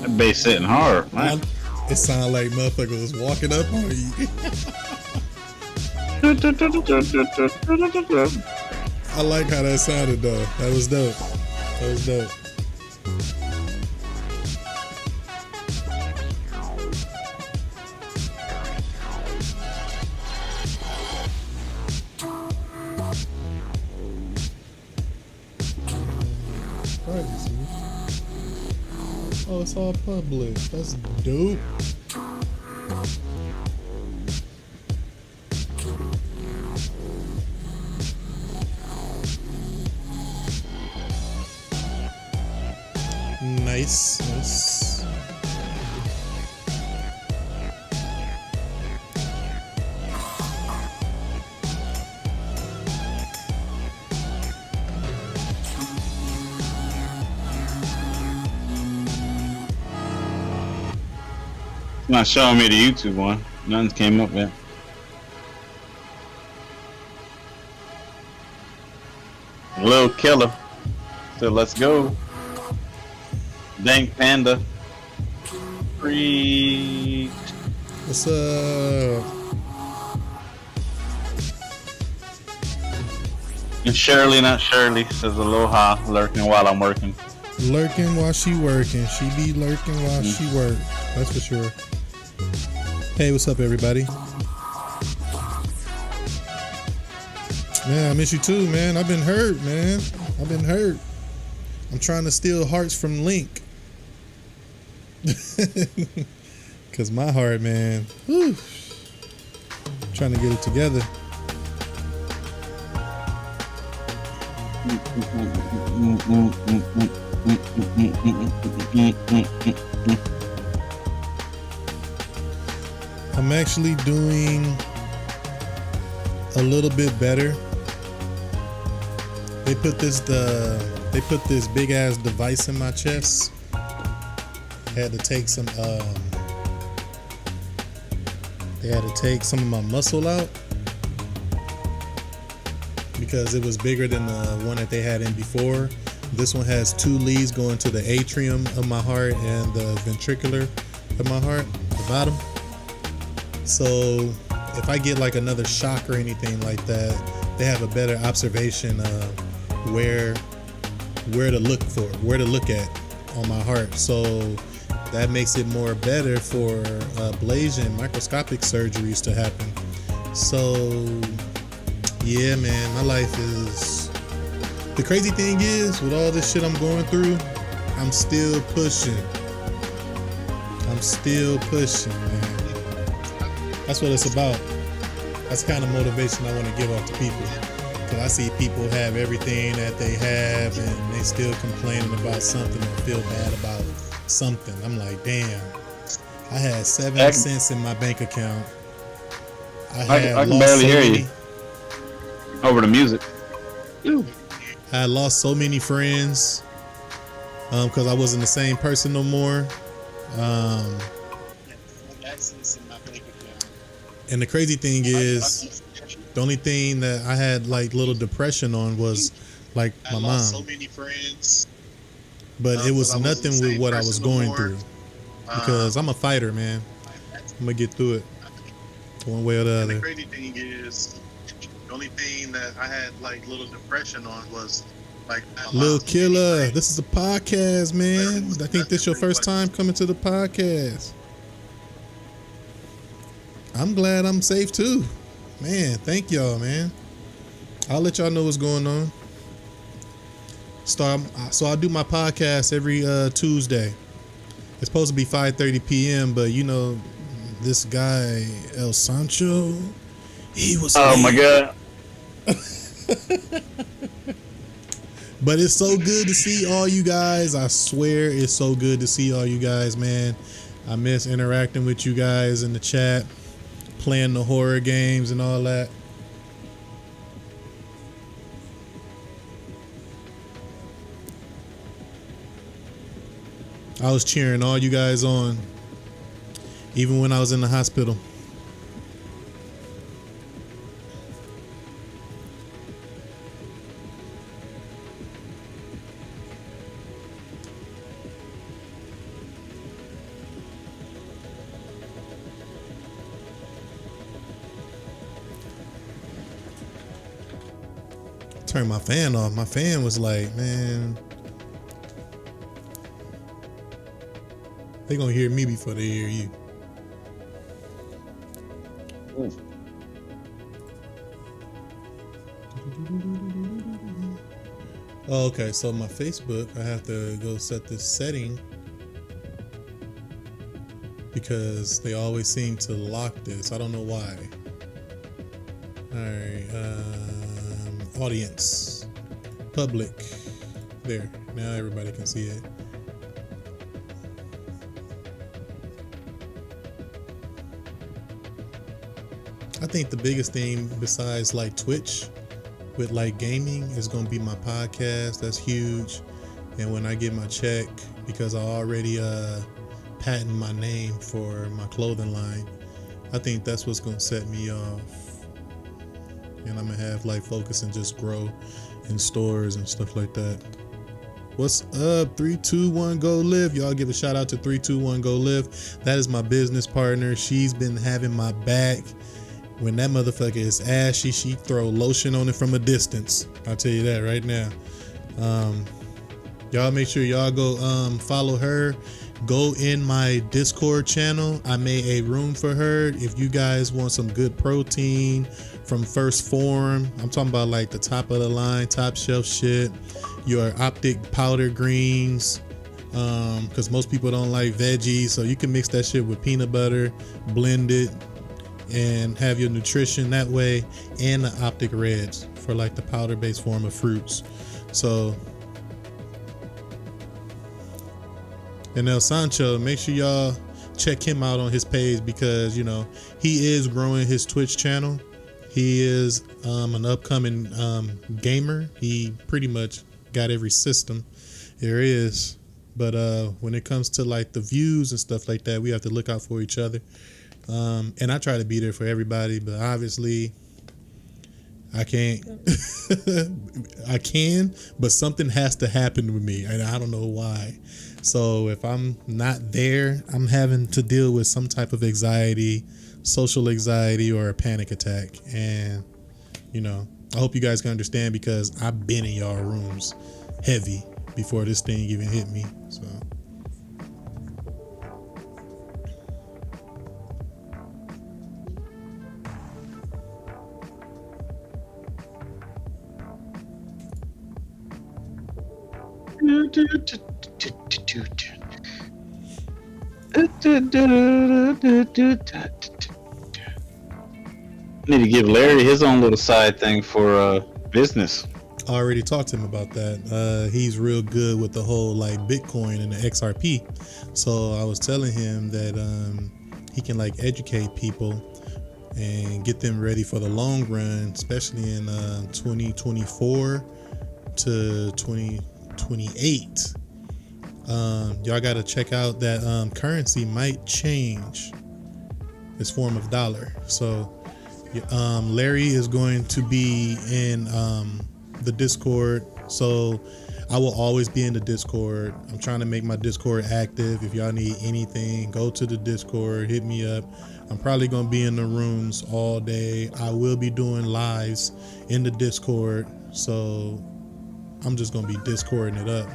That bass hitting hard, man. It sounded like motherfuckers was walking up on you. I like how that sounded though. That was dope. That was dope. Oh, it's all public. That's dope. Nice. Nice. Not showing me the YouTube one. None came up yet. Little Killer. So let's go. Dank Panda. Free. What's up? And Shirley, not Shirley, says aloha, lurking while I'm working. Lurking while she working. She be lurking while she work. That's for sure. Hey, what's up, everybody? Man, I miss you too, man. I've been hurt, man. I've been hurt. I'm trying to steal hearts from Link. Cause my heart, man. Whew, trying to get it together. I'm actually doing a little bit better. They put this big ass device in my chest. Had to take some they had to take some of my muscle out because it was bigger than the one that they had in before. This one has two leads going to the atrium of my heart and the ventricular of my heart, the bottom. So if I get like another shock or anything like that, they have a better observation of where to look at on my heart. So that makes it more better for ablation, microscopic surgeries to happen. So yeah, man, my life is. The crazy thing is, with all this shit I'm going through, I'm still pushing. I'm still pushing, man. That's what it's about. That's the kind of motivation I want to give off to people. Because I see people have everything that they have and they still complaining about something or feel bad about something. I'm like, damn, I had 7 cents in my bank account. I can barely hear you over the music. I had lost so many friends because I wasn't the same person no more. And the crazy thing is, the only thing that I had like little depression on was like my mom. So many friends, but it was nothing with what I was going through because I'm a fighter, man. I'm gonna get through it one way or the other. The crazy thing is, the only thing that I had like little depression on was like Lil Killer. This is a podcast, man. I think this is your first time coming to the podcast. I'm glad I'm safe too. Man, thank y'all, man. I'll let y'all know what's going on. So I do my podcast every Tuesday. It's supposed to be 5:30 p.m., but you know, this guy El Sancho, he was. Oh my god. But it's so good to see all you guys. I swear it's so good to see all you guys, man. I miss interacting with you guys in the chat, playing the horror games and all that. I was cheering all you guys on, even when I was in the hospital. turned my fan off. My fan was like, man, they gonna hear me before they hear you. Ooh. Oh, okay, so my Facebook, I have to go set this setting because they always seem to lock this. I don't know why. All right, audience, public. There, now everybody can see it. I think the biggest thing besides like Twitch with like gaming is going to be my podcast. That's huge. And when I get my check, because I already patent my name for my clothing line, I think that's what's going to set me off. And I'm going to have like focus and just grow in stores and stuff like that. What's up? 321 Go Live. Y'all give a shout out to 321 Go Live. That is my business partner. She's been having my back. When that motherfucker is ashy, she throw lotion on it from a distance. I'll tell you that right now. Y'all make sure y'all go follow her. Go in my Discord channel. I made a room for her. If you guys want some good protein from First Form, I'm talking about like the top of the line, top shelf shit. Your optic powder greens, because most people don't like veggies, so you can mix that shit with peanut butter, blend it, and have your nutrition that way, and the optic reds for like the powder based form of fruits. So, and El Sancho, make sure y'all check him out on his page, because you know he is growing his Twitch channel. He is an upcoming gamer. He pretty much got every system there is, but when it comes to like the views and stuff like that, we have to look out for each other. And I try to be there for everybody, but obviously I can't. I can, but something has to happen with me, and I don't know why. So if I'm not there, I'm having to deal with some type of anxiety, social anxiety, or a panic attack. And you know, I hope you guys can understand, because I've been in y'all rooms heavy before this thing even hit me. So. Need to give Larry his own little side thing for business. I already talked to him about that. He's real good with the whole like Bitcoin and the XRP. So I was telling him that he can like educate people and get them ready for the long run, especially in 2024 to 2028. Y'all got to check out that currency might change its form of dollar. So Larry is going to be in the Discord, so I will always be in the Discord. I'm trying to make my Discord active. If y'all need anything, go to the Discord, hit me up. I'm probably going to be in the rooms all day. I will be doing lives in the Discord, so I'm just going to be Discording it up.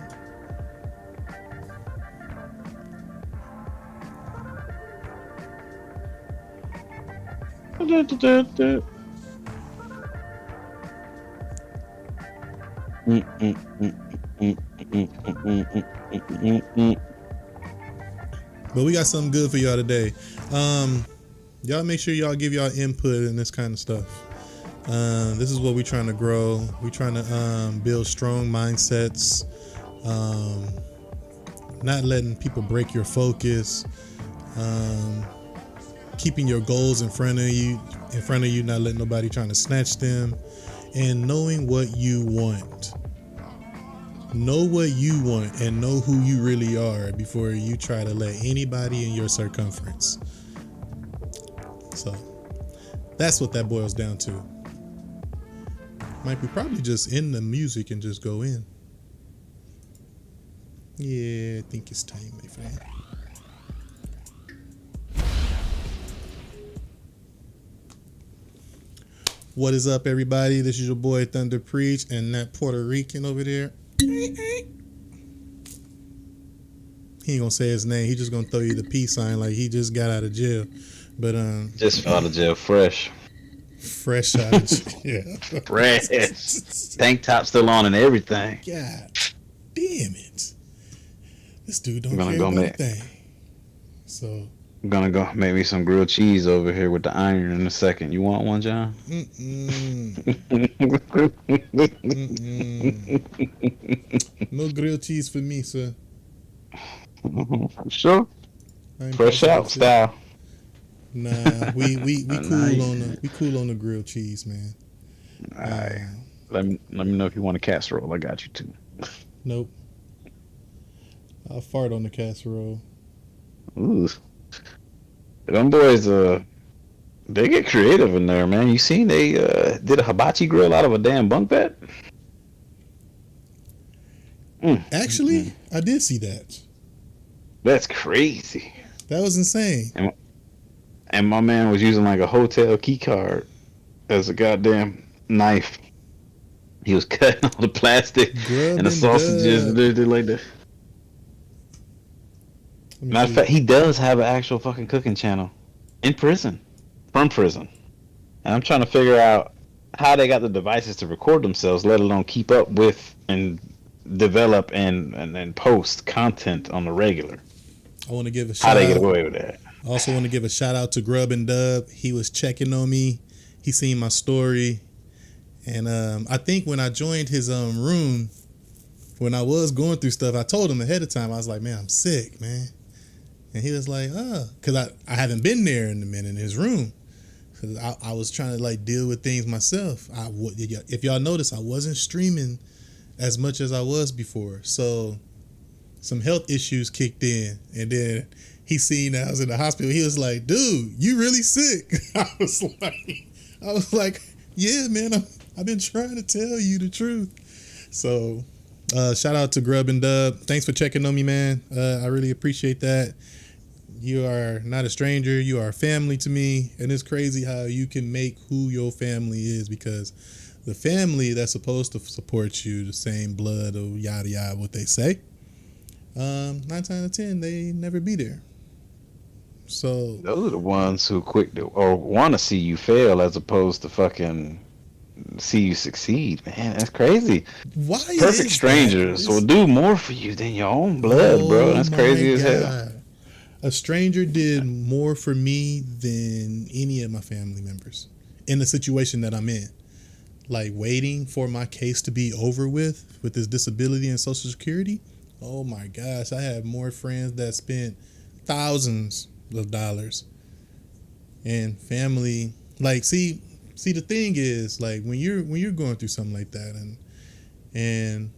But we got something good for y'all today. Y'all make sure y'all give y'all input in this kind of stuff. This is what we're trying to grow. We're trying to build strong mindsets, not letting people break your focus, keeping your goals in front of you, not letting nobody trying to snatch them, and knowing what you want. Know what you want and know who you really are before you try to let anybody in your circumference. So that's what that boils down to. Might be probably just in the music and just go in. Yeah, I think it's time, my friend. What is up, everybody? This is your boy Thunder Preach, and that Puerto Rican over there. He ain't gonna say his name. He just gonna throw you the peace sign like he just got out of jail. But just out of jail, fresh out of jail. fresh. Tank top still on and everything. God damn it! This dude don't I'm care gonna about a thing. So I'm gonna go make me some grilled cheese over here with the iron in a second. You want one, John? No grilled cheese for me, sir. Sure. Fresh out style. Nah, we cool on the grilled cheese, man. All right. Let me know if you want a casserole. I got you too. Nope. I'll fart on the casserole. Ooh. Them boys, they get creative in there, man. You seen they did a hibachi grill out of a damn bunk bed? Actually, I did see that. That's crazy. That was insane. And my man was using like a hotel key card as a goddamn knife. He was cutting all the plastic and the sausages and everything like that. Matter of fact, he does have an actual fucking cooking channel in prison, from prison. And I'm trying to figure out how they got the devices to record themselves, let alone keep up with and develop and post content on the regular. I want to give a shout out. How they get away with that? I also want to give a shout out to Grub and Dub. He was checking on me. He seen my story. And I think when I joined his room, when I was going through stuff, I told him ahead of time. I was like, man, I'm sick, man. And he was like, because I haven't been there in a minute in his room. Because I was trying to like deal with things myself. If y'all notice, I wasn't streaming as much as I was before. So some health issues kicked in. And then he seen that I was in the hospital. He was like, dude, you really sick? I was like, yeah, man, I've been trying to tell you the truth. So shout out to Grub and Dub. Thanks for checking on me, man. I really appreciate that. You are not a stranger. You are family to me. And it's crazy how you can make who your family is, because the family that's supposed to support you, the same blood or yada yada, what they say, 9 times out of 10, they never be there. So those are the ones who want to see you fail as opposed to fucking see you succeed, man. That's crazy. Why perfect strangers will do more for you than your own blood, bro. That's crazy as hell. A stranger did more for me than any of my family members in the situation that I'm in. Like waiting for my case to be over with this disability and Social Security. Oh my gosh, I have more friends that spent thousands of dollars. And family, like, see, the thing is, like, when you're going through something like that, and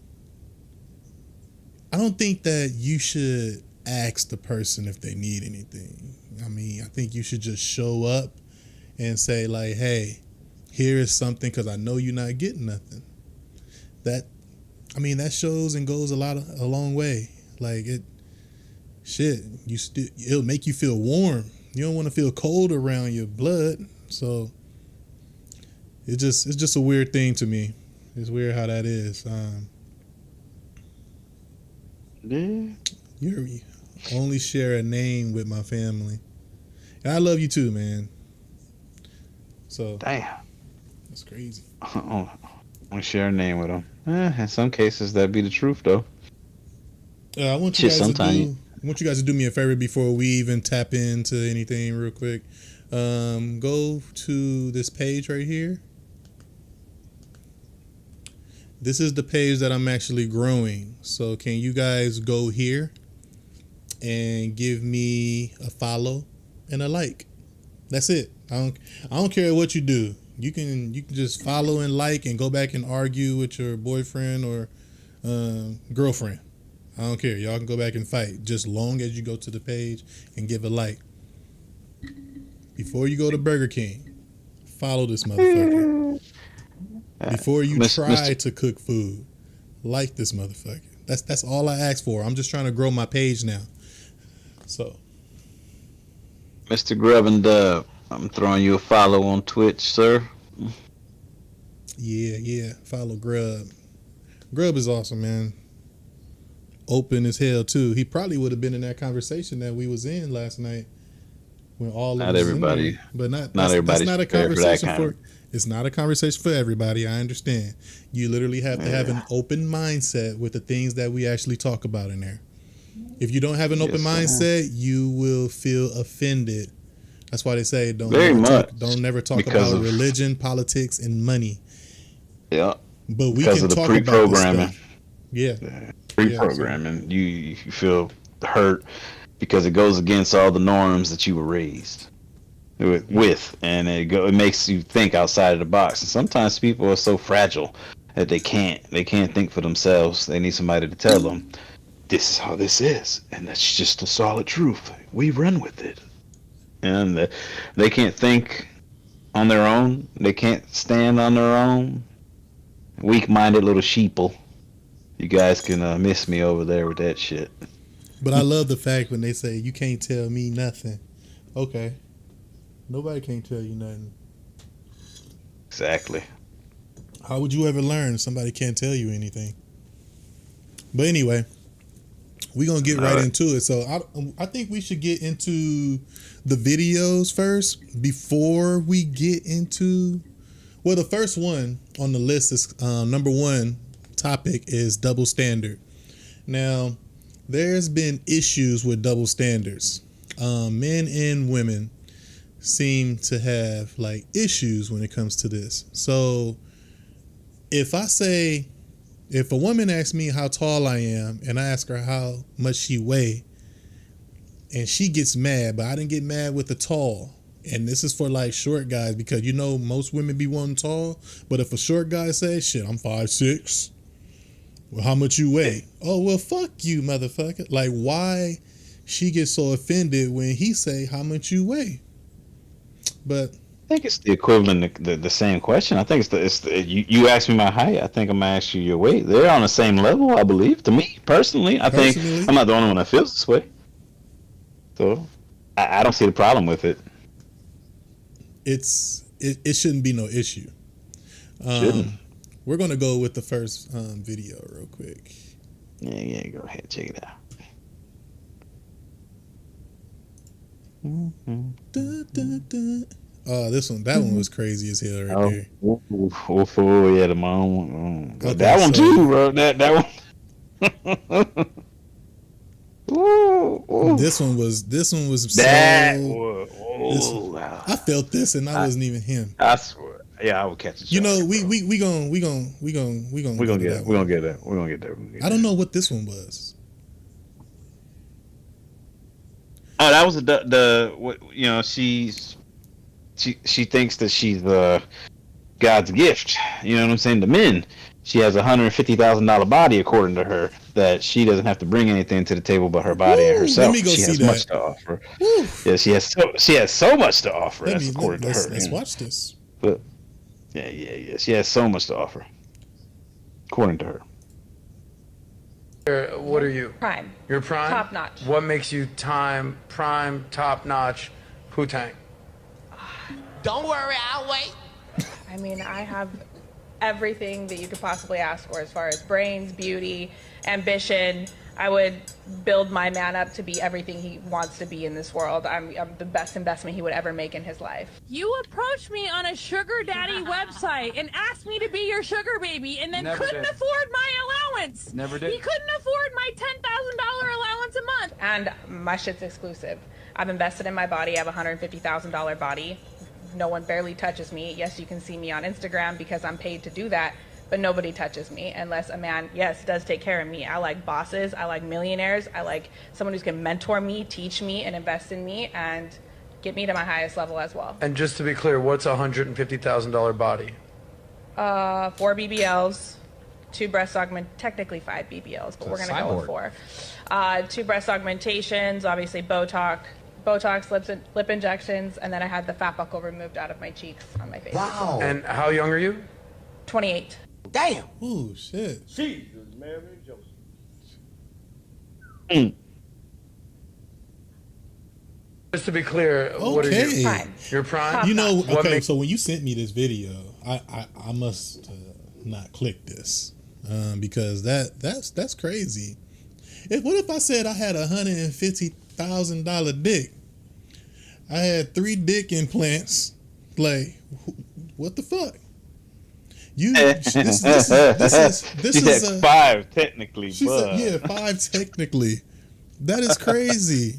I don't think that you should ask the person if they need anything. I mean, I think you should just show up and say, like, hey, here is something, because I know you're not getting nothing. That shows and goes a long way. Like, it'll make you feel warm. You don't want to feel cold around your blood. So it's just a weird thing to me. It's weird how that is. You only share a name with my family, and I love you too, man. So damn, that's crazy. I share a name with them. In some cases, that'd be the truth, though. I want you guys to do me a favor before we even tap into anything real quick. Go to this page right here. This is the page that I'm actually growing. So can you guys go here and give me a follow and a like? That's it. I don't care what you do. You can just follow and like and go back and argue with your boyfriend or girlfriend. I don't care. Y'all can go back and fight, just long as you go to the page and give a like. Before you go to Burger King, follow this motherfucker. Before you try to cook food, like this motherfucker. That's all I ask for. I'm just trying to grow my page now. So, Mr. Grub and Dub, I'm throwing you a follow on Twitch, sir. Yeah. Follow Grub. Grub is awesome, man. Open as hell too. He probably would have been in that conversation that we was in last night when all of Not us everybody. in there. But Not that's everybody's not a prepared for that conversation kind for. of- It's not a conversation for everybody. I understand. You literally have to have an open mindset with the things that we actually talk about in there. If you don't have an open mindset, you will feel offended. That's why they say don't never talk because about of- religion, politics, and money. Yeah. But we Because can of the talk about this pre-programming. stuff. Yeah. Pre-programming. You feel hurt because it goes against all the norms that you were raised with, and it makes you think outside of the box. And sometimes people are so fragile that they can't think for themselves. They need somebody to tell them, this is how this is, and that's just the solid truth. We run with it. And they can't think on their own. They can't stand on their own. Weak-minded little sheeple. You guys can miss me over there with that shit. But I love the fact when they say, you can't tell me nothing. Okay. Nobody can't tell you nothing. Exactly. How would you ever learn if somebody can't tell you anything? But anyway, we're going to get right into it. So I think we should get into the videos first before we get into... Well, the first one on the list is number one topic is double standard. Now, there's been issues with double standards. Men and women seem to have like issues when it comes to this. So if a woman asks me how tall I am and I ask her how much she weigh and she gets mad, but I didn't get mad with the tall. And this is for like short guys because most women be wanting tall. But if a short guy says, shit, I'm 5'6", well, how much you weigh? Oh, well, fuck you, motherfucker. Like, why she gets so offended when he say how much you weigh? But I think it's the equivalent, the same question. I think it's the you ask me my height. I think I'm gonna ask you your weight. They're on the same level, I believe. To me personally, I think I'm not the only one that feels this way. So I don't see the problem with it. It shouldn't be no issue. Shouldn't. We're gonna go with the first video real quick. Yeah, go ahead, check it out. Oh, that one was crazy as hell right there. Oh, yeah, the mom. Okay, that one too, bro. That one. Ooh. This one was I felt this and I wasn't even him. I swear. Yeah, I would catch it. We gonna get that. I don't know what this one was. Oh, that was she thinks that she's God's gift. You know what I'm saying? To men, she has $150,000 body, according to her, that she doesn't have to bring anything to the table but her body and herself. Let me go she see has that. much to offer. Woo. Yeah, she has so much to offer. That's according to her. Let's watch this. But yeah. She has so much to offer, according to her. What are you? Prime. You're prime? Top notch. What makes you prime, top notch, Wu-Tang? Don't worry, I'll wait. I mean, I have everything that you could possibly ask for as far as brains, beauty, ambition. I would build my man up to be everything he wants to be in this world. I'm the best investment he would ever make in his life. You approached me on a sugar daddy website and asked me to be your sugar baby and then couldn't afford my allowance. Never did. He couldn't afford my $10,000 allowance a month. And my shit's exclusive. I've invested in my body. I have a $150,000 body. No one barely touches me. Yes, you can see me on Instagram because I'm paid to do that, but nobody touches me unless a man, yes, does take care of me. I like bosses. I like millionaires. I like someone who's going to mentor me, teach me, and invest in me and get me to my highest level as well. And just to be clear, what's a $150,000 body? 4 BBLs, 2 breast technically 5 BBLs, but we're going to go with 4. 2 breast augmentations, obviously Botox, lip injections, and then I had the fat buckle removed out of my cheeks on my face. Wow. And how young are you? 28. Damn. Oh shit. Jesus, Mary Joseph. Just to be clear, what are Okay. you? Prime. Your prime? You know, What okay. makes- So when you sent me this video, I must not click this because that's crazy. What if I said I had $150,000 dick? I had 3 dick implants. Like, what the fuck? You this is She said 5 technically, She but said, yeah, 5 technically. That is crazy.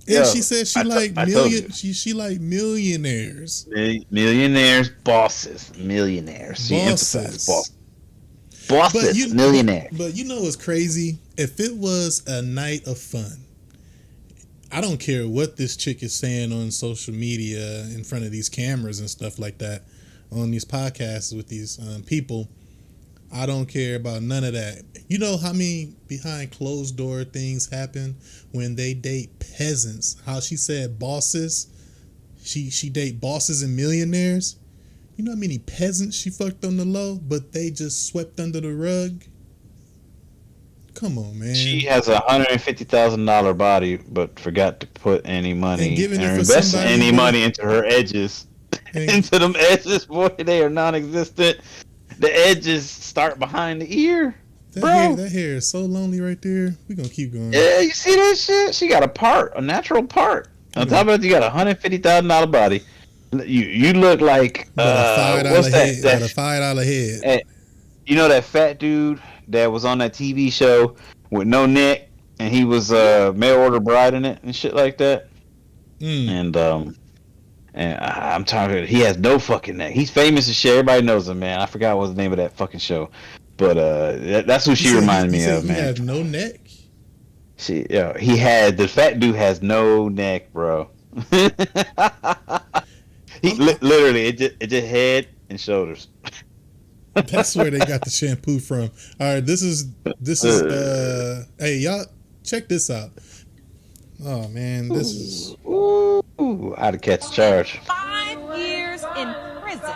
And Yo, she said she I like told million. you. She like millionaires. millionaires, bosses, millionaires. She emphasized boss. Bosses, millionaires. But you know what's crazy? If it was a night of fun, I don't care what this chick is saying on social media in front of these cameras and stuff like that, on these podcasts with these people. I don't care about none of that. You know how many behind closed door things happen when they date peasants? How she said bosses. She date bosses and millionaires. You know how many peasants she fucked on the low, but they just swept under the rug? Come on, man. She has $150,000 body, but forgot to put any money And giving it for invest somebody any that- money into her edges. And- Into them edges, boy, they are non-existent. The edges start behind the ear, bro. That hair is so lonely right there. We're going to keep going. Yeah, you see that shit? She got a natural part. On top of it, you got $150,000 body. You look like Got a $5 what's head. that? Got a $5 head. Hey, you know that fat dude that was on that TV show with no neck, and he was mail order bride in it and shit like that. And I'm talking. He has no fucking neck. He's famous as shit. Everybody knows him, man. I forgot what the name of that fucking show, but that's who she reminded me of, He man. has no neck. The fat dude has no neck, bro. Literally, it just head and shoulders. That's where they got the shampoo from. All right, this is hey, y'all check this out. Oh man, this is Ooh, I'd have catch a charge. 5 years in prison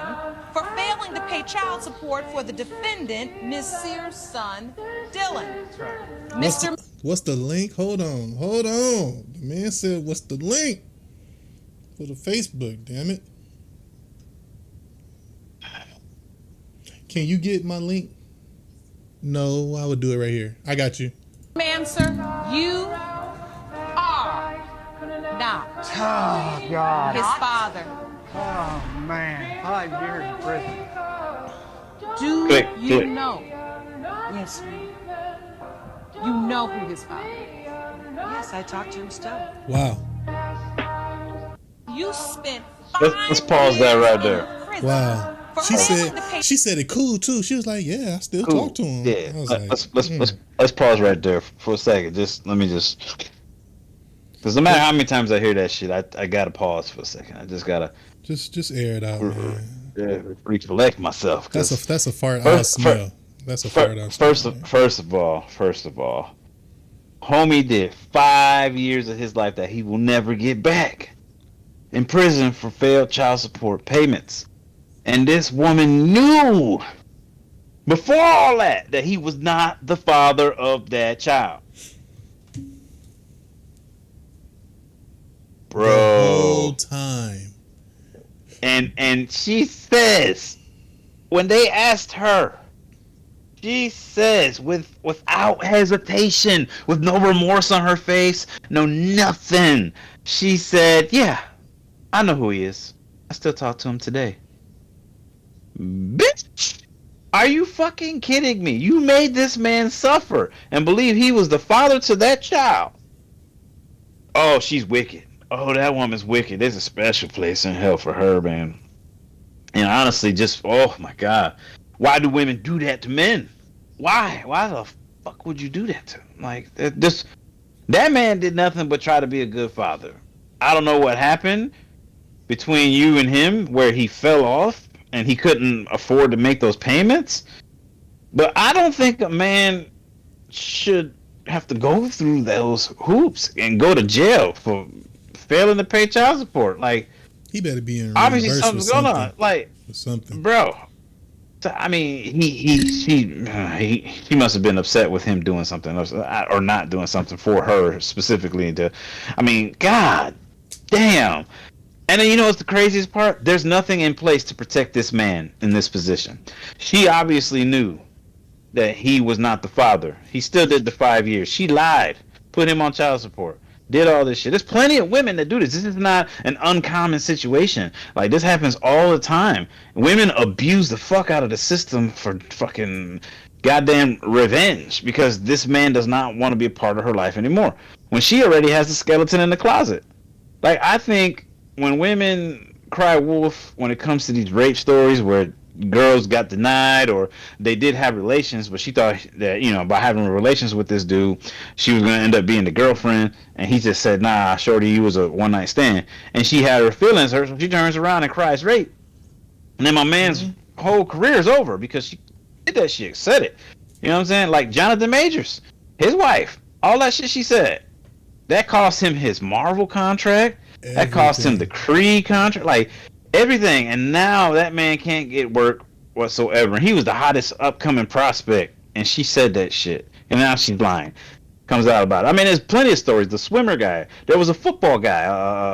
for failing to pay child support for the defendant, Ms. Sears' son, Dylan. Mr. what's the link? Hold on. The man said, "What's the link for the Facebook?" Damn it! Can you get my link? No, I would do it right here. I got you. Answer, you are not Oh, God. his father. Oh, man. 5 years in prison. Do Click, you click. know? Yes, ma'am. You know who his father is. Yes, I talked to him still. Wow. You spent Let's pause that right there. prison Wow. for She failing to pay said she said it cool too. She was like, "Yeah, I still Cool. talk to him." Yeah, I was like, let's pause right there for a second. Let me because no matter how many times I hear that shit, I gotta pause for a second. I just gotta just air it out, man. recollect myself. That's a fart First- out smell. That's a fart out smell. First of all, homie did 5 years of his life that he will never get back in prison for failed child support payments. And this woman knew before all that he was not the father of that child. The whole Bro. time. And she says, when they asked her, she says without hesitation, with no remorse on her face, no nothing. She said, "Yeah, I know who he is. I still talk to him today." Bitch, are you fucking kidding me? You made this man suffer and believe he was the father to that child. Oh, she's wicked. Oh, that woman's wicked. There's a special place in hell for her, man. And honestly, oh my God. Why do women do that to men? Why? Why the fuck would you do that to him? Like, that man did nothing but try to be a good father. I don't know what happened between you and him where he fell off and he couldn't afford to make those payments. But I don't think a man should have to go through those hoops and go to jail for failing to pay child support. Like, He better be in obviously reimbursed something's for going something. on. Like, For something. bro. I mean, he must have been upset with him doing something else, or not doing something for her specifically. I mean, God damn. And then you know what's the craziest part? There's nothing in place to protect this man in this position. She obviously knew that he was not the father. He still did the 5 years. She lied, put him on child support, did all this shit. There's plenty of women that do this. This is not an uncommon situation. Like, this happens all the time. Women abuse the fuck out of the system for fucking goddamn revenge because this man does not want to be a part of her life anymore when she already has the skeleton in the closet. Like, I think when women cry wolf when it comes to these rape stories where girls got denied or they did have relations, but she thought that, you know, by having relations with this dude, she was going to end up being the girlfriend, and he just said, nah, shorty, you was a one-night stand. And she had her feelings hurt, so she turns around and cries rape. And then my man's whole career is over because she did that shit, said it. You know what I'm saying? Like Jonathan Majors, his wife, all that shit she said, that cost him his Marvel contract. Everything. That cost him the Creed contract, like everything. And now that man can't get work whatsoever. And he was the hottest upcoming prospect, and she said that shit. And now she's lying. Comes out about it. I mean, there's plenty of stories. The swimmer guy. There was a football guy,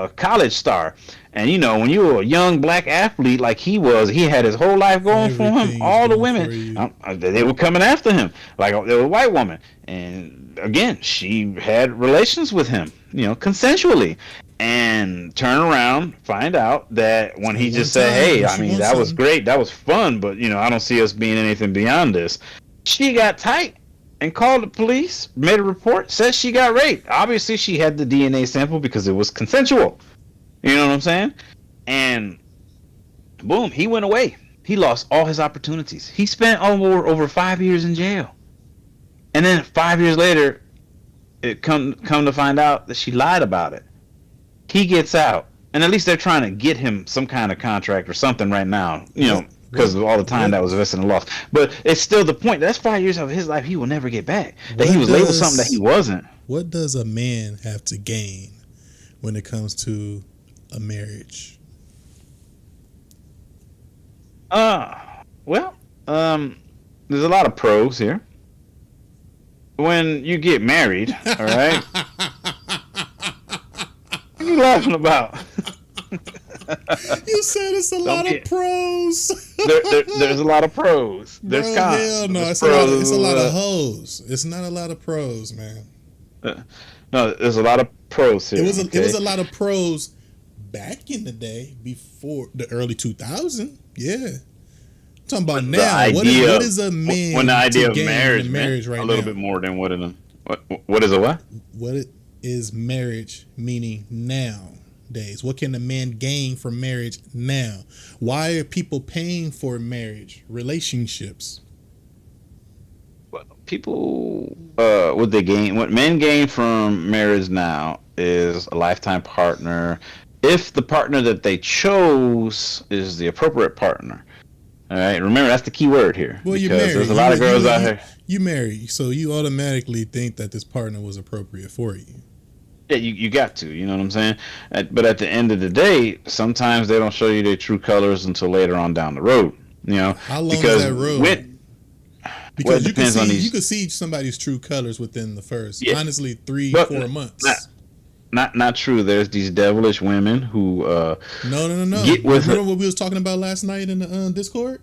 a college star. And, you know, when you were a young black athlete like he was, he had his whole life going for him. All the women, they were coming after him. Like, there was a white woman. And, again, she had relations with him, you know, consensually. And turn around, find out that when he just said, hey, I mean, that was great. That was fun. But, you know, I don't see us being anything beyond this. She got tight and called the police, made a report, says she got raped. Obviously, she had the DNA sample because it was consensual. You know what I'm saying? And boom, he went away. He lost all his opportunities. He spent over 5 years in jail. And then 5 years later, it come to find out that she lied about it. He gets out. And at least they're trying to get him some kind of contract or something right now, you know, because of all the time that was invested and lost. But it's still the point. That's 5 years of his life he will never get back. That he was labeled something that he wasn't. What does a man have to gain when it comes to a marriage? Well, there's a lot of pros here. When you get married, all right? What are you laughing about? You said it's a lot of pros. There's a lot of pros. There's cons. Hell no, it's a lot of hoes. It's not a lot of pros, man. No, there's a lot of pros here. It was a lot of pros back in the day, before the early 2000s. Yeah. I'm talking about now. What is a man when the idea of marriage right now? A little bit more than what is a what? What is marriage meaning nowadays? What can a man gain from marriage now? Why are people paying for marriage, relationships? People, what men gain from marriage now is a lifetime partner. If the partner that they chose is the appropriate partner. All right, remember that's the key word here. Well, you're married. There's a lot of girls out here. You married, so you automatically think that this partner was appropriate for you. Yeah, you got to. You know what I'm saying? But at the end of the day, sometimes they don't show you their true colors until later on down the road. You know, how long is that road? Because you can see somebody's true colors within the first, honestly, 3-4 months. Not true. There's these devilish women who no. Remember what we was talking about last night in the Discord?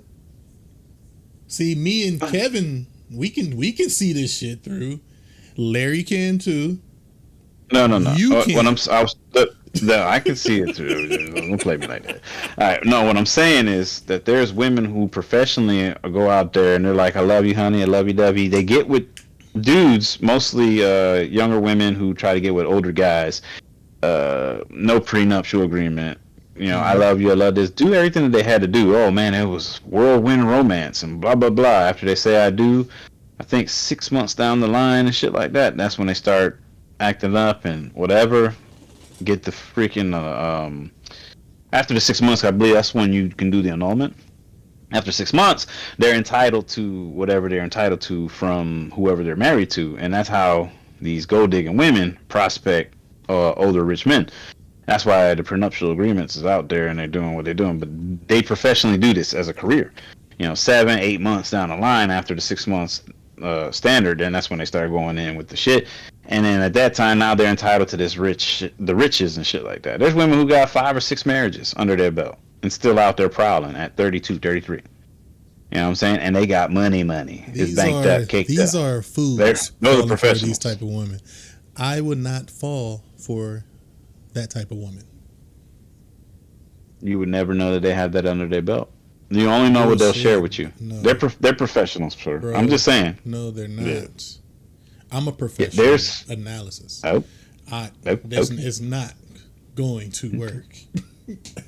See, me and Kevin, we can see this shit through. Larry can too. No. You can. I can see it too. Don't play me like that. All right. No, what I'm saying is that there's women who professionally go out there and they're like, I love you, honey. I love you, Debbie. They get with dudes, mostly younger women who try to get with older guys. No prenuptial agreement. You know, I love you, I love this. Do everything that they had to do. Oh man, it was whirlwind romance and blah blah blah. After they say I do, I think 6 months down the line and shit like that, that's when they start acting up and whatever. Get the freaking after the 6 months, I believe that's when you can do the annulment. After 6 months, they're entitled to whatever they're entitled to from whoever they're married to, and that's how these gold digging women prospect older rich men. That's why the prenuptial agreements is out there and they're doing what they're doing. But they professionally do this as a career. You know, 7-8 months down the line after the 6 months standard, then that's when they start going in with the shit. And then at that time, now they're entitled to the riches and shit like that. There's women who got 5 or 6 marriages under their belt and still out there prowling at 32, 33. You know what I'm saying? And they got money. It's banked up, caked up. These are fools. Those are professionals. These type of women. I would not fall for that type of woman. You would never know that they have that under their belt. You only know what they'll share with you. No. They're professionals, sir. Bro, I'm just saying. No, they're not. Yeah. I'm a professional. There's analysis. It's not going to work.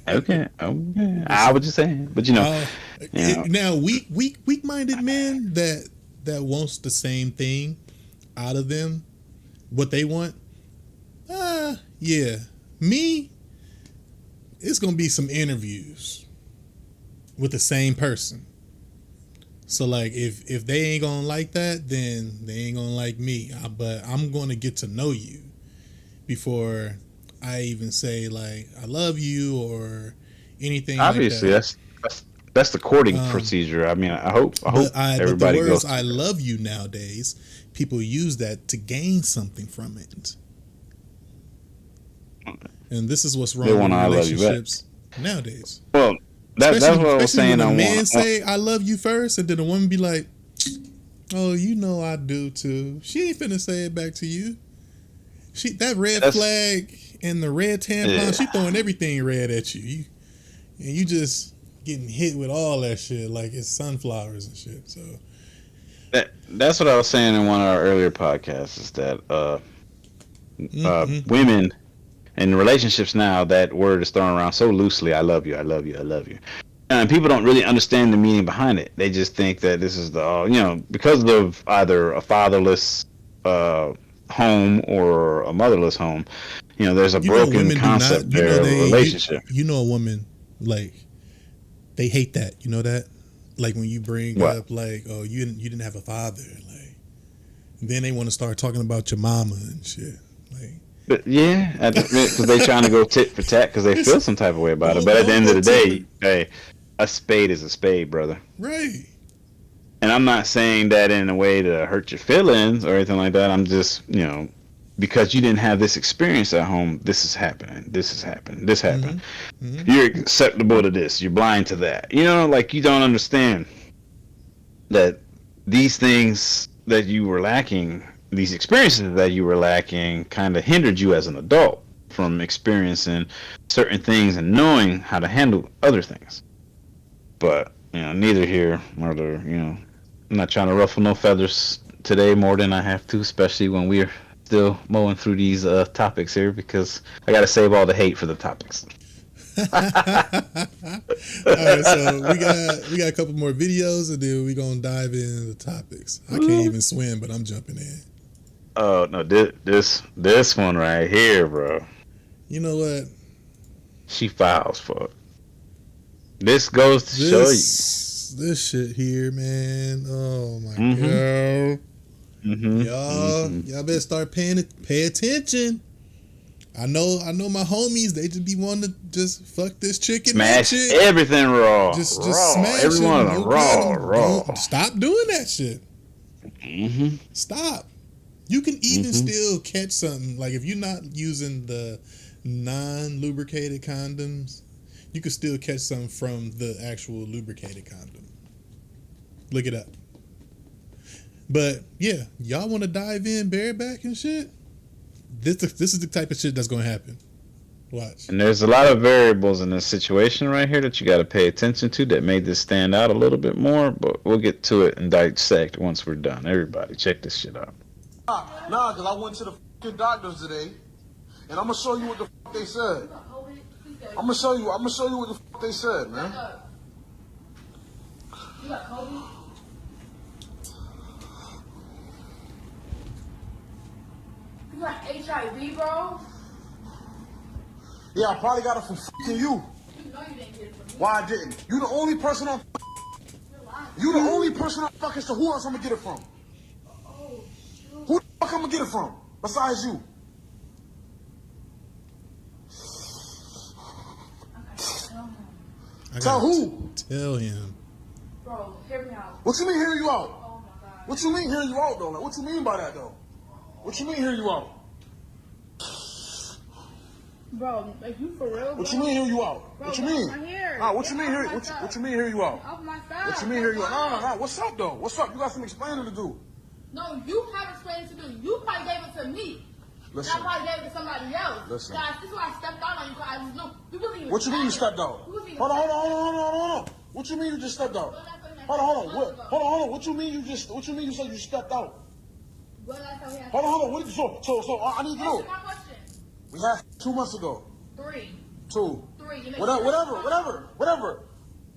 Okay. I was just saying, but now weak-minded men that wants the same thing out of them, what they want. Yeah, me. It's gonna be some interviews with the same person. So like, if they ain't gonna like that, then they ain't gonna like me. But I'm gonna get to know you before I even say like I love you or anything. Obviously, like that. that's the courting procedure. I mean, I hope everybody but the words goes. "I love you" nowadays, people use that to gain something from it. And this is what's wrong with relationships nowadays. Well, that's what I was saying. When a man say "I love you" first, and then a woman be like, "Oh, you know I do too." She ain't finna say it back to you. That red flag and the red tampon, she throwing everything red at you, and you just getting hit with all that shit like it's sunflowers and shit. So that's what I was saying in one of our earlier podcasts. Is that women. In relationships now, that word is thrown around so loosely. I love you, I love you, I love you. And people don't really understand the meaning behind it. They just think that this is because of either a fatherless home or a motherless home, there's a broken concept there of a relationship. A woman, like, they hate that. You know that? Like when you bring up, like, oh, you didn't have a father. Like, then they want to start talking about your mama and shit. Like, but yeah, because they trying to go tit for tat because they feel some type of way about it. But at the end of the day, hey, a spade is a spade, brother. Right. And I'm not saying that in a way to hurt your feelings or anything like that. I'm just, because you didn't have this experience at home, this is happening. This happened. Mm-hmm. You're acceptable to this. You're blind to that. Like you don't understand that these things that you were lacking. These experiences that you were lacking kind of hindered you as an adult from experiencing certain things and knowing how to handle other things. But, neither here nor there, I'm not trying to ruffle no feathers today more than I have to, especially when we're still mowing through these topics here because I got to save all the hate for the topics. All right, so we got a couple more videos and then we're going to dive into the topics. I can't even swim, but I'm jumping in. Oh no! This one right here, bro. You know what? She files for it. This goes to show you this shit here, man. Oh my god! Y'all better start pay attention. I know my homies. They just be wanting to just fuck this chicken, smash shit. Everything raw. Just raw. smash everyone it. Raw. Stop doing that shit. Stop. You can even still catch something. Like if you're not using the non-lubricated condoms, you can still catch something from the actual lubricated condom. Look it up. But yeah, y'all want to dive in bareback and shit? This is the type of shit that's going to happen. Watch. And there's a lot of variables in this situation right here that you got to pay attention to that made this stand out a little bit more, but we'll get to it and dissect once we're done. Everybody, check this shit out. Nah, because I went to the fucking doctors today, and I'm going to show you what the fuck they said. I'm going to show you what the fuck they said, man. You got COVID? You got HIV, bro? Yeah, I probably got it from fucking you. You know you didn't get it from me. Why I didn't? You the only person I'm fucking, so who else I'm gonna get it from? Oh, shoot. Who the fuck I'm gonna get it from? Besides you? Tell who? Tell him. Bro, hear me out. What you mean hear you out? Oh my God. What you mean hear you out though? Like, what you mean by that though? What you mean hear you out? Bro, like you for real? What you mean hear you out? Bro, What you mean? I'm here. Nah, what you mean Get hear? off my What you stuff. mean hear you out? Off my stuff. What you mean hear you out? No. What's up though? What's up? You got some explaining to do. No, you have explained to do. You probably gave it to me. Listen. I probably gave it to somebody else. Listen. Guys, this is why I stepped out on you. Cause I was no. We wasn't even. What you mean you stepped out? We wasn't even. Hold on. What you mean you just stepped out? Hold on. Hold on. What you mean you just? What you mean you said you stepped out? Well, that's how we had. Hold on. What did you? So I need to know. Answer my question. We had 2 months ago. 3. 2. 3. You make Whatever.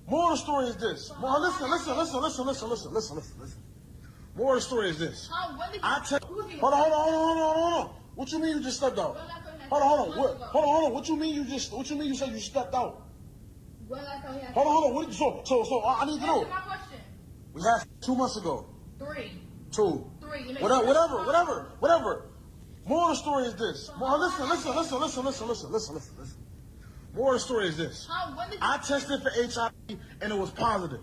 More of the story is this. More, listen. More of the story is this. When did you? Hold on. What you mean you just stepped out? Hold on. What you mean you just? What you mean you said you stepped out? Well, that's how we had. Hold on. What did you? So I need to know. Answer my question. We had 2 months ago. 3. 2. 3. You make Whatever. More of the story is this. More, listen. More of the story is this. When did you? I tested for HIV and it was positive.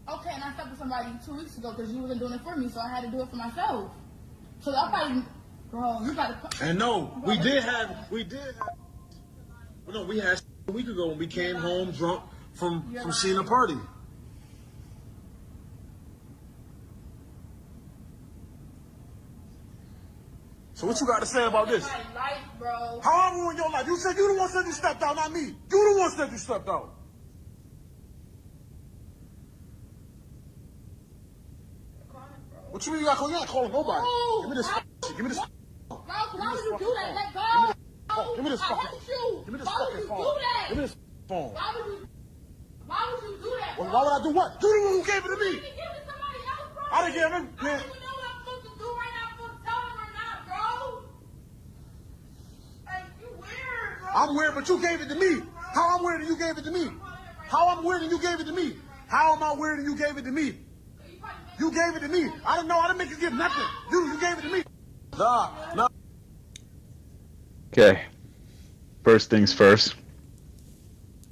Okay, and I slept with somebody 2 weeks ago because you wasn't doing it for me, so I had to do it for myself. So I probably, bro, you got to. And no, we had a week ago when we came home drunk from seeing a party. So what you got to say about this? My life, bro. How I ruined your life? You said you the one said you stepped out, not me. You the one said you stepped out. What you mean you ain't calling nobody? Give me this. Give me this. Bro, why would you do that? Let go. Give me this I fucking. hurt you. Give me this Why would fucking you phone. do that? Give me this phone. Why would you do that? Well, bro? why would I do what? You the one who gave it to You me. didn't give it to somebody else, bro. I didn't give him. I don't even know what I'm supposed to do right now. I'm supposed to tell him or not, bro. Like, you weird, bro. I'm weird, but you gave it to me. How I'm weird and you gave it to me? How I'm weird and you gave it to me? How am I weird and you gave it to me? You gave it to me. I didn't know. I didn't make you give nothing. You gave it to me. Nah. Okay. First things first.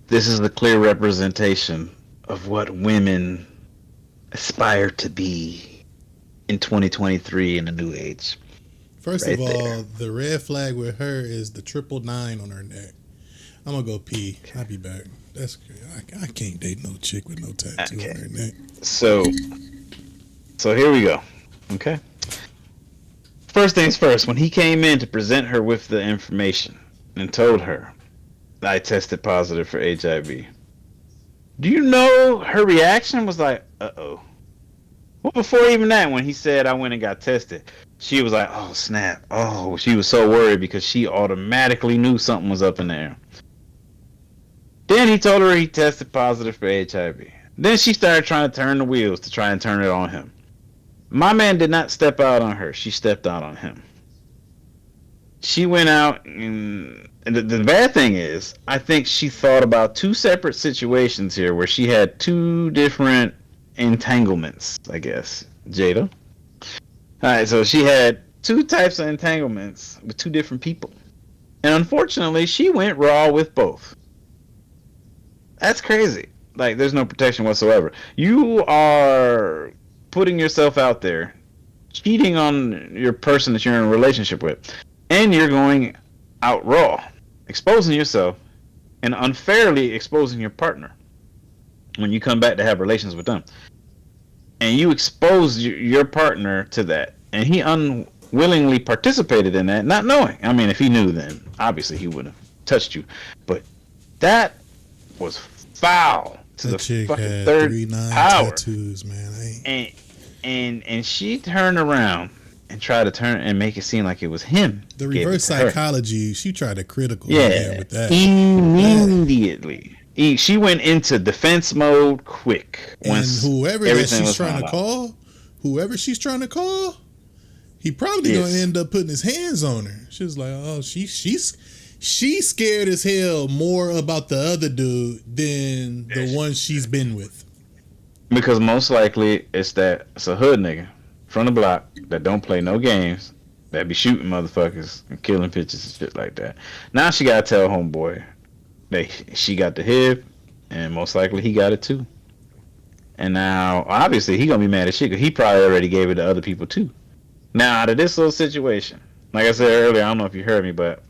This is the clear representation of what women aspire to be in 2023 in the new age. First Right of all, there. the red flag with her is the 999 on her neck. I'm gonna go pee. I'll be back. That's I can't date no chick with no tattoo Okay. on her neck. So here we go. Okay. First things first, when he came in to present her with the information and told her, I tested positive for HIV. Do you know her reaction was like, uh-oh. Well, before even that, when he said I went and got tested, she was like, oh, snap. Oh, she was so worried because she automatically knew something was up in there. Then he told her he tested positive for HIV. Then she started trying to turn the wheels to try and turn it on him. My man did not step out on her. She stepped out on him. She went out, and the bad thing is, I think she thought about 2 separate situations here where she had 2 different entanglements, I guess. Jada. Alright, so she had 2 types of entanglements with 2 different people. And unfortunately, she went raw with both. That's crazy. Like, there's no protection whatsoever. You are putting yourself out there, cheating on your person that you're in a relationship with, and you're going out raw, exposing yourself and unfairly exposing your partner when you come back to have relations with them. And you expose your partner to that, and he unwillingly participated in that, not knowing. I mean, if he knew, then obviously he wouldn't have touched you. But that was foul to That the chick fucking had third 39 power. tattoos, man. And she turned around and tried to turn and make it seem like it was him. The Gave it reverse to her. psychology, she tried to critical Yeah, with that. immediately. She went into defense mode quick. And Once whoever that everything she's was trying found to out. call, whoever she's trying to call, he probably Yes. gonna end up putting his hands on her. She was like, oh, she's scared as hell more about the other dude than the one she's been with. Because most likely it's a hood nigga from the block that don't play no games, that be shooting motherfuckers and killing bitches and shit like that. Now she gotta tell homeboy that she got the HIV, and most likely he got it too. And now obviously he gonna be mad as shit because he probably already gave it to other people too. Now, out of this little situation, like I said earlier, I don't know if you heard me, but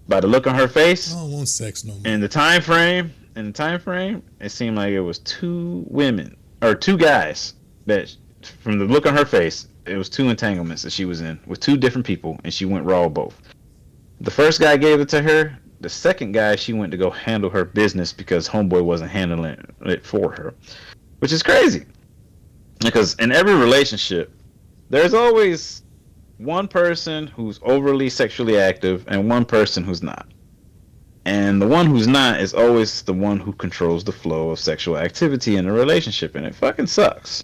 by the look on her face, I don't want sex no more. in the time frame, it seemed like it was two women or two guys that, from the look on her face, it was two entanglements that she was in with two different people, and she went raw with both. The first guy gave it to her. The second guy, she went to go handle her business because homeboy wasn't handling it for her, which is crazy. Because in every relationship, there's always one person who's overly sexually active and one person who's not. And the one who's not is always the one who controls the flow of sexual activity in a relationship, and it fucking sucks.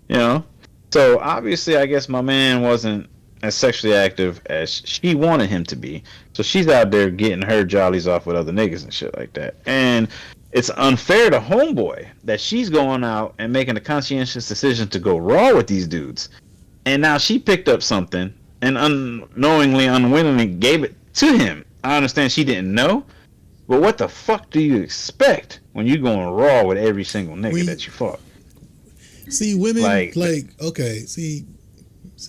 You know? So obviously, I guess my man wasn't as sexually active as she wanted him to be. So she's out there getting her jollies off with other niggas and shit like that. And it's unfair to homeboy that she's going out and making a conscientious decision to go raw with these dudes. And now she picked up something and unknowingly, unwittingly gave it to him. I understand she didn't know, but what the fuck do you expect when you going raw with every single nigga that you fuck? See, women okay. See,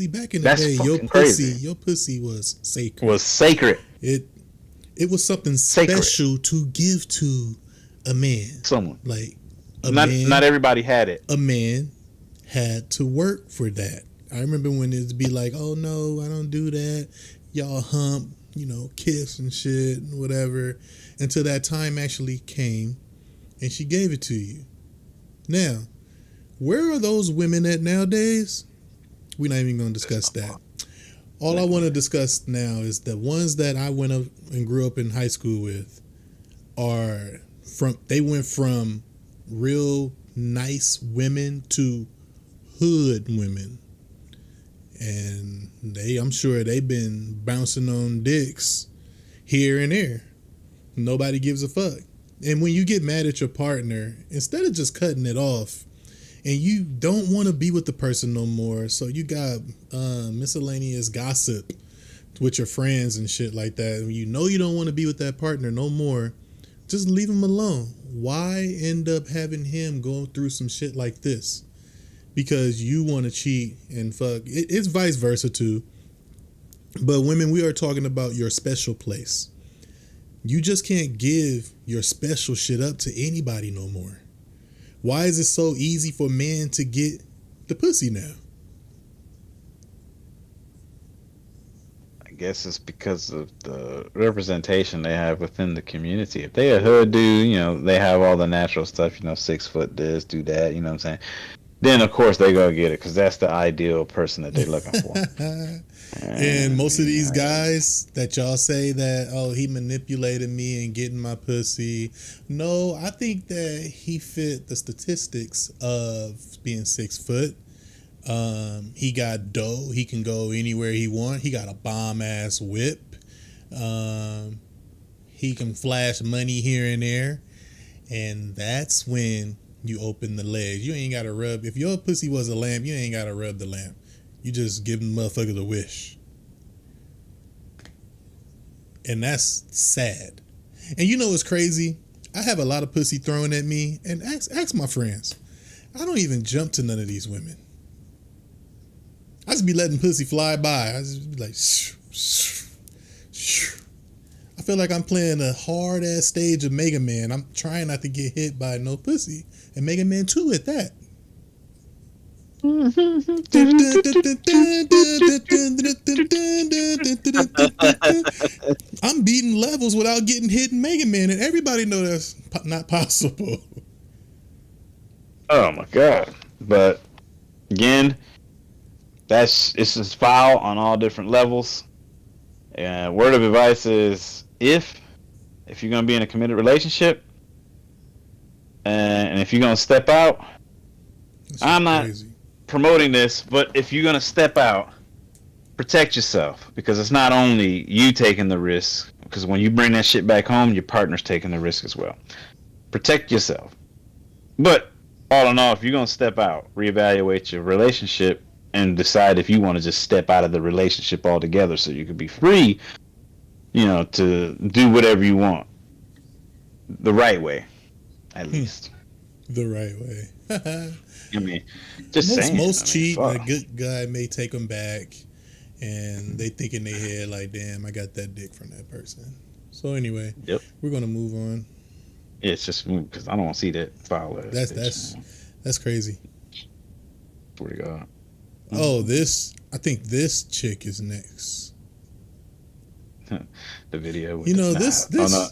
back in the day, your pussy was sacred. It was something special to give to a man. Someone like not everybody had it. A man had to work for that. I remember when it'd be like, "Oh no, I don't do that." Y'all hump, kiss and shit and whatever, until that time actually came, and she gave it to you. Now, where are those women at nowadays? We're not even going to discuss that. All I want to discuss now is the ones that I went up and grew up in high school with they went from real nice women to hood women. And I'm sure they've been bouncing on dicks here and there. Nobody gives a fuck. And when you get mad at your partner, instead of just cutting it off, and you don't want to be with the person no more, so you got miscellaneous gossip with your friends and shit like that, you don't want to be with that partner no more, just leave him alone. Why end up having him go through some shit like this? Because you want to cheat and fuck. It's vice versa too. But women, we are talking about your special place. You just can't give your special shit up to anybody no more. Why is it so easy for men to get the pussy now? I guess it's because of the representation they have within the community. If they a hood dude, they have all the natural stuff, 6 foot this, do that, you know what I'm saying? Then of course they go get it because that's the ideal person that they're looking for. And most of these guys that y'all say that, oh, he manipulated me and getting my pussy. No, I think that he fit the statistics of being 6 foot. He got dough. He can go anywhere he want. He got a bomb ass whip. He can flash money here and there. And that's when you open the legs. You ain't got to rub. If your pussy was a lamp, you ain't got to rub the lamp. You just give the motherfucker the wish. And that's sad. And you know what's crazy? I have a lot of pussy thrown at me. And ask my friends. I don't even jump to none of these women. I just be letting pussy fly by. I just be like, shh, shh, shh. I feel like I'm playing a hard ass stage of Mega Man. I'm trying not to get hit by no pussy. And Mega Man 2 at that. I'm beating levels without getting hit in Mega Man, and everybody know that's not possible. Oh my god! But again, it's just foul on all different levels. And word of advice is if you're gonna be in a committed relationship, and if you're gonna step out, I'm not promoting this, but if you're gonna step out, protect yourself, because it's not only you taking the risk, because when you bring that shit back home, your partner's taking the risk as well. Protect yourself. But all in all, if you're gonna step out, reevaluate your relationship and decide if you want to just step out of the relationship altogether so you can be free, to do whatever you want. The right way, at least. The right way. I mean, just most cheat. A good guy may take them back. and they think in their head like, damn, I got that dick from that person. So anyway, Yep. we're gonna move on. Yeah, it's just because I don't want to see that foul ass. That's crazy. Swear to God. Oh, I think this chick is next. The video. With You know, the this. Oh, no.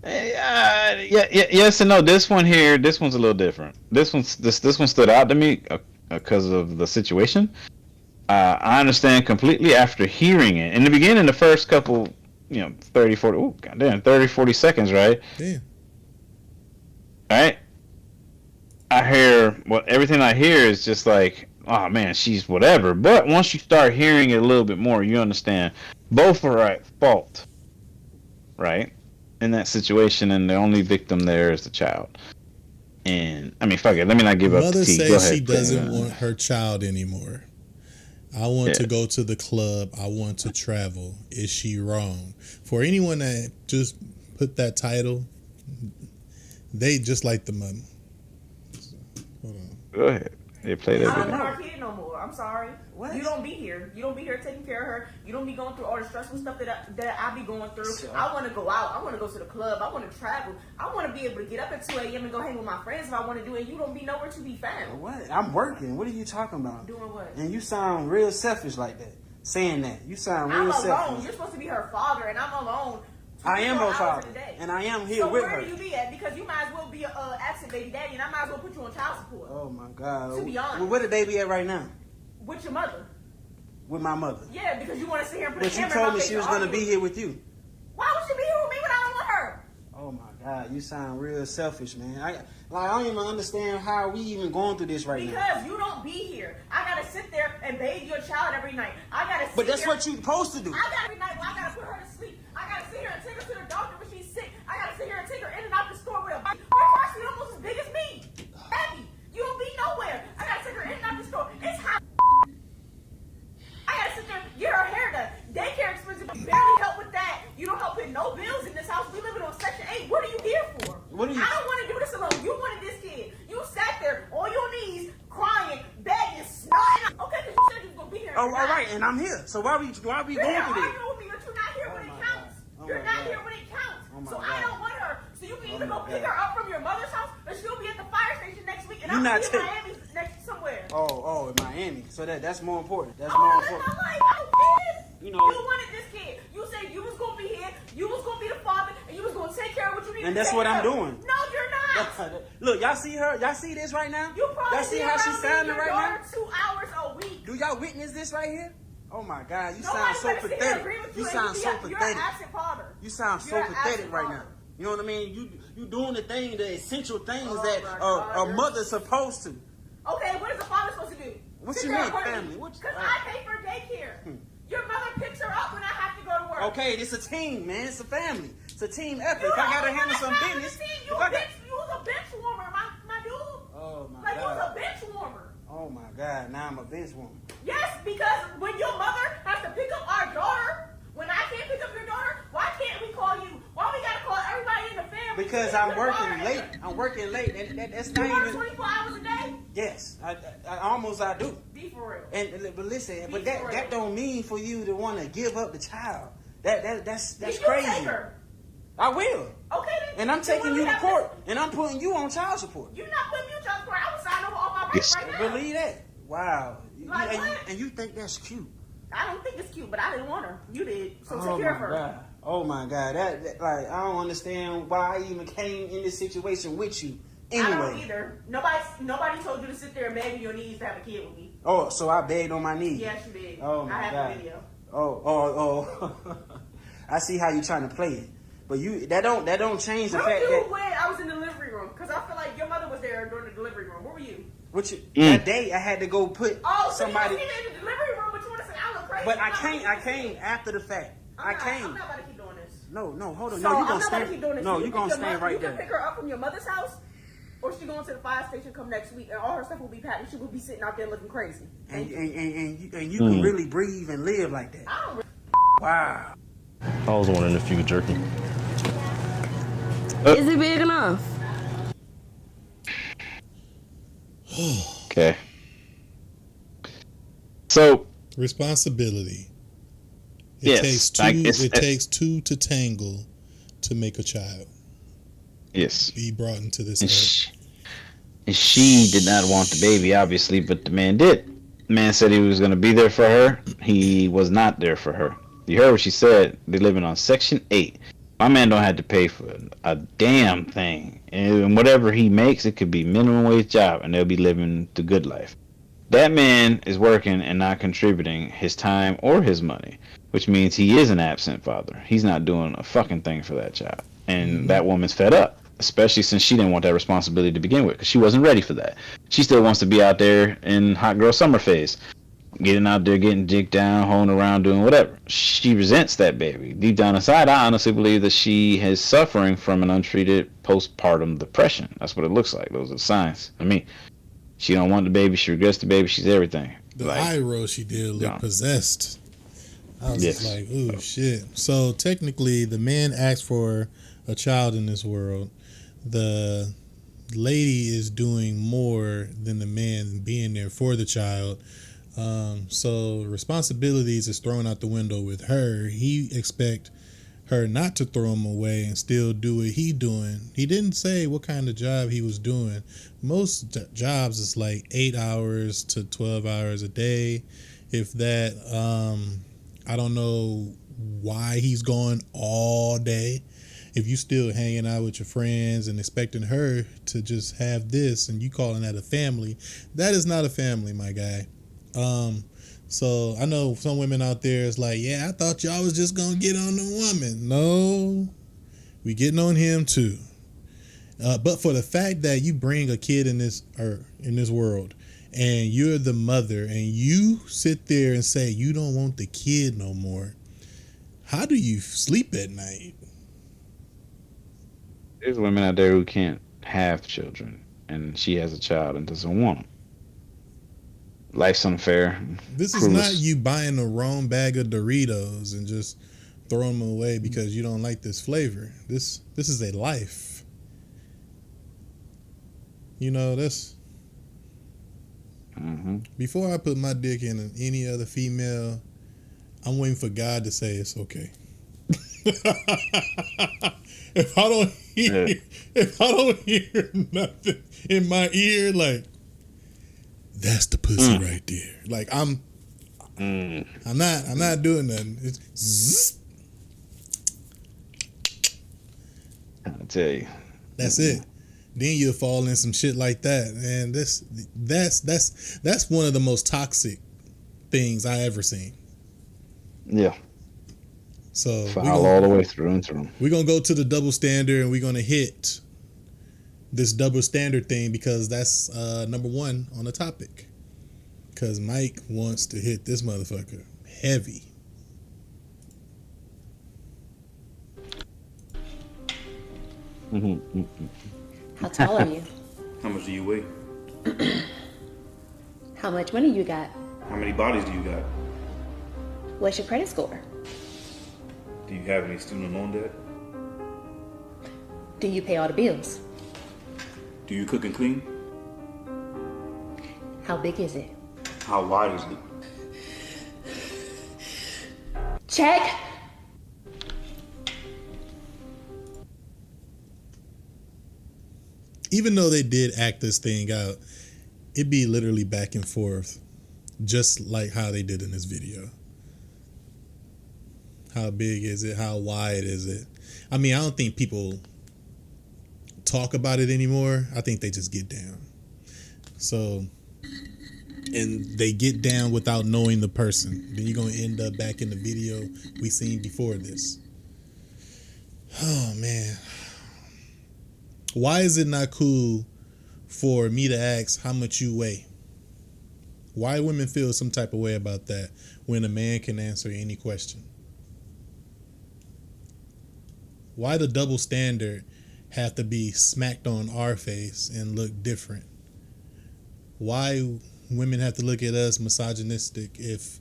Hey, yes and no. This one here, this one's a little different. This one stood out to me because of the situation. I understand completely after hearing it. In the beginning, the first couple, 30, 40, oh, goddamn, 30, 40 seconds, right? Damn. Right? Everything I hear is just like, oh man, she's whatever. But once you start hearing it a little bit more, you understand both are at fault, right? In that situation, and the only victim there is the child. And I mean, fuck it. Let me not give up Mother the tea. Go says ahead. she doesn't want her child anymore. I want to go to the club. I want to travel. Is she wrong? For anyone that just put that title, they just like the mother. Hold on. Go ahead. They play that I don't video. want our kid no more. I'm sorry. What? You don't be here. You don't be here taking care of her. You don't be going through all the stressful stuff that I be going through. So, I want to go out. I want to go to the club. I want to travel. I want to be able to get up at 2 a.m. and go hang with my friends if I want to do it. You don't be nowhere to be found. What? I'm working. What are you talking about? Doing what? And you sound real selfish like that. Saying that. You sound real I'm alone. selfish. You're supposed to be her father, and I'm alone. I am her father, and I am here with her. So where do you be at? Because you might as well be an absent baby daddy, and I might as well put you on child support. Oh my God. To be honest. Well, where the baby at right now? With your mother. With my mother. Yeah, because you want to sit here and put but a camera you told in my me face she was and going to argue. be here with you. Why would she be here with me when I don't want her? Oh my God, you sound real selfish, man. I don't even understand how we even going through this right now. Because you don't be here. I gotta sit there and bathe your child every night. I gotta sit But that's here. what you supposed to do. I gotta every night. Well, I gotta put her to sleep. I gotta sit here and take her to the doctor when she's sick. I gotta sit here and take her in and out the store with a bike. Her car seat almost as big as me. Heavy. You don't be nowhere. I gotta take her in and out the store. It's hot. I gotta sit there and get her hair done. Daycare expensive. You barely help with that. You don't help pay no bills in this house. We living on Section 8. What are you here for? What are you? I don't want to do this alone. You wanted this kid. You sat there on your knees, crying, begging, snotting. Okay, because you said you was gonna be here. Oh, all right, and I'm here. So why we going through this? You're arguing with me, but you're not here when it counts. You're not here when it counts. So I don't want her. So you can either go pick her up from your mother's house, or she'll be at the fire station next week, and I'm gonna be in Miami next somewhere. Oh, in Miami. So that's more important. That's more important. You wanted this kid. You said you was gonna be here. You was gonna be the father, and you was gonna take care of what you needed. And that's what I'm doing. No, you're not. Look, y'all see her? Y'all see this right now? You probably y'all see how she's sounding right now? 2 hours a week. Do y'all witness this right here? Oh my God, you Nobody sound so pathetic. You sound so pathetic. You're an absent father. You sound so pathetic right now. You know what I mean? You doing the essential things that a mother's supposed to. Okay, what is a father supposed to do? What you mean, family? Because I pay for daycare. Your mother picks her up when I have to go to work. Okay, it's a team, man. It's a family. It's a team effort. If I gotta handle some business, you was a bench warmer, my dude. Oh my God. You was God. a bench warmer. Oh my God, now I'm a bench woman. Yes, because when your mother has to pick up our daughter, when I can't pick up your daughter, why can't we call you? Why we gotta call everybody in the family? Because I'm working late. I'm working late, and that's not even. 24 hours a day? Yes, I do. Be for real. But listen, that don't mean for you to want to give up the child. That's Take crazy. her. I will. Okay. Then. And I'm taking you to court, and I'm putting you on child support. You're not putting me on child support. I would sign over all my rights right now. Believe that? Wow. Like what? And you think that's cute? I don't think it's cute, but I didn't want her. You did. So Oh take care of my her. God. Oh my God. That like I don't understand why I even came in this situation with you. Anyway. I don't either. Nobody told you to sit there and beg on your knees to have a kid with me. Oh, so I begged on my knees. Yes, you did. Oh my I have God. a video. Oh. I see how you trying to play it. But that don't change the Where fact were you that when I was in the delivery room? Because I feel like your mother was there during the delivery room. Where were you? that day I had to go put somebody. So you was in the delivery room, but you want to say I look crazy. But I came after the fact. I'm not about to keep doing this. No, hold on. So no, you I'm gonna not about to stand. keep doing this. No, you you gonna stand right You there. can pick her up from your mother's house, or she going to the fire station come next week, and all her stuff will be packed, and she will be sitting out there looking crazy. And you can really breathe and live like that. I don't Wow. I was wondering if you could jerk me. Is it big enough? Okay. So Responsibility. Yes, It takes two to tangle to make a child. Yes. Be brought into this earth. And she did not want the baby, obviously, but the man did. The man said he was going to be there for her. He was not there for her. You heard what she said. They're living on Section 8. My man don't have to pay for a damn thing. And whatever he makes, it could be minimum wage job, and they'll be living the good life. That man is working and not contributing his time or his money, which means he is an absent father. He's not doing a fucking thing for that child. And that woman's fed up, especially since she didn't want that responsibility to begin with, because she wasn't ready for that. She still wants to be out there in hot girl summer phase, getting out there, getting dicked down, holding around, doing whatever. She resents that baby. Deep down inside, I honestly believe that she is suffering from an untreated postpartum depression. That's what it looks like. Those are the signs. I mean, she don't want the baby. She regrets the baby. She's everything. The eye roll she did looked possessed. I was just like, ooh, shit. So technically, the man asked for a child in this world. The lady is doing more than the man being there for the child. So responsibilities is thrown out the window with her. He expect her not to throw him away and still do what he doing. He didn't say what kind of job he was doing. Most jobs is like 8 hours to 12 hours a day. If that, I don't know why he's going all day. If you still hanging out with your friends and expecting her to just have this and you calling that a family, that is not a family, my guy. So I know some women out there is like, yeah, I thought y'all was just gonna get on the woman. No, we getting on him too. But for the fact that you bring a kid in this world and you're the mother and you sit there and say you don't want the kid no more, how do you sleep at night? There's women out there who can't have children, and she has a child and doesn't want them. Life's unfair. This is not you buying the wrong bag of Doritos and just throwing them away because you don't like this flavor. This is a life. You know, that's... Before I put my dick in any other female, I'm waiting for God to say it's okay. If I don't hear nothing in my ear, like, that's the pussy right there. Like I'm not doing nothing. It's zzz. I tell you, that's it. Then you'll fall in some shit like that, and that's one of the most toxic things I ever seen. Yeah. So foul all the way through and through. We're gonna go to the double standard, and we're gonna hit this double standard thing because that's number one on the topic. Because Mike wants to hit this motherfucker heavy. How tall are you? How much do you weigh? How much money you got? How many bodies do you got? What's your credit score? Do you have any student loan debt? Do you pay all the bills? Do you cook and clean? How big is it? How wide is it? Check. Even though they did act this thing out, it'd be literally back and forth, just like how they did in this video. How big is it? How wide is it? I mean, I don't think people talk about it anymore. I think they just get down. So, and they get down without knowing the person. Then you're going to end up back in the video we seen before this. Oh, man. Why is it not cool for me to ask how much you weigh? Why women feel some type of way about that when a man can answer any question? Why the double standard have to be smacked on our face and look different? Why women have to look at us misogynistic if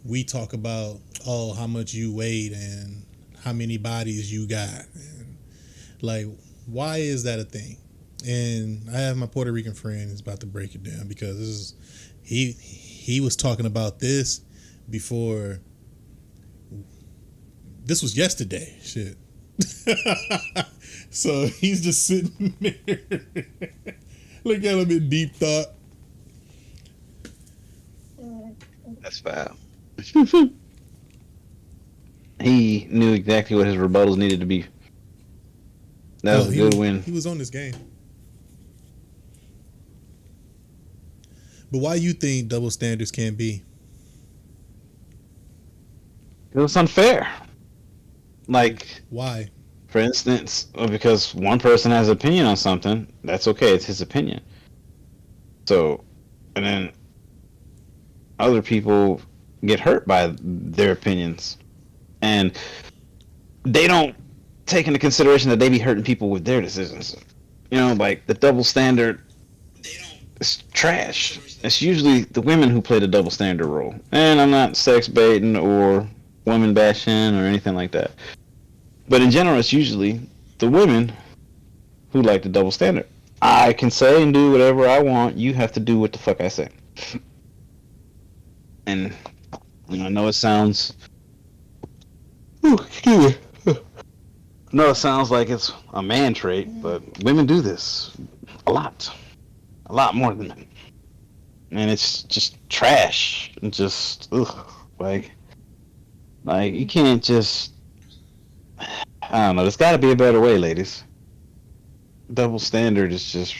we talk about, oh, how much you weighed and how many bodies you got? And like, why is that a thing? And I have my Puerto Rican friend who's about to break it down because this is he was talking about this before. This was yesterday. Shit. So he's just sitting there. Look at him in deep thought. That's foul. He knew exactly what his rebuttals needed to be. That was a good win. He was on this game. But why you think double standards can't be? It was unfair. Like, why? For instance, because one person has an opinion on something, that's okay. It's his opinion. So, and then other people get hurt by their opinions, and they don't take into consideration that they be hurting people with their decisions. You know, like the double standard. It's trash. It's usually the women who play the double standard role. And I'm not sex baiting or woman bashing or anything like that. But in general, it's usually the women who like the double standard. I can say and do whatever I want. You have to do what the fuck I say. And I know it sounds... excuse me. I know it sounds like it's a man trait, but women do this a lot. A lot more than men. And it's just trash. And just, ugh. Like, you can't just... I don't know. There's got to be a better way, ladies. Double standard is just...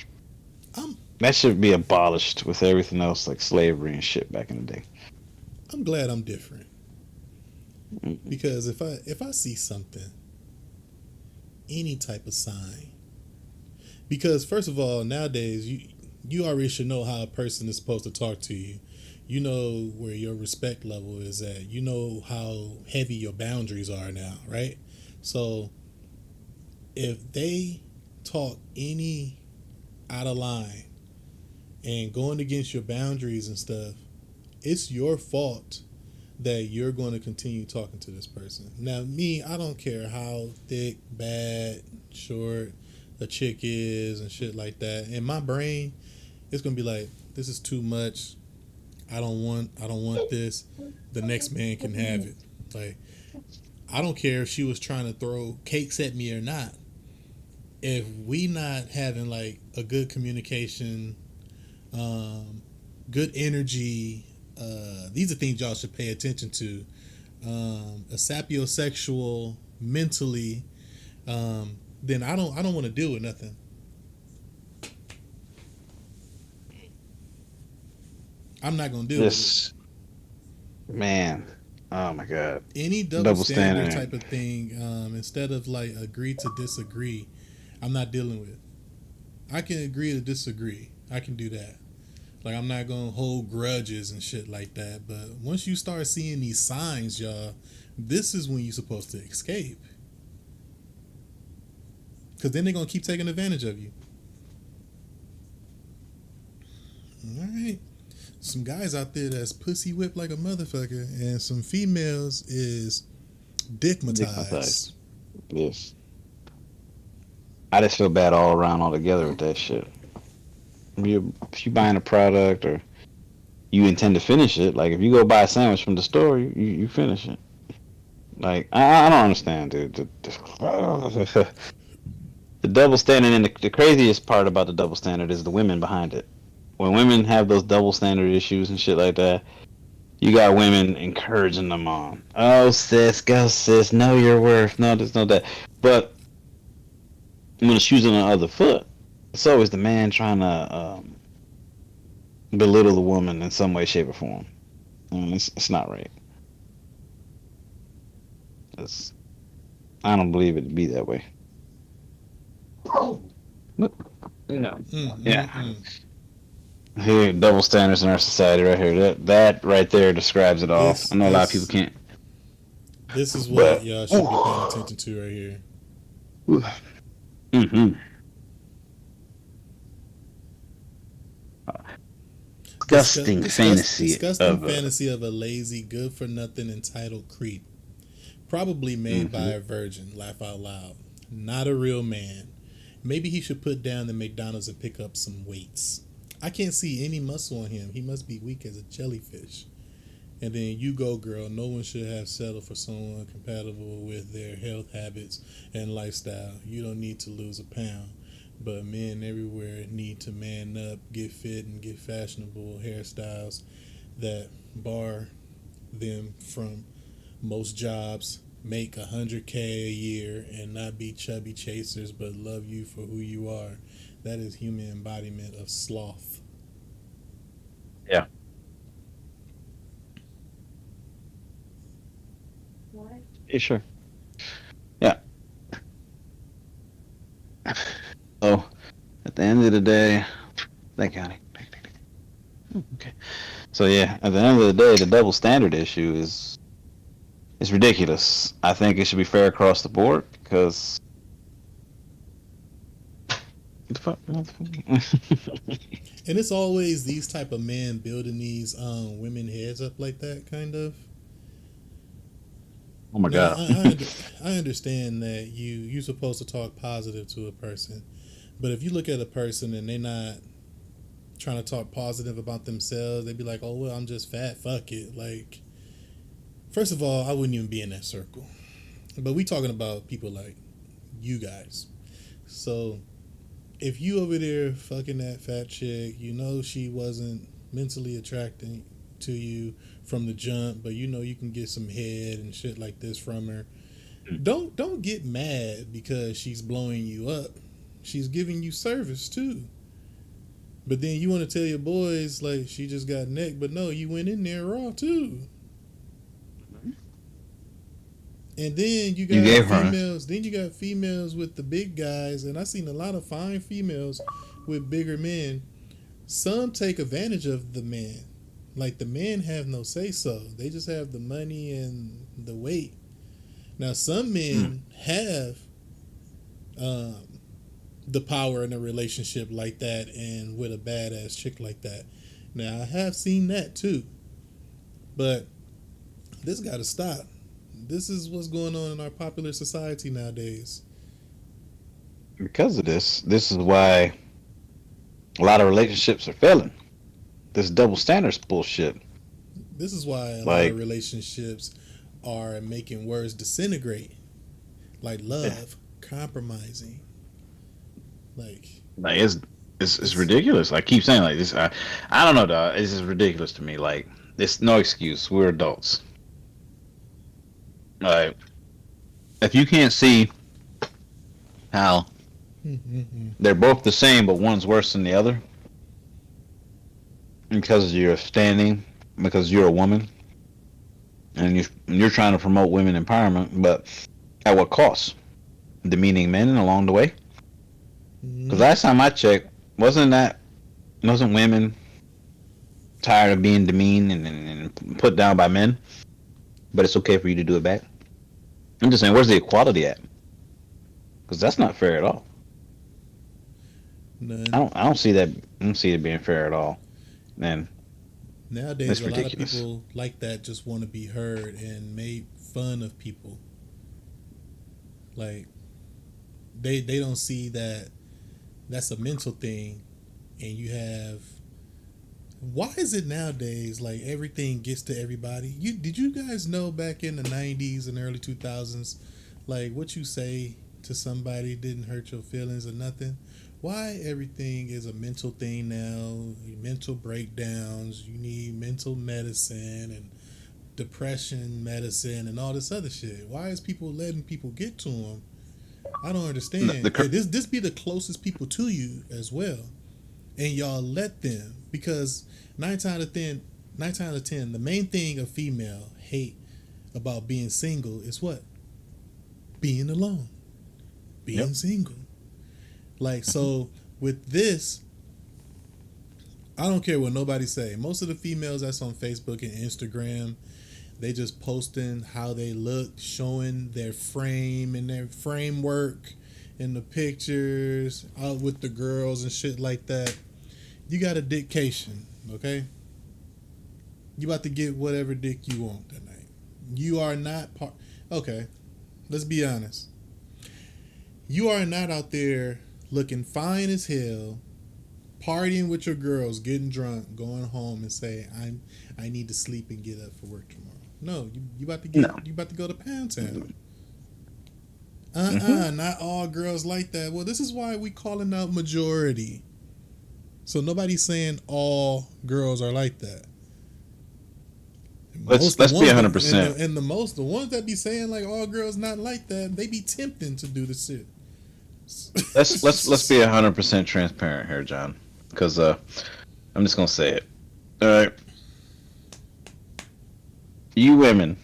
that should be abolished with everything else, like slavery and shit back in the day. I'm glad I'm different. Because if I see something, any type of sign... Because, first of all, nowadays, you already should know how a person is supposed to talk to you. You know where your respect level is at. You know how heavy your boundaries are now, right? So if they talk any out of line and going against your boundaries and stuff, it's your fault that you're going to continue talking to this person. Now, me, I don't care how thick, bad, short a chick is and shit like that. In my brain, it's gonna be like, this is too much. I don't want this. The next man can have it. Like, I don't care if she was trying to throw cakes at me or not. If we not having like a good communication, good energy, these are things y'all should pay attention to. A sapiosexual mentally, then I don't want to deal with nothing. I'm not gonna do this. Man, oh my god. Any double standard type of thing, instead of like agree to disagree, I'm not dealing with. I can agree to disagree. I can do that. Like, I'm not gonna hold grudges and shit like that. But once you start seeing these signs, y'all, this is when you're supposed to escape. Because then they're gonna keep taking advantage of you. All right. Some guys out there that's pussy whipped like a motherfucker, and some females is dickmatized. Yes. I just feel bad all around altogether with that shit. If you buying a product or you intend to finish it, like if you go buy a sandwich from the store, you finish it. Like, I don't understand, dude. The double standard, and the craziest part about the double standard is the women behind it. When women have those double standard issues and shit like that, you got women encouraging them on. Oh, sis, go sis, know your worth. No, this, no that. But when the shoe's on the other foot, it's always the man trying to belittle the woman in some way, shape, or form. It's not right. I don't believe it to be that way. No. Yeah. Here, double standards in our society right here. That right there describes it all. I know a lot of people can't. This is what y'all should be paying attention to right here. Mm-hmm. Disgusting fantasy of a lazy, good-for-nothing, entitled creep. Probably made by a virgin. Laugh out loud. Not a real man. Maybe he should put down the McDonald's and pick up some weights. I can't see any muscle on him. He must be weak as a jellyfish. And then you go, girl. No one should have settled for someone compatible with their health habits and lifestyle. You don't need to lose a pound. But men everywhere need to man up, get fit, and get fashionable hairstyles that bar them from most jobs, make $100K a year, and not be chubby chasers, but love you for who you are. That is human embodiment of sloth. Yeah. Yeah, sure. Yeah. So, at the end of the day, thank you, honey. Okay. So yeah, at the end of the day, the double standard issue is ridiculous. I think it should be fair across the board because. And it's always these type of men building these women heads up like that, kind of. Oh my Now, God. I understand that you're supposed to talk positive to a person, but if you look at a person and they're not trying to talk positive about themselves, they'd be like, "Oh well, I'm just fat. Fuck it." Like, first of all, I wouldn't even be in that circle. But we talking about people like you guys. So if you over there fucking that fat chick, you know she wasn't mentally attracting to you from the jump, but you know you can get some head and shit like this from her. Don't get mad because she's blowing you up. She's giving you service too. But then you want to tell your boys like she just got neck, but no, you went in there raw too. And then you got females. Then you got females with the big guys, and I seen a lot of fine females with bigger men. Some take advantage of the men. Like the men have no say so. They just have the money and the weight. Now some men have the power in a relationship like that and with a badass chick like that. Now I have seen that too. But this got to stop. This is what's going on in our popular society nowadays. Because of this is why a lot of relationships are failing. This double standards bullshit. This is why a lot of relationships are making words disintegrate. Like love, compromising. Like it's ridiculous. I keep saying like this. I don't know, dog. This is ridiculous to me. Like it's no excuse. We're adults. Like if you can't see how they're both the same, but one's worse than the other because you're standing, because you're a woman, and you're trying to promote women empowerment, but at what cost? Demeaning men along the way. Because last time I checked, wasn't women tired of being demeaned and put down by men? But it's okay for you to do it back. I'm just saying, where's the equality at? Because that's not fair at all. None. I don't see that. I don't see it being fair at all. And nowadays, a lot of people like that just want to be heard and made fun of people. Like they don't see that that's a mental thing, and you have. Why is it nowadays like everything gets to everybody? Did you guys know back in the 90s and early 2000s, like what you say to somebody didn't hurt your feelings or nothing? Why everything is a mental thing now? Mental breakdowns, you need mental medicine and depression medicine and all this other shit. Why is people letting people get to them? I don't understand. This be the closest people to you as well, and y'all let them, because 9 times out of 10, the main thing a female hate about being single is what? Being alone, being single. Like, so with this, I don't care what nobody say. Most of the females that's on Facebook and Instagram, they just posting how they look, showing their frame and their framework in the pictures, out with the girls and shit like that. You got a dictation, okay? You about to get whatever dick you want that night. You are not okay, let's be honest. You are not out there looking fine as hell, partying with your girls, getting drunk, going home and say, I need to sleep and get up for work tomorrow. No, you about to you about to go to Pound Town. Not all girls like that. Well, this is why we calling out majority. So nobody's saying all girls are like that. Let's be 100%. And the ones that be saying like all girls not like that, they be tempting to do the shit. Let's be 100% transparent here, John, because I'm just gonna say it. All right, you women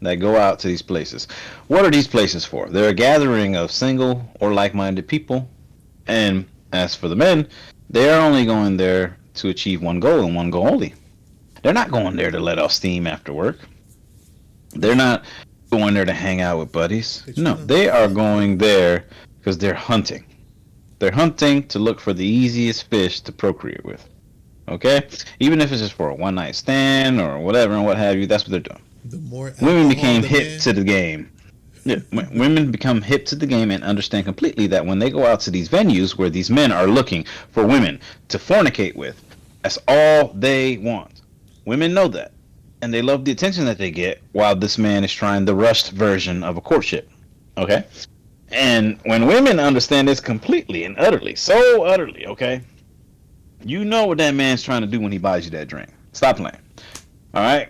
that go out to these places, what are these places for? They're a gathering of single or like-minded people, and as for the men, they are only going there to achieve one goal and one goal only. They're not going there to let off steam after work. They're not going there to hang out with buddies. No, they are going there because they're hunting. They're hunting to look for the easiest fish to procreate with. Okay? Even if it's just for a one-night stand or whatever and what have you, that's what they're doing. The more women became hip to the game. Yeah, women become hip to the game and understand completely that when they go out to these venues where these men are looking for women to fornicate with, that's all they want. Women know that, and they love the attention that they get while this man is trying the rushed version of a courtship. Okay? And when women understand this completely and utterly, so utterly, okay, you know what that man's trying to do when he buys you that drink. Stop playing. All right?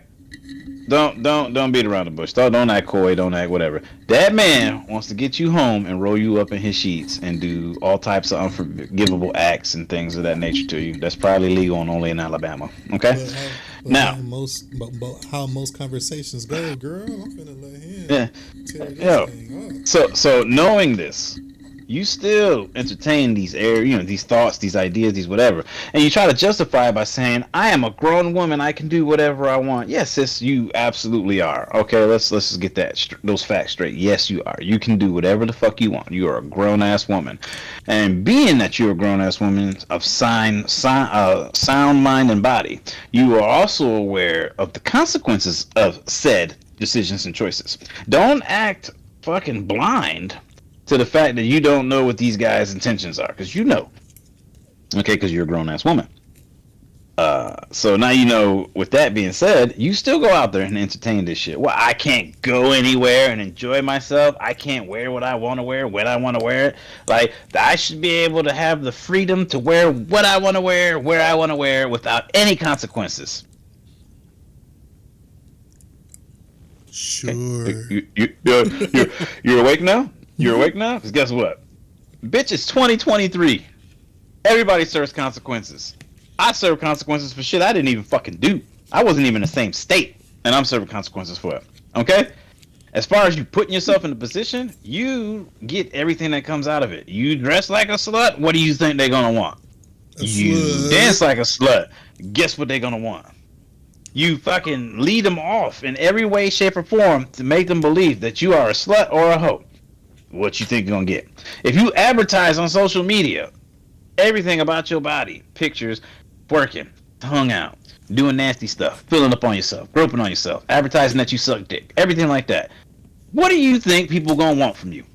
Don't beat around the bush. Don't act coy. Don't act whatever. That man wants to get you home and roll you up in his sheets and do all types of unforgivable acts and things of that nature to you. That's probably legal and only in Alabama. Okay. Now, how most conversations go, girl. I'm gonna let him. Yeah. Tear this thing up. So knowing this, you still entertain these these thoughts, these ideas, these whatever, and you try to justify it by saying, "I am a grown woman. I can do whatever I want." Yes, sis, you absolutely are. Okay, let's just get those facts straight. Yes, you are. You can do whatever the fuck you want. You are a grown ass woman, and being that you're a grown ass woman of sound mind and body, you are also aware of the consequences of said decisions and choices. Don't act fucking blind to the fact that you don't know what these guys' intentions are, because you know. Okay, because you're a grown-ass woman. So now you know, with that being said, you still go out there and entertain this shit. Well, I can't go anywhere and enjoy myself. I can't wear what I want to wear when I want to wear it. Like, I should be able to have the freedom to wear what I want to wear, where I want to wear, without any consequences. Sure. Okay. You're awake now? You're awake now? Because guess what? Bitch, it's 2023. Everybody serves consequences. I serve consequences for shit I didn't even fucking do. I wasn't even in the same state, and I'm serving consequences for it. Okay? As far as you putting yourself in a position, you get everything that comes out of it. You dress like a slut, what do you think they're going to want? You dance like a slut, guess what they're going to want? You fucking lead them off in every way, shape, or form to make them believe that you are a slut or a hoe. What you think you're gonna get? If you advertise on social media everything about your body, pictures, working, hung out, doing nasty stuff, filling up on yourself, groping on yourself, advertising that you suck dick, everything like that, what do you think people gonna want from you?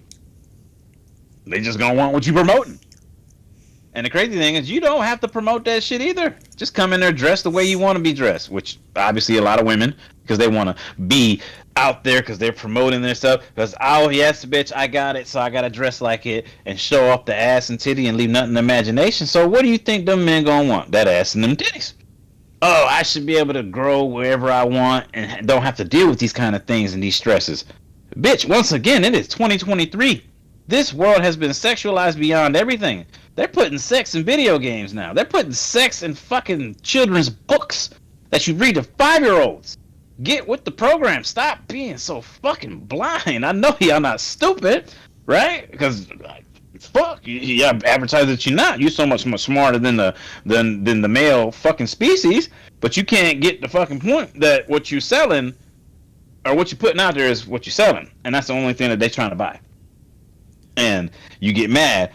They just gonna want what you promoting. And the crazy thing is, you don't have to promote that shit either. Just come in there dressed the way you want to be dressed, which obviously a lot of women, because they want to be out there because they're promoting their stuff. Because, oh, yes, bitch, I got it, so I got to dress like it and show off the ass and titty and leave nothing to imagination. So what do you think them men going to want? That ass and them titties. Oh, I should be able to grow wherever I want and don't have to deal with these kind of things and these stresses. Bitch, once again, it is 2023. This world has been sexualized beyond everything. They're putting sex in video games now. They're putting sex in fucking children's books that you read to 5-year-olds. Get with the program. Stop being so fucking blind. I know y'all not stupid, right? Because fuck, you advertise that you're not. You're so much smarter than the male fucking species, but you can't get the fucking point that what you're selling or what you're putting out there is what you're selling, and that's the only thing that they're trying to buy. And you get mad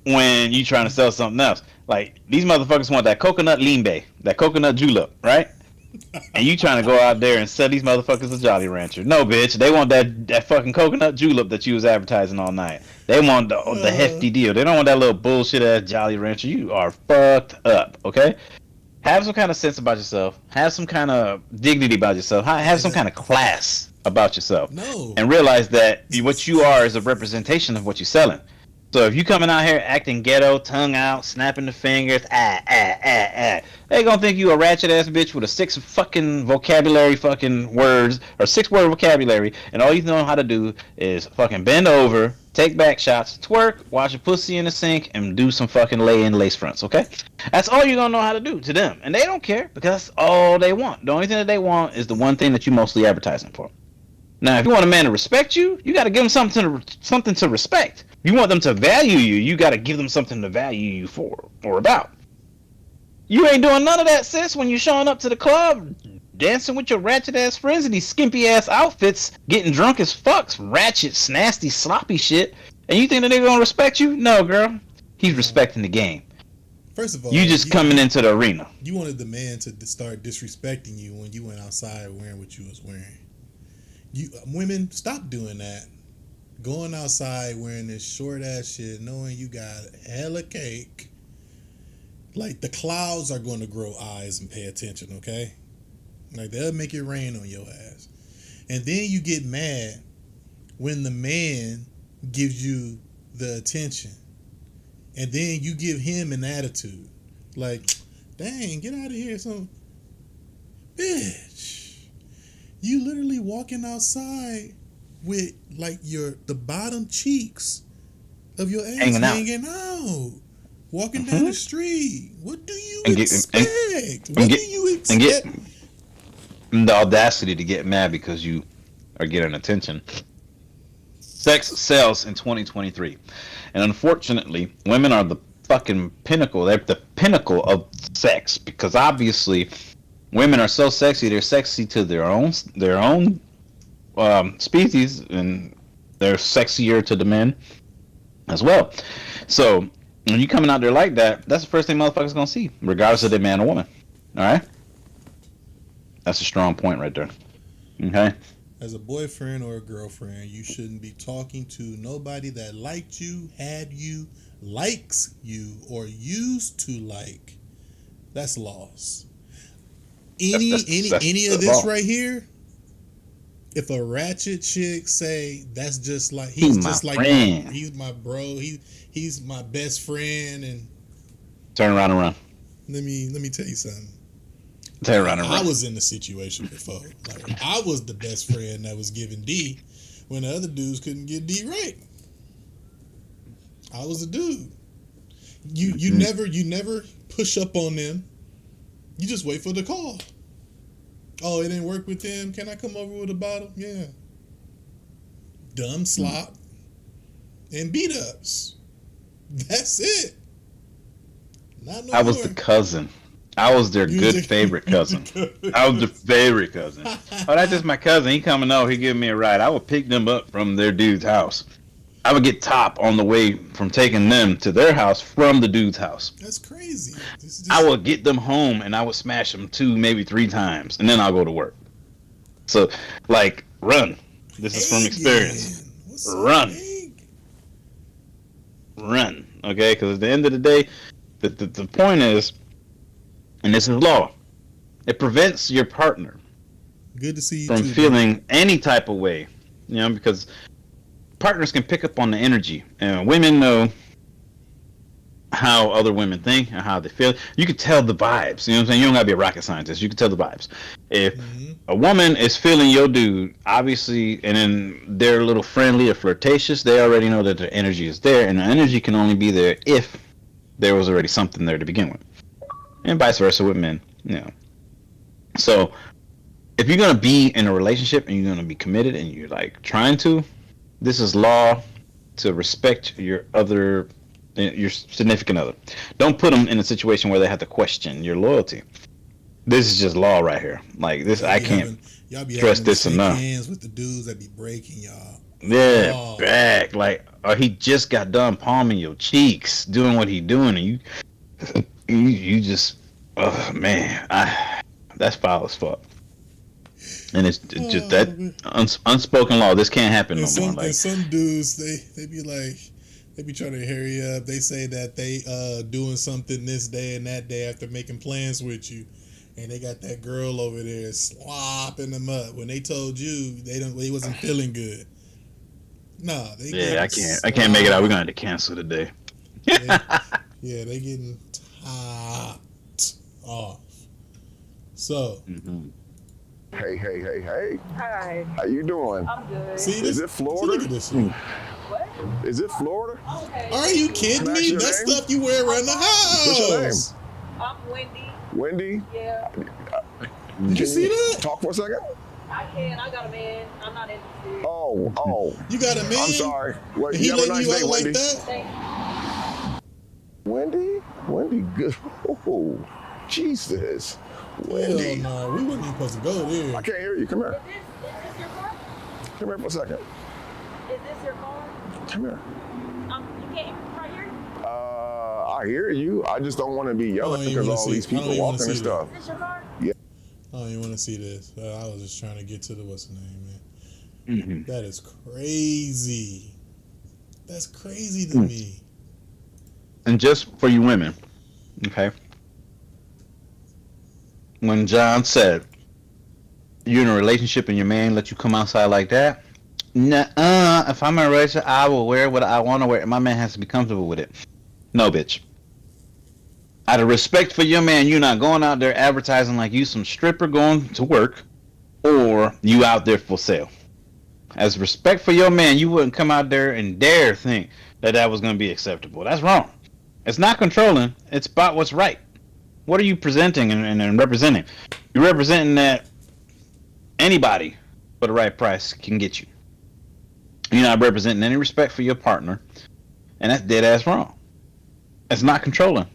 when you trying to sell something else. Like, these motherfuckers want that coconut lean bay, that coconut julep, right? And you trying to go out there and sell these motherfuckers a Jolly Rancher. No, bitch. They want that fucking coconut julep that you was advertising all night. They want the hefty deal. They don't want that little bullshit ass Jolly Rancher. You are fucked up, okay? Have some kind of sense about yourself. Have some kind of dignity about yourself. Have some kind of class about yourself. No. And realize that what you are is a representation of what you're selling. So if you coming out here acting ghetto, tongue out, snapping the fingers, they gonna think you a ratchet ass bitch with a 6 fucking vocabulary fucking words or 6-word vocabulary, and all you know how to do is fucking bend over, take back shots, twerk, wash your pussy in the sink, and do some fucking lay-in lace fronts. Okay, that's all you're gonna know how to do to them, and they don't care because that's all they want. The only thing that they want is the one thing that you mostly advertising for. Now, if you want a man to respect you, you got to give him something to respect. If you want them to value you, you got to give them something to value you for or about. You ain't doing none of that, sis, when you're showing up to the club, dancing with your ratchet ass friends in these skimpy ass outfits, getting drunk as fucks, ratchet, nasty, sloppy shit, and you think that they're gonna respect you? No, girl. He's respecting the game. First of all, you just coming into the arena. You wanted the man to start disrespecting you when you went outside wearing what you was wearing. You women, stop doing that. Going outside wearing this short ass shit, knowing you got hella cake. Like, the clouds are going to grow eyes and pay attention, okay? Like, they'll make it rain on your ass. And then you get mad when the man gives you the attention. And then you give him an attitude. Like, dang, get out of here. So, bitch. You literally walking outside with like the bottom cheeks of your ass hanging out. Walking down the street. What do you expect? What do you expect? And the audacity to get mad because you are getting attention. Sex sells in 2023. And unfortunately, women are the fucking pinnacle. They're the pinnacle of sex because obviously women are so sexy. They're sexy to their own species, and they're sexier to the men as well. So when you coming out there like that, that's the first thing motherfuckers gonna see, regardless of they man or woman. All right, that's a strong point right there. Okay. As a boyfriend or a girlfriend, you shouldn't be talking to nobody that liked you, had you, likes you, or used to like. That's loss. Any of this right here, if a ratchet chick say that's just like he's just like he's my bro, he's my best friend, and turn around and run. Let me tell you something. Turn around and run. I was in the situation before. Like, I was the best friend that was giving D when the other dudes couldn't get D right. I was a dude. You never push up on them. You just wait for the call. Oh, it didn't work with them. Can I come over with a bottle? Yeah. Dumb slop and beat ups. That's it. Not no I was the cousin. I was their good favorite cousin. I was the favorite cousin. Oh, that's just my cousin. He coming over. He giving me a ride. I would pick them up from their dude's house. I would get top on the way from taking them to their house from the dude's house. That's crazy. I would get them home and I would smash them 2, maybe 3 times, and then I'll go to work. So, like, run. This is from experience. Run. Run. Okay? Because at the end of the day, the point is, and this is law, it prevents your partner good to see you from feeling any type of way. You know, because partners can pick up on the energy, and women know how other women think and how they feel. You can tell the vibes. You know what I'm saying? You don't gotta be a rocket scientist. You can tell the vibes. If a woman is feeling your dude, obviously, and then they're a little friendly or flirtatious, they already know that their energy is there, and the energy can only be there if there was already something there to begin with, and vice versa with men. You know. So if you're gonna be in a relationship and you're gonna be committed and you're like trying to, this is law to respect your significant other. Don't put them in a situation where they have to question your loyalty. This is just law right here. Like this, I can't stress this enough. Hands with the dudes that be breaking y'all. Yeah, back like, or he just got done palming your cheeks, doing what he doing, and you just, oh man, That's foul as fuck. And it's just that unspoken law. This can't happen no more. Like, and some dudes, they be like, they be trying to hurry up. They say that they doing something this day and that day after making plans with you, and they got that girl over there slopping them up when they told you they wasn't feeling good. Nah, I can't make it out. We're gonna have to cancel today. They getting topped off. So. Mm-hmm. Hey. Hi. How you doing? I'm good. See this? Is it Florida? Look at this shit. What? Is it Florida? Okay. Are you kidding me? That's stuff you wear around the house. What's your name? I'm Wendy. Wendy? Yeah. Did you see that? Talk for a second. I can. I got a man. I'm not interested. Oh. You got a man? I'm sorry. Well, He you have a letting nice you day, out Wendy. like that? Thank you. Wendy, good. Oh, Jesus. Wendy. Hell no, we wasn't even supposed to go there. I can't hear you. Come here. Is this your car? Come here for a second. Is this your car? Come here. You can't right here? I hear you. I just don't want to be yelling because all these people walking and stuff. Is this your car? Yeah. I don't even want to see this. I was just trying to get to the what's the name, man. Mm-hmm. That is crazy. That's crazy to me. And just for you women, okay? When John said you're in a relationship and your man let you come outside like that, if I'm in a relationship, I will wear what I want to wear, and my man has to be comfortable with it. No, bitch. Out of respect for your man, you're not going out there advertising like you some stripper going to work, or you out there for sale. As respect for your man, you wouldn't come out there and dare think that was going to be acceptable. That's wrong. It's not controlling. It's about what's right. What are you presenting and representing? You're representing that anybody for the right price can get you. You're not representing any respect for your partner, and that's dead ass wrong. It's not controlling,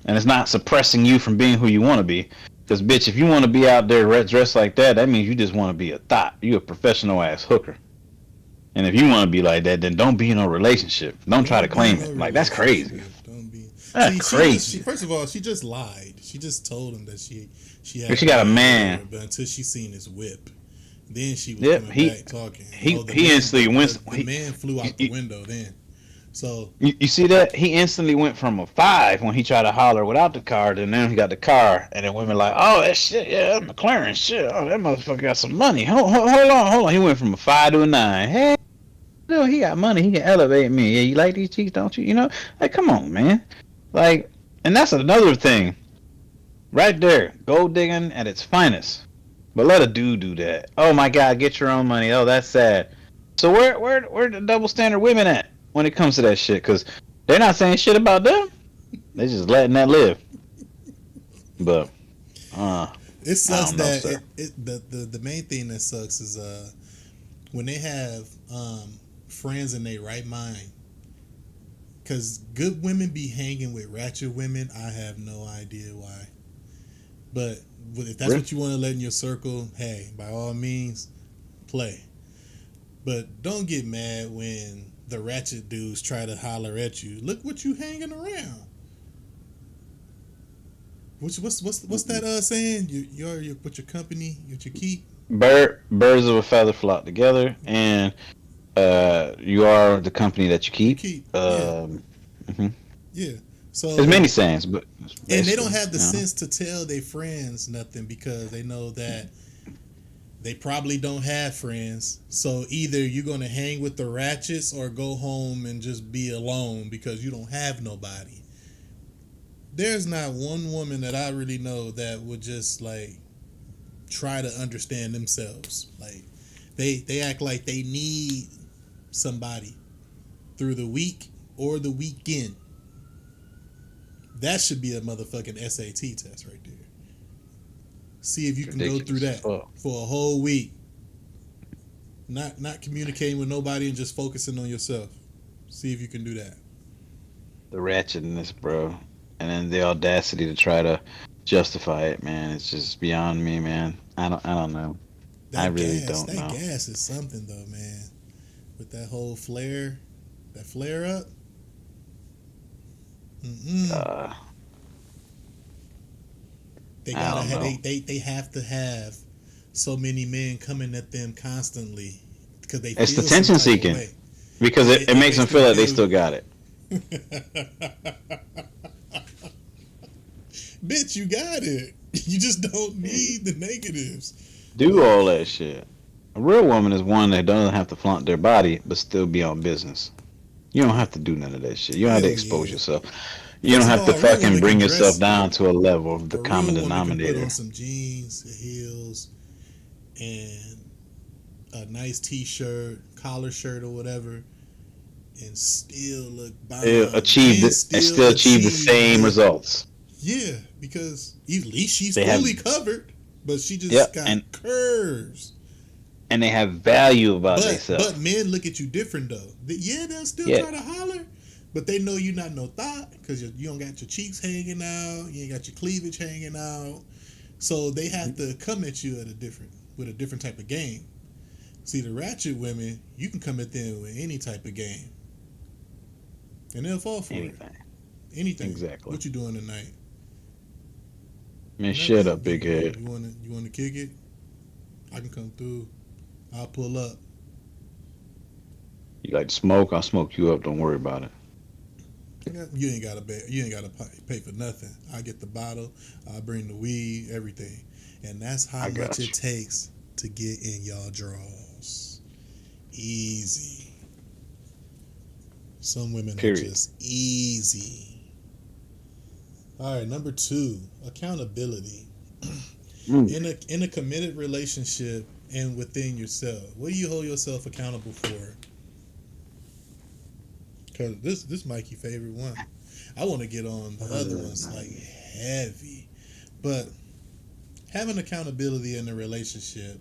and it's not suppressing you from being who you want to be. Because, bitch, if you want to be out there dressed like that, that means you just want to be a thot. You a professional ass hooker. And if you want to be like that, then don't be in a relationship. Don't try to claim it. Like, that's crazy. That's crazy. First of all, she just lied. She just told him that she got a man. But until she seen his whip, then she was coming back talking. He instantly went. The man flew out the window then. So you see that he instantly went from a 5 when he tried to holler without the car, and then he got the car, and then women like, oh that shit, yeah, McLaren shit, oh that motherfucker got some money. Hold on. He went from a 5 to a 9. Hey, no, he got money. He can elevate me. Yeah, you like these cheeks, don't you? You know, like come on, man. Like, and that's another thing, right there, gold digging at its finest. But let a dude do that. Oh my God, get your own money. Oh, that's sad. So where the double standard women at when it comes to that shit? Because they're not saying shit about them. They're just letting that live. But it sucks that the main thing that sucks is when they have friends in their right mind. Because good women be hanging with ratchet women. I have no idea why. But if that's what you want to let in your circle, hey, by all means, play. But don't get mad when the ratchet dudes try to holler at you. Look what you hanging around. What's that saying? You're what your company, what you keep. Birds of a feather flock together, and you are the company that you keep. Yeah. So there's many sayings, but and they don't have the sense to tell their friends nothing because they know that they probably don't have friends. So either you're gonna hang with the ratchets or go home and just be alone because you don't have nobody. There's not one woman that I really know that would just like try to understand themselves. Like they act like they need somebody through the week or the weekend. That should be a motherfucking SAT test right there. See if you can go through that for a whole week. Not communicating with nobody and just focusing on yourself. See if you can do that. The ratchetness, bro. And then the audacity to try to justify it, man. It's just beyond me, man. I don't know. I really don't know. That gas is something though, man. With that whole flare up. They gotta have, they have to have so many men coming at them constantly because they it's feel the tension some type of seeking way. because it makes them feel like they still got it. Bitch, you got it. You just don't need the negatives. Do all that shit. A real woman is one that doesn't have to flaunt their body but still be on business. You don't have to do none of that shit. You don't have to expose yourself. You don't have to fucking bring yourself down to a level of the common denominator. Put on some jeans, heels, and a nice t-shirt, collar shirt, or whatever, and still look bomb. Achieve the same results. Yeah, because at least she's fully covered, but she just got curves. And they have value about themselves. But men look at you different though. They'll still try to holler, but they know you're not no thought because you don't got your cheeks hanging out, you ain't got your cleavage hanging out, so they have to come at you with a different type of game. See, the ratchet women, you can come at them with any type of game, and they'll fall for it. Anything. Exactly. What you doing tonight? Man, shut up, big head. You want to kick it? I can come through. I'll pull up. You like to smoke? I'll smoke you up. Don't worry about it. You ain't gotta pay for nothing. I get the bottle. I bring the weed, everything, and that's how much it takes to get in y'all draws. Easy. Some women are just easy. All right, number 2, accountability. In a committed relationship and within yourself, what do you hold yourself accountable for? Because this Mikey's favorite one. I want to get on the other ones like heavy, but having accountability in a relationship,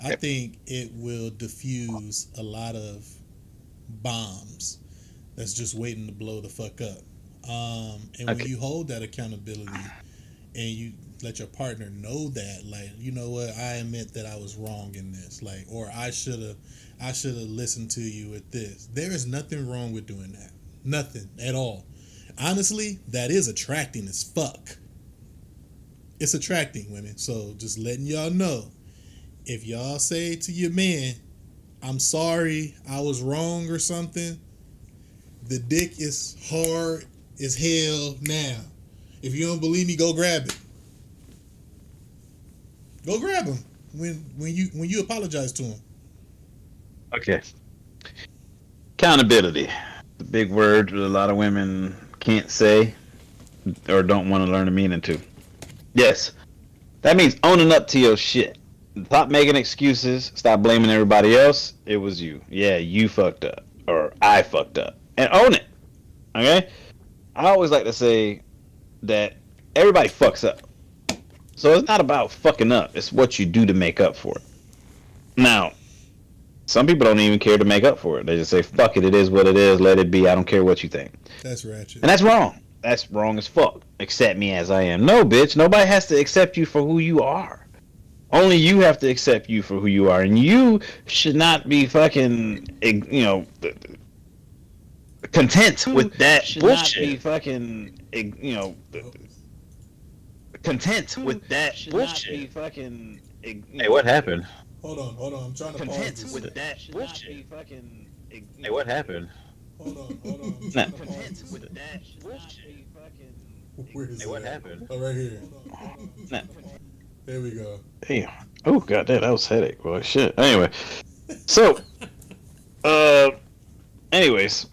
I think it will diffuse a lot of bombs that's just waiting to blow the fuck up. And when you hold that accountability and you let your partner know that, like, you know what, I admit that I was wrong in this, like, or I should have listened to you with this. There is nothing wrong with doing that. Nothing at all. Honestly, that is attracting as fuck. It's attracting, women. So just letting y'all know, if y'all say to your man, I'm sorry, I was wrong or something, the dick is hard as hell now. If you don't believe me, go grab it. Go grab him when you apologize to him. Okay. Accountability. The big word that a lot of women can't say or don't want to learn the meaning to. Yes. That means owning up to your shit. Stop making excuses. Stop blaming everybody else. It was you. Yeah, you fucked up. Or I fucked up. And own it. Okay? I always like to say that everybody fucks up. So it's not about fucking up. It's what you do to make up for it. Now, some people don't even care to make up for it. They just say, fuck it, it is what it is, let it be, I don't care what you think. That's ratchet. And that's wrong. That's wrong as fuck. Accept me as I am. No, bitch, nobody has to accept you for who you are. Only you have to accept you for who you are. And you should not be fucking, content with that bullshit. Not be fucking, content with that bullshit. Be fucking, hey, what happened? Hold on. I'm trying to pause this. With that bullshit. Hey, what happened? Hold on. Content with that bullshit. Where is hey, what happened? Oh, right here. There we go. Damn. Oh, goddamn, that was headache. Boy, shit. Anyway. So, anyways,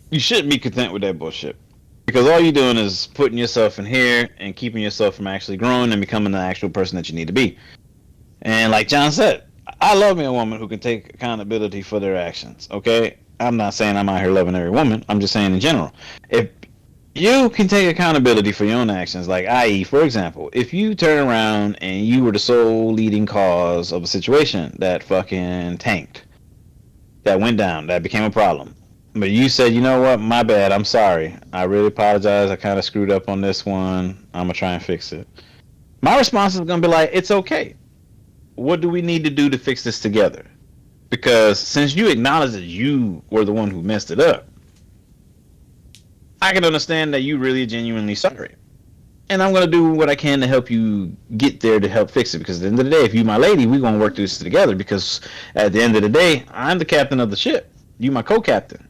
you shouldn't be content with that bullshit. Because all you're doing is putting yourself in here and keeping yourself from actually growing and becoming the actual person that you need to be. And like John said, I love me a woman who can take accountability for their actions, okay? I'm not saying I'm out here loving every woman. I'm just saying in general. If you can take accountability for your own actions, like i.e., for example, if you turn around and you were the sole leading cause of a situation that fucking tanked, that went down, that became a problem, but you said, you know what, my bad, I'm sorry. I really apologize. I kind of screwed up on this one. I'm going to try and fix it. My response is going to be like, it's okay. What do we need to do to fix this together? Because since you acknowledge that you were the one who messed it up, I can understand that you really genuinely sorry. and I'm gonna do what I can to help you get there to help fix it. Because at the end of the day, if you my lady, we're gonna work through this together. Because at the end of the day, I'm the captain of the ship. You my co-captain.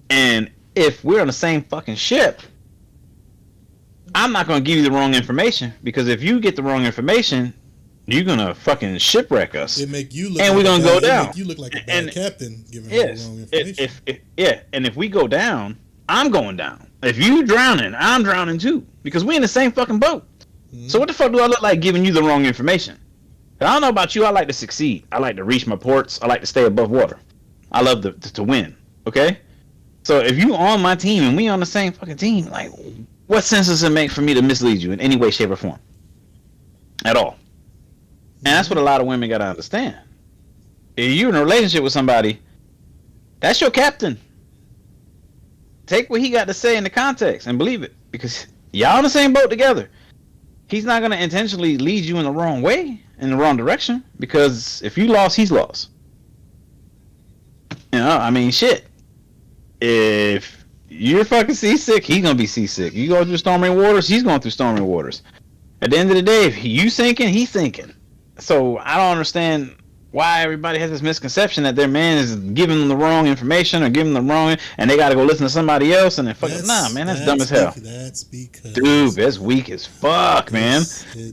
And if we're on the same fucking ship, I'm not gonna give you the wrong information. Because if you get the wrong information, you're gonna fucking shipwreck us. It make you look and like we're gonna go down. Make you look like a bad captain giving her Yes, the wrong information. and if we go down, I'm going down. If you drowning, I'm drowning too. Because we in the same fucking boat. So what the fuck do I look like giving you the wrong information? I don't know about you. I like to succeed. I like to reach my ports. I like to stay above water. I love to win. Okay. So if you on my team and we on the same fucking team, like, what sense does it make for me to mislead you in any way, shape, or form? At all. And that's what a lot of women gotta understand. If you're in a relationship with somebody, that's your captain. Take what he got to say in the context and believe it. Because y'all in the same boat together. He's not gonna intentionally lead you in the wrong way, in the wrong direction. Because if you lost, he's lost. You know, I mean, shit. If you're fucking seasick, he's gonna be seasick. You go through stormy waters, he's going through stormy waters. At the end of the day, if you sinking, he's sinking. So I don't understand why everybody has this misconception that their man is giving them the wrong information or giving them the wrong, and they gotta go listen to somebody else and then fucking nah, man, that's dumb as hell. That's because, dude, that's weak as fuck, man.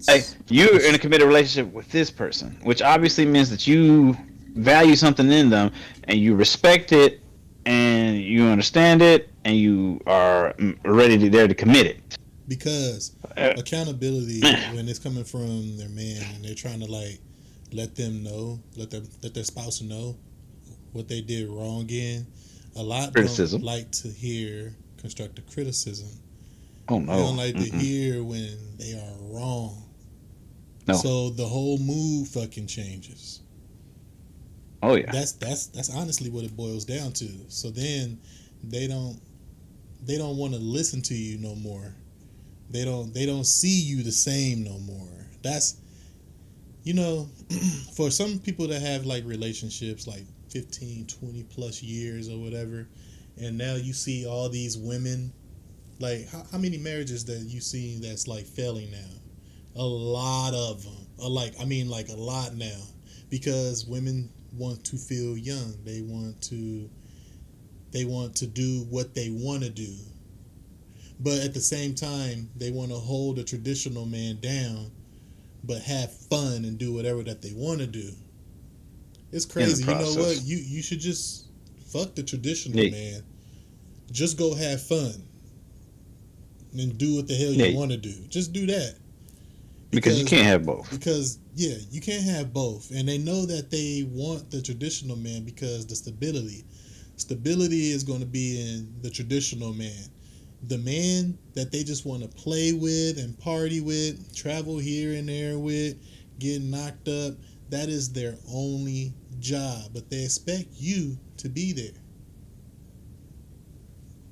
Like, you're in a committed relationship with this person, which obviously means that you value something in them and you respect it and you understand it and you are ready to there to commit it. Because accountability, when it's coming from their man and they're trying to like let them know, let their spouse know what they did wrong in, a lot don't like to hear constructive criticism. Oh no. They don't like to hear when they are wrong. No. So the whole mood fucking changes. Oh yeah. That's honestly what it boils down to. So then they don't want to listen to you no more. They don't see you the same no more. That's, you know, for some people that have like relationships like 15, 20 plus years or whatever, and now you see all these women, like how many marriages that you see that's like failing now? A lot of them. A lot now, because women want to feel young. They want to do what they want to do. But at the same time, they want to hold a traditional man down, but have fun and do whatever that they want to do. It's crazy. You know what? You should just fuck the traditional man. Just go have fun and do what the hell you want to do. Just do that. Because you can't have both. Because, yeah, you can't have both. And they know that they want the traditional man because the stability. Stability is going to be in the traditional man. The man that they just want to play with and party with, travel here and there with, get knocked up, that is their only job. But they expect you to be there.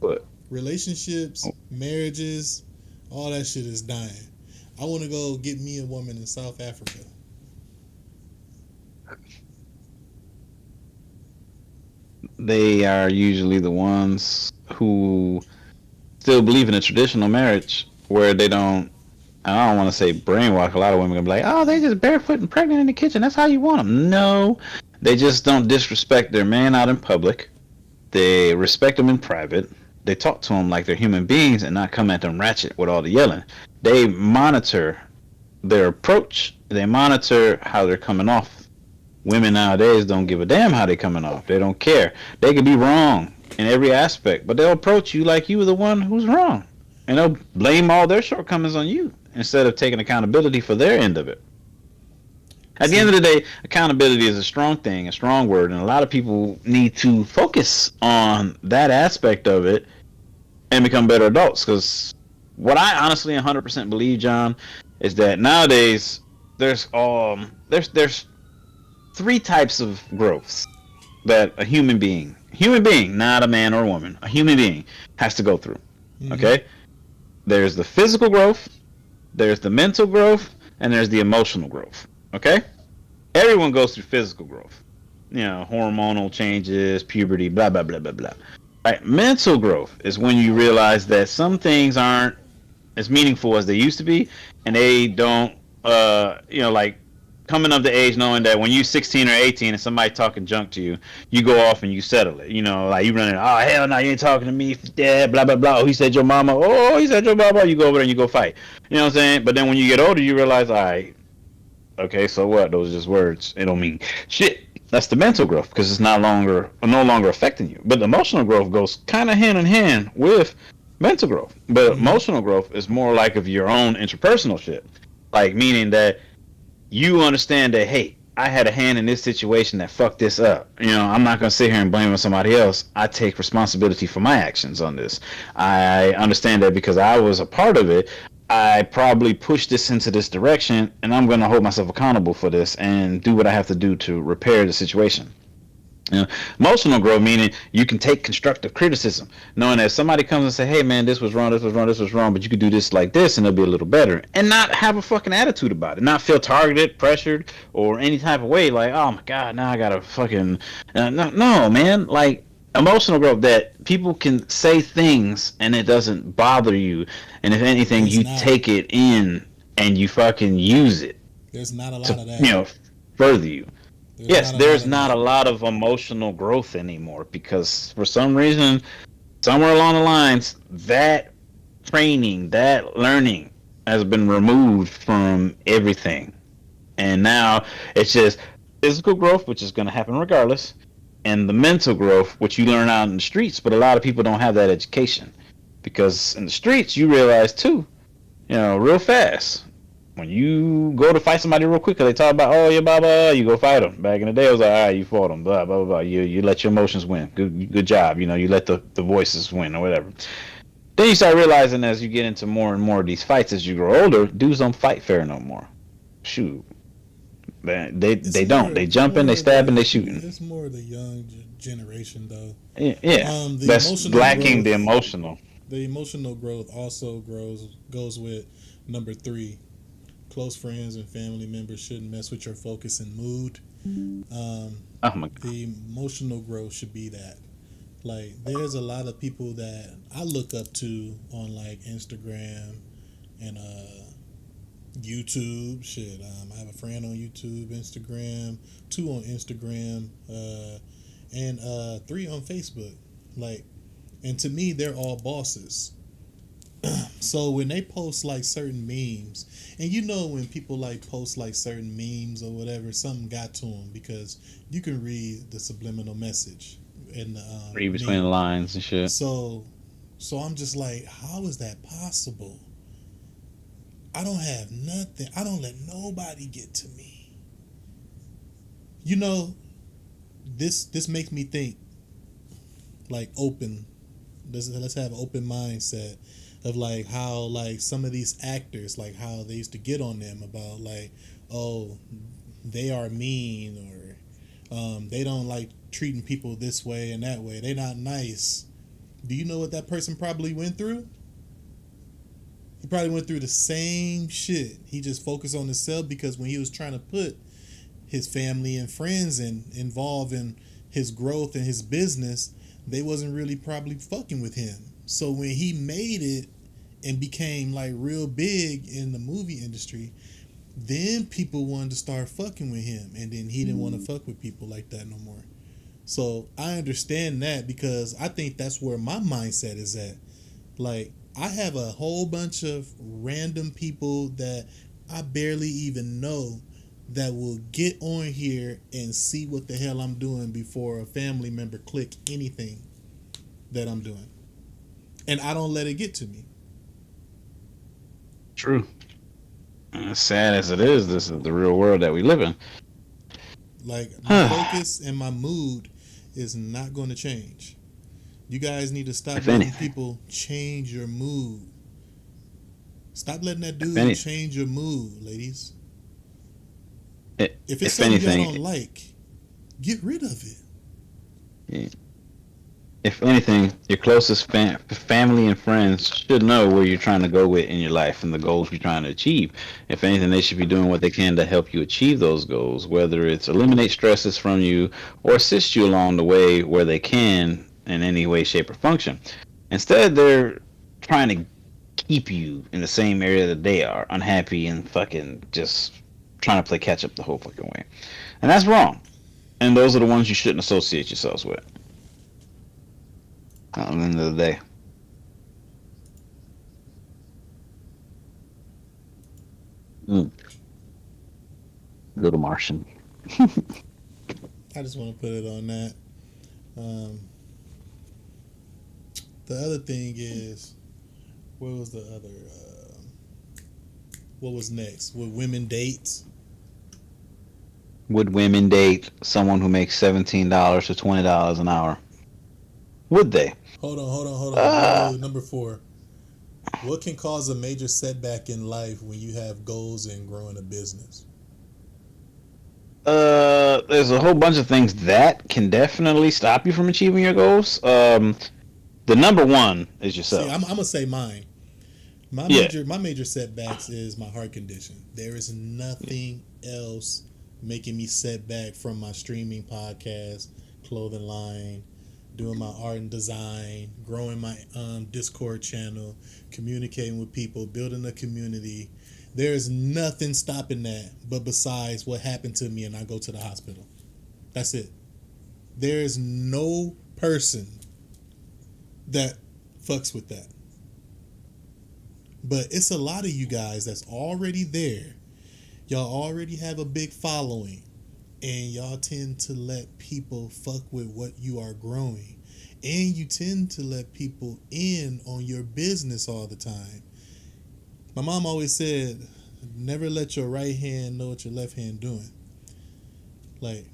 But relationships, marriages, all that shit is dying. I want to go get me a woman in South Africa. They are usually the ones who still believe in a traditional marriage where they don't, I don't want to say brainwash. A lot of women are going to be like, oh, they just barefoot and pregnant in the kitchen. That's how you want them. No, they just don't disrespect their man out in public. They respect them in private. They talk to them like they're human beings and not come at them ratchet with all the yelling. They monitor their approach. They monitor how they're coming off. Women nowadays don't give a damn how they're coming off. They don't care. They could be wrong in every aspect, but they'll approach you like you were the one who's wrong. And they'll blame all their shortcomings on you instead of taking accountability for their end of it. At the end of the day, accountability is a strong thing, a strong word, and a lot of people need to focus on that aspect of it and become better adults. Because what I honestly 100% believe, John, is that nowadays there's three types of growths that a human being, not a man or a woman, a human being has to go through. Mm-hmm. Okay? There's the physical growth, there's the mental growth, and there's the emotional growth. Okay? Everyone goes through physical growth. You know, hormonal changes, puberty, blah, blah, blah, blah, blah. Right? Mental growth is when you realize that some things aren't as meaningful as they used to be, and they don't, like coming of the age knowing that when you're 16 or 18 and somebody talking junk to you, you go off and you settle it. Like you running, oh hell no, you ain't talking to me, dad, blah blah blah. Oh, he said your mama. Oh, he said your mama. You go over there and you go fight. You know what I'm saying? But then when you get older, you realize, all right, okay, so what? Those are just words. It don't mean shit. That's the mental growth because it's no longer affecting you. But the emotional growth goes kind of hand in hand with mental growth. But emotional growth is more like of your own interpersonal shit. Like meaning that you understand that, hey, I had a hand in this situation that fucked this up. I'm not going to sit here and blame on somebody else. I take responsibility for my actions on this. I understand that because I was a part of it. I probably pushed this into this direction, and I'm going to hold myself accountable for this and do what I have to do to repair the situation. Emotional growth meaning you can take constructive criticism, knowing that if somebody comes and say, hey man, this was wrong, but you could do this like this and it'll be a little better, and not have a fucking attitude about it, not feel targeted, pressured, or any type of way like, oh my god, now I gotta fucking no man. Like emotional growth, that people can say things and it doesn't bother you, and if anything, you take it in and you fucking use it. There's not a lot of that. Further you. There's not a lot of emotional growth anymore because for some reason, somewhere along the lines, that training, that learning has been removed from everything. And now it's just physical growth, which is going to happen regardless, and the mental growth, which you learn out in the streets. But a lot of people don't have that education because in the streets, you realize too, real fast. When you go to fight somebody real quick, they talk about, oh, yeah, blah, blah, you go fight them. Back in the day, it was like, all right, you fought them, blah, blah, blah. You let your emotions win. Good job. You let the voices win or whatever. Then you start realizing as you get into more and more of these fights as you grow older, dudes don't fight fair no more. Shoot. Man, they don't. They jumping, they stabbing, they shooting. It's more the young generation, though. Yeah. That's lacking the emotional. The emotional growth also goes with number 3. Close friends and family members shouldn't mess with your focus and mood. The emotional growth should be that. Like, there's a lot of people that I look up to on like Instagram and YouTube. Shit, I have a friend on YouTube, Instagram, 2 on Instagram, and 3 on Facebook. Like, and to me, they're all bosses. So when they post like certain memes, and when people like post like certain memes or whatever, something got to them because you can read the subliminal message in the read between the lines and shit. So I'm just like, how is that possible? I don't have nothing. I don't let nobody get to me. This makes me think like open. Let's have an open mindset. Of like how like some of these actors, like how they used to get on them about like, oh, they are mean, or they don't like treating people this way and that way. They're not nice. Do you know what that person probably went through? He probably went through the same shit. He just focused on himself because when he was trying to put his family and friends involved in his growth and his business, they wasn't really probably fucking with him. So when he made it and became like real big in the movie industry, then people wanted to start fucking with him, and then he didn't want to fuck with people like that no more. So I understand that because I think that's where my mindset is at. Like, I have a whole bunch of random people that I barely even know that will get on here and see what the hell I'm doing before a family member click anything that I'm doing. And I don't let it get to me. True. As sad as it is, this is the real world that we live in. Like, my focus and my mood is not going to change. You guys need to stop letting people change your mood. Stop letting that dude change your mood, ladies. If it's something you don't like, get rid of it. Yeah. If anything, your closest family and friends should know where you're trying to go with in your life and the goals you're trying to achieve. If anything, they should be doing what they can to help you achieve those goals, whether it's eliminate stresses from you or assist you along the way where they can in any way, shape, or function. Instead, they're trying to keep you in the same area that they are, unhappy and fucking just trying to play catch up the whole fucking way. And that's wrong. And those are the ones you shouldn't associate yourselves with. At the end of the day. Little Martian. I just want to put it on that. The other thing is, what was the other? What was next? Would women date? Would women date someone who makes $17 to $20 an hour? Would they? Hold on. Number 4. What can cause a major setback in life when you have goals and growing a business? There's a whole bunch of things that can definitely stop you from achieving your goals. The number one is yourself. See, I'm gonna say mine. My major setbacks is my heart condition. There is nothing else making me set back from my streaming podcast, clothing line, doing my art and design, growing my Discord channel, communicating with people, building a community. There is nothing stopping that but besides what happened to me and I go to the hospital. That's it. There is no person that fucks with that. But it's a lot of you guys that's already there. Y'all already have a big following. And y'all tend to let people fuck with what you are growing. And you tend to let people in on your business all the time. My mom always said, never let your right hand know what your left hand doing. Like,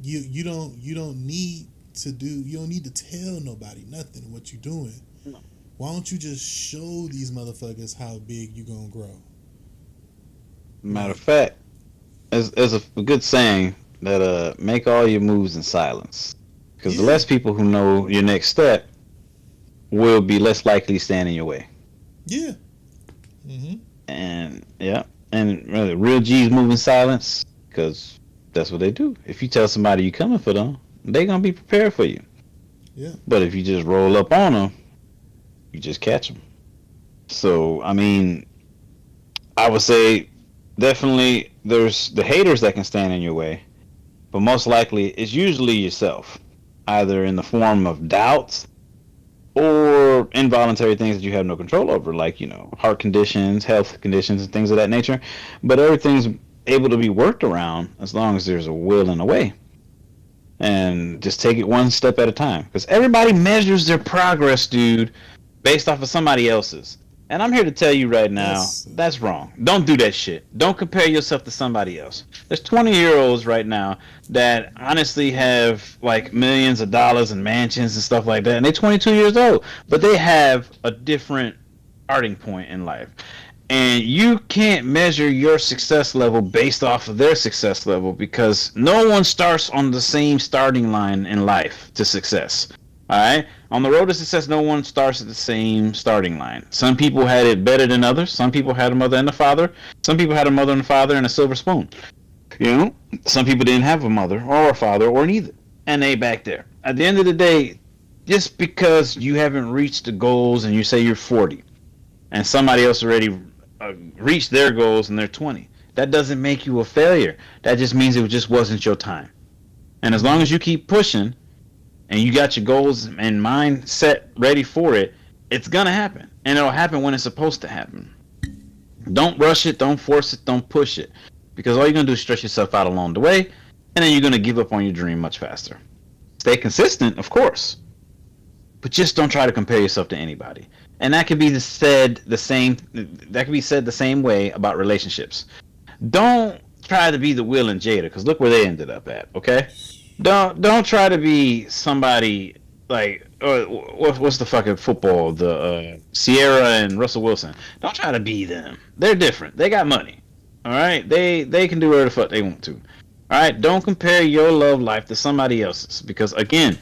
you don't need to tell nobody nothing what you doing. No. Why don't you just show these motherfuckers how big you gonna grow? Matter of fact, there's a good saying that make all your moves in silence. Because the less people who know your next step will be less likely to stand in your way. Yeah. And really, real G's move in silence because that's what they do. If you tell somebody you coming for them, they gonna be prepared for you. Yeah. But if you just roll up on them, you just catch them. So I mean, I would say definitely there's the haters that can stand in your way, but most likely it's usually yourself, either in the form of doubts or involuntary things that you have no control over, like, heart conditions, health conditions, and things of that nature. But everything's able to be worked around as long as there's a will and a way. And just take it one step at a time. Because everybody measures their progress, dude, based off of somebody else's. And I'm here to tell you right now, that's wrong. Don't do that shit. Don't compare yourself to somebody else. There's 20-year-olds right now that honestly have like millions of dollars and mansions and stuff like that, and they're 22 years old, but they have a different starting point in life. And you can't measure your success level based off of their success level because no one starts on the same starting line in life to success. All right? On the road to success, no one starts at the same starting line. Some people had it better than others. Some people had a mother and a father. Some people had a mother and a father and a silver spoon. Some people didn't have a mother or a father or neither. And they back there. At the end of the day, just because you haven't reached the goals and you say you're 40 and somebody else already reached their goals and they're 20, that doesn't make you a failure. That just means it just wasn't your time. And as long as you keep pushing, and you got your goals and mind set ready for it, it's gonna happen. And it'll happen when it's supposed to happen. Don't rush it, don't force it, don't push it. Because all you're gonna do is stress yourself out along the way, and then you're gonna give up on your dream much faster. Stay consistent, of course, but just don't try to compare yourself to anybody. And that can be said the same way about relationships. Don't try to be the Will and Jada, because look where they ended up at, okay? Don't try to be somebody like what's the fucking football, the Sierra and Russell Wilson. Don't try to be them. They're different. They got money. All right, they can do whatever the fuck they want to. All right, don't compare your love life to somebody else's because again,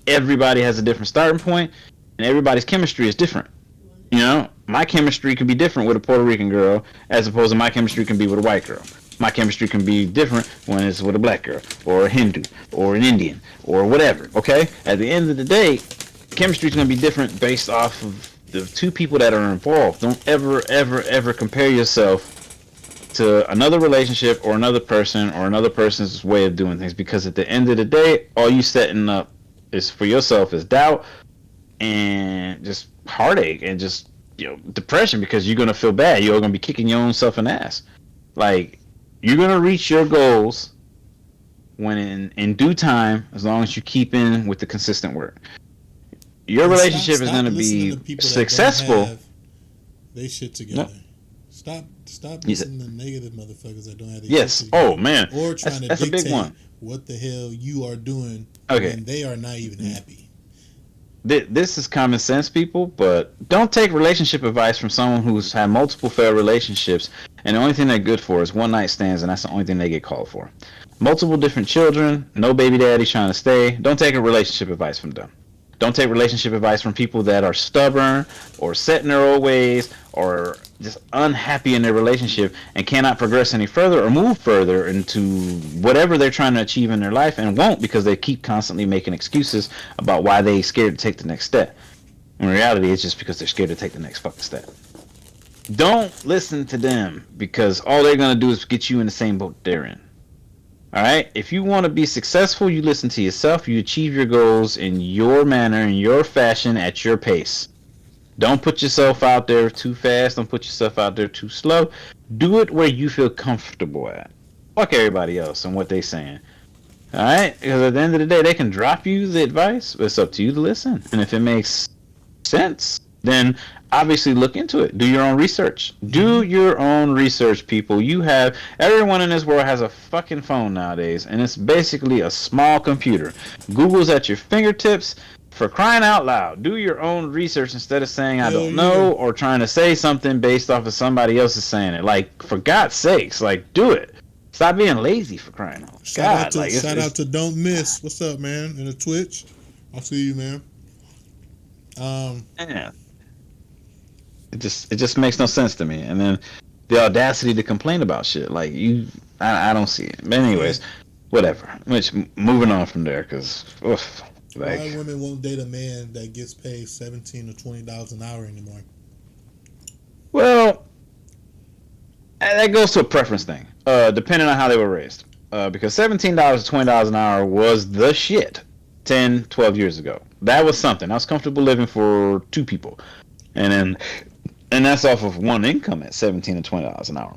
everybody has a different starting point and everybody's chemistry is different. My chemistry can be different with a Puerto Rican girl as opposed to my chemistry can be with a white girl. My chemistry can be different when it's with a black girl or a Hindu or an Indian or whatever, okay? At the end of the day, chemistry is going to be different based off of the two people that are involved. Don't ever compare yourself to another relationship or another person's way of doing things, because at the end of the day, all you setting up is for yourself is doubt and just heartache and just depression, because you're gonna feel bad. You're gonna be kicking your own self in the ass. Like, you're gonna reach your goals when in due time, as long as you keep in with the consistent work. Your relationship is gonna be successful. They shit together. Stop listening to negative motherfuckers that don't have their yes. shit together. Oh man. Or trying that's to a big one. what the hell you are doing when they are not even happy. This is common sense, people, but don't take relationship advice from someone who's had multiple failed relationships and the only thing they're good for is one night stands, and that's the only thing they get called for. Multiple different children, no baby daddy trying to stay. Don't take a relationship advice from them. Don't take relationship advice from people that are stubborn or set in their old ways or just unhappy in their relationship and cannot progress any further or move further into whatever they're trying to achieve in their life, and won't, because they keep constantly making excuses about why they scared to take the next step. In reality, it's just because they're scared to take the next fucking step. Don't listen to them, because all they're going to do is get you in the same boat they're in. Alright? If you want to be successful, you listen to yourself, you achieve your goals in your manner, in your fashion, at your pace. Don't put yourself out there too fast, don't put yourself out there too slow. Do it where you feel comfortable at. Fuck everybody else and what they saying. Alright? Because at the end of the day, they can drop you the advice, but it's up to you to listen. And if it makes sense, then obviously look into it. Do your own research. Do your own research, people. Everyone in this world has a fucking phone nowadays, and it's basically a small computer. Google's at your fingertips. For crying out loud, do your own research instead of saying I don't know or trying to say something based off of somebody else's saying it. Like, for God's sakes, like, do it. Stop being lazy, for crying out loud. Shout out to Don't Miss. What's up, man? In the Twitch. I'll see you, man. Yeah. It just makes no sense to me. And then the audacity to complain about shit. Like, I don't see it. But anyways, whatever. Moving on from there, because why women won't date a man that gets paid $17 to $20 an hour anymore? Well, that goes to a preference thing, depending on how they were raised. Because $17 to $20 an hour was the shit 10, 12 years ago. That was something. I was comfortable living for two people. And that's off of one income at $17 to $20 an hour.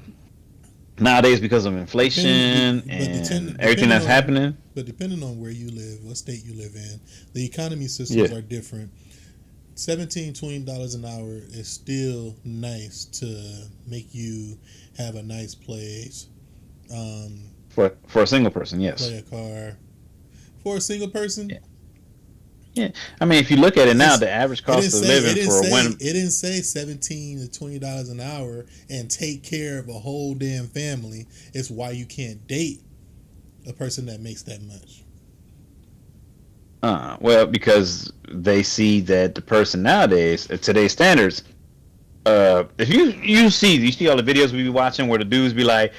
Nowadays, because of inflation and everything that's happening. But depending on where you live, what state you live in, the economy systems are different. $17, $20 an hour is still nice to make you have a nice place. For a single person, yes. Play a car. For a single person? Yeah. I mean, if you look at it now, the average cost of living for a woman. It didn't say $17 to $20 an hour and take care of a whole damn family. It's why you can't date a person that makes that much. Well, because they see that the person nowadays, at today's standards, if you see all the videos we be watching where the dudes be like,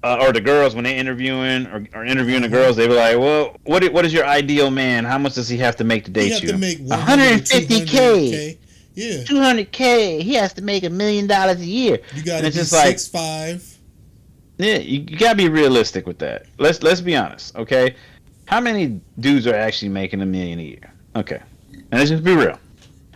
or the girls when they interviewing or interviewing the girls, they be like, well, what is your ideal man? How much does he have to make to date you? He have to make $150K. Yeah. $200K. He has to make $1 million a year. You got to be 6'5". Yeah, you gotta be realistic with that. Let's be honest, okay? How many dudes are actually making $1 million a year? Okay, and let's just be real.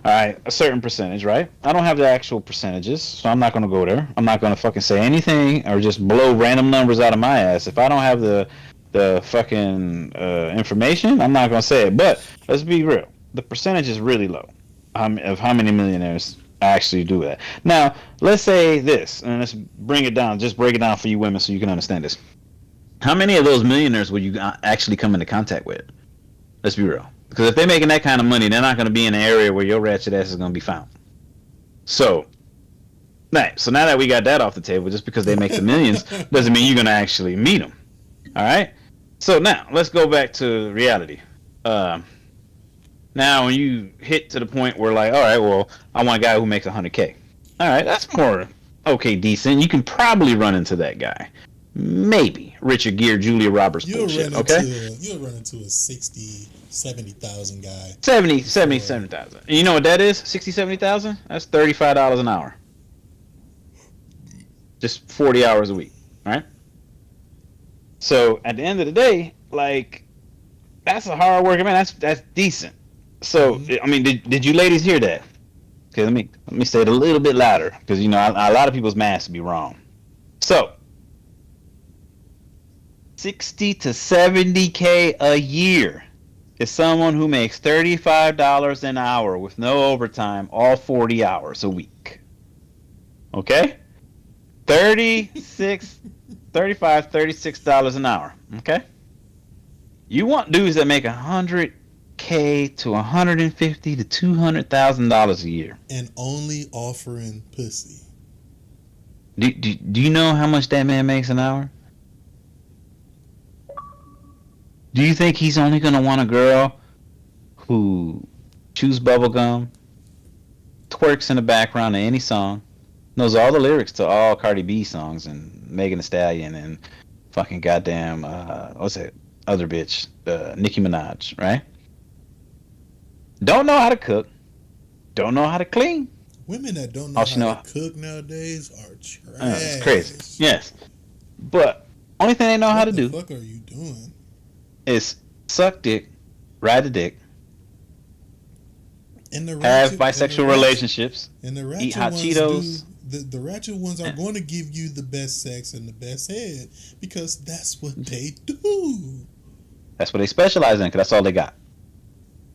All right, a certain percentage, right? I don't have the actual percentages, so I'm not gonna go there. I'm not gonna fucking say anything or just blow random numbers out of my ass. If I don't have the fucking information, I'm not gonna say it. But let's be real. The percentage is really low of how many millionaires actually do that. Now, let's say this, and let's bring it down. Just break it down for you women so you can understand this. How many of those millionaires will you actually come into contact with? Let's be real. Because if they're making that kind of money, they're not going to be in an area where your ratchet ass is going to be found. So now that we got that off the table, just because they make the millions doesn't mean you're going to actually meet them. All right? So now, let's go back to reality. Now, when you hit to the point where, like, all right, well, I want a guy who makes $100K. All right, that's more decent. You can probably run into that guy. Maybe Richard Gere, Julia Roberts bullshit. Okay. You'll run into a 60, 70,000 guy. 70,000. And you know what that is? 60, 70,000? That's $35 an hour. Just 40 hours a week, right? So at the end of the day, like, that's a hard working man. That's decent. So I mean, did you ladies hear that? Okay, let me say it a little bit louder, because you know a lot of people's math be wrong. So 60 to 70K a year is someone who makes $35 an hour with no overtime, all 40 hours a week. Okay? $36 an hour. Okay? You want dudes that make $100K to $150,000 to $200,000 a year, and only offering pussy. Do you know how much that man makes an hour? Do you think he's only gonna want a girl who chews bubblegum, twerks in the background of any song, knows all the lyrics to all Cardi B songs and Megan Thee Stallion and fucking goddamn what's that other bitch, Nicki Minaj, right? Don't know how to cook, don't know how to clean. Women that don't know how to cook nowadays are trash. It's crazy. Yes, but only thing they know how to do. What the fuck are you doing? Is suck dick, ride the dick, and have bisexual relationships, and the eat hot Cheetos. The ratchet ones are going to give you the best sex and the best head because that's what they do. That's what they specialize in, because that's all they got.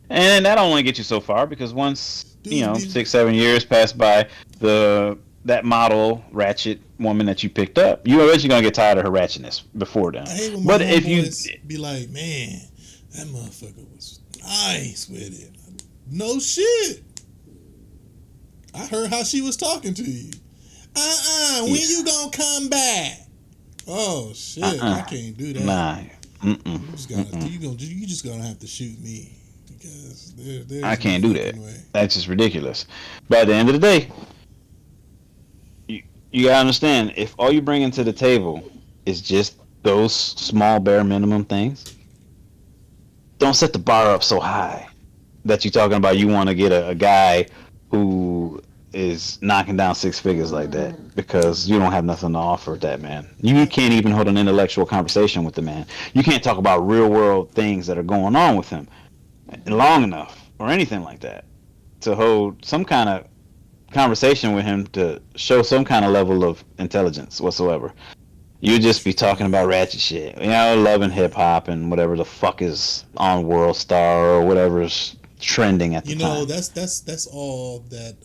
And that only gets you so far, because once 6-7 years pass by, that model ratchet woman that you picked up, you eventually gonna get tired of her ratchetness before then. I hate when but my if you be like, man, that motherfucker was nice with it. No shit. I heard how she was talking to you. When you gonna come back? Oh shit, I can't do that. Nah. You just gonna have to shoot me, because there's I can't do that. way. That's just ridiculous. But at the end of the day, you gotta understand, if all you bring into the table is just those small bare minimum things, don't set the bar up so high that you're talking about you want to get a guy who is knocking down six figures like that, because you don't have nothing to offer that man. You can't even hold an intellectual conversation with the man. You can't talk about real world things that are going on with him long enough or anything like that to hold some kind of conversation with him to show some kind of level of intelligence whatsoever. You just be talking about ratchet shit, loving hip hop and whatever the fuck is on World Star or whatever's trending at the time. That's all that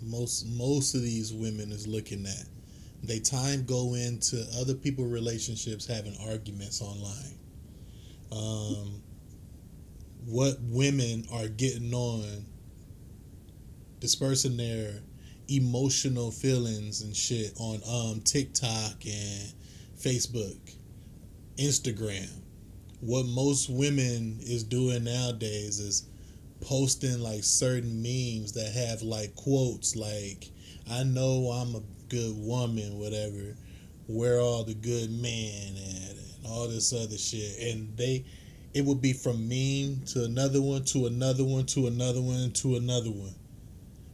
most of these women is looking at. They time go into other people's relationships, having arguments online. What women are getting on, dispersing their emotional feelings and shit on TikTok and Facebook, Instagram. What most women is doing nowadays is posting like certain memes that have like quotes like, I know I'm a good woman, whatever, where all the good men at, and all this other shit. And it would be from meme to another one, to another one, to another one, to another one.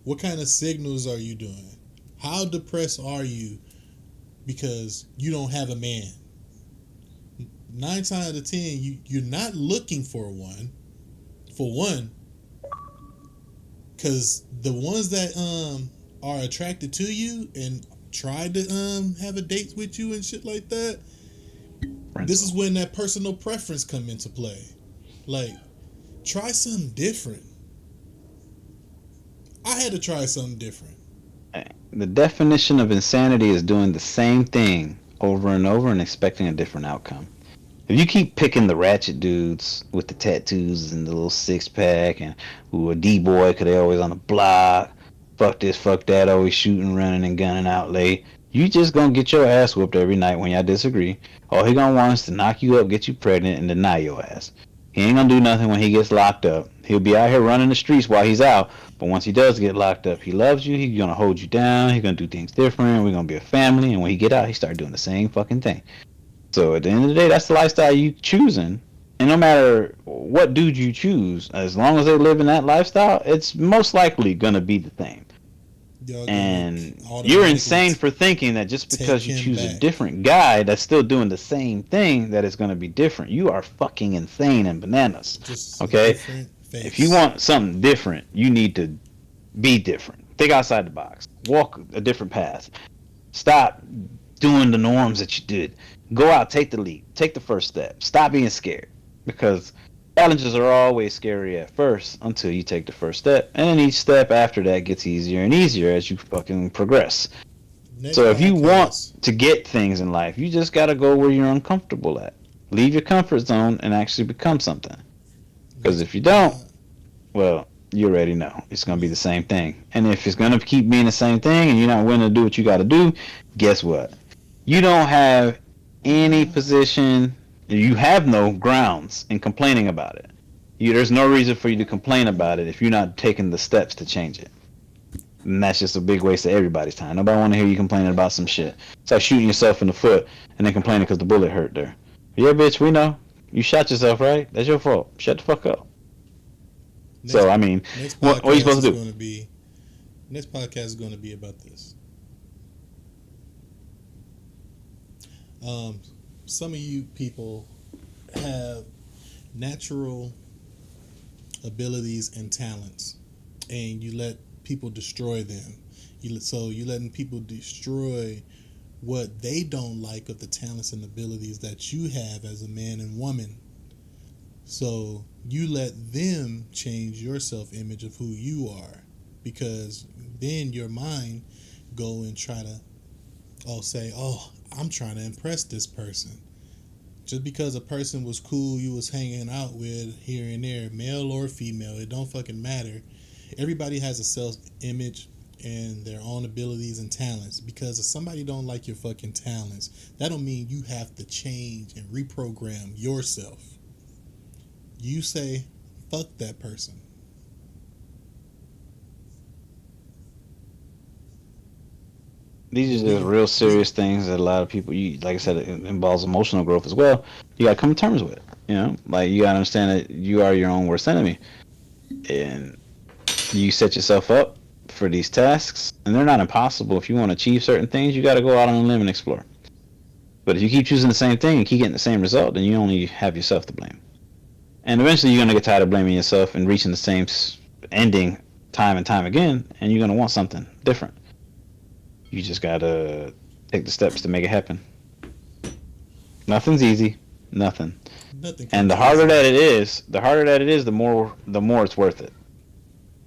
What kind of signals are you doing? How depressed are you because you don't have a man? 9 times out of 10, you're not looking for one. Because the ones that are attracted to you and try to have a date with you and shit like that, this is when that personal preference come into play. Like, try something different. I had to try something different. The definition of insanity is doing the same thing over and over and expecting a different outcome. If you keep picking the ratchet dudes with the tattoos and the little six-pack and who a D-boy because they always on the block, fuck this, fuck that, always shooting, running, and gunning out late, you just gonna get your ass whooped every night when y'all disagree. All he gonna want is to knock you up, get you pregnant, and deny your ass. He ain't gonna do nothing when he gets locked up. He'll be out here running the streets while he's out. But once he does get locked up, he loves you. He's gonna hold you down. He's gonna do things different. We're gonna be a family. And when he get out, he start doing the same fucking thing. So at the end of the day, that's the lifestyle you choosing. And no matter what dude you choose, as long as they live in that lifestyle, it's most likely gonna be the same. And you're insane for thinking that just because you choose a different guy that's still doing the same thing, that it's going to be different. You are fucking insane and bananas. Okay? If you want something different, you need to be different. Think outside the box. Walk a different path. Stop doing the norms that you did. Go out, take the leap. Take the first step. Stop being scared. Because challenges are always scary at first until you take the first step, and then each step after that gets easier and easier as you fucking progress. So if you want to get things in life, you just gotta go where you're uncomfortable at. Leave your comfort zone and actually become something. Because if you don't, well, you already know it's gonna be the same thing. And if it's gonna keep being the same thing and you're not willing to do what you gotta do, guess what? You don't have any position. You have no grounds in complaining about it. There's no reason for you to complain about it if you're not taking the steps to change it. And that's just a big waste of everybody's time. Nobody want to hear you complaining about some shit. It's like shooting yourself in the foot and then complaining because the bullet hurt there. Yeah, bitch, we know. You shot yourself, right? That's your fault. Shut the fuck up. So, I mean, what are you supposed to do? Next podcast is going to be about this. Some of you people have natural abilities and talents, and you let people destroy them. So you're letting people destroy what they don't like of the talents and abilities that you have as a man and woman. So you let them change your self-image of who you are, because then your mind go and try to say, I'm trying to impress this person. Just because a person was cool, you was hanging out with here and there, male or female, it don't fucking matter. Everybody has a self-image and their own abilities and talents. Because if somebody don't like your fucking talents, that don't mean you have to change and reprogram yourself. You say, fuck that person. These are just real serious things that a lot of people, like I said, it involves emotional growth as well. You gotta come to terms with it. Like you gotta understand that you are your own worst enemy, and you set yourself up for these tasks, and they're not impossible. If you want to achieve certain things, you gotta go out on a limb and explore. But if you keep choosing the same thing and keep getting the same result, then you only have yourself to blame. And eventually, you're gonna get tired of blaming yourself and reaching the same ending time and time again, and you're gonna want something different. You just gotta take the steps to make it happen. Nothing's easy. Nothing. And the harder that it is, the more it's worth it.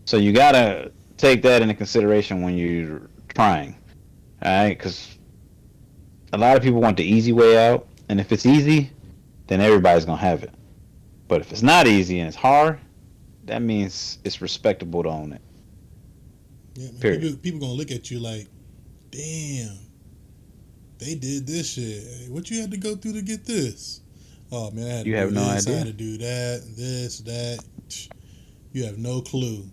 So you gotta take that into consideration when you're trying. Alright? Because a lot of people want the easy way out. And if it's easy, then everybody's gonna have it. But if it's not easy and it's hard, that means it's respectable to own it. Yeah, period. People gonna look at you like, damn, they did this shit. Hey, what you had to go through to get this? Oh man, I had to do this, I had to do that, this, that. You have no clue.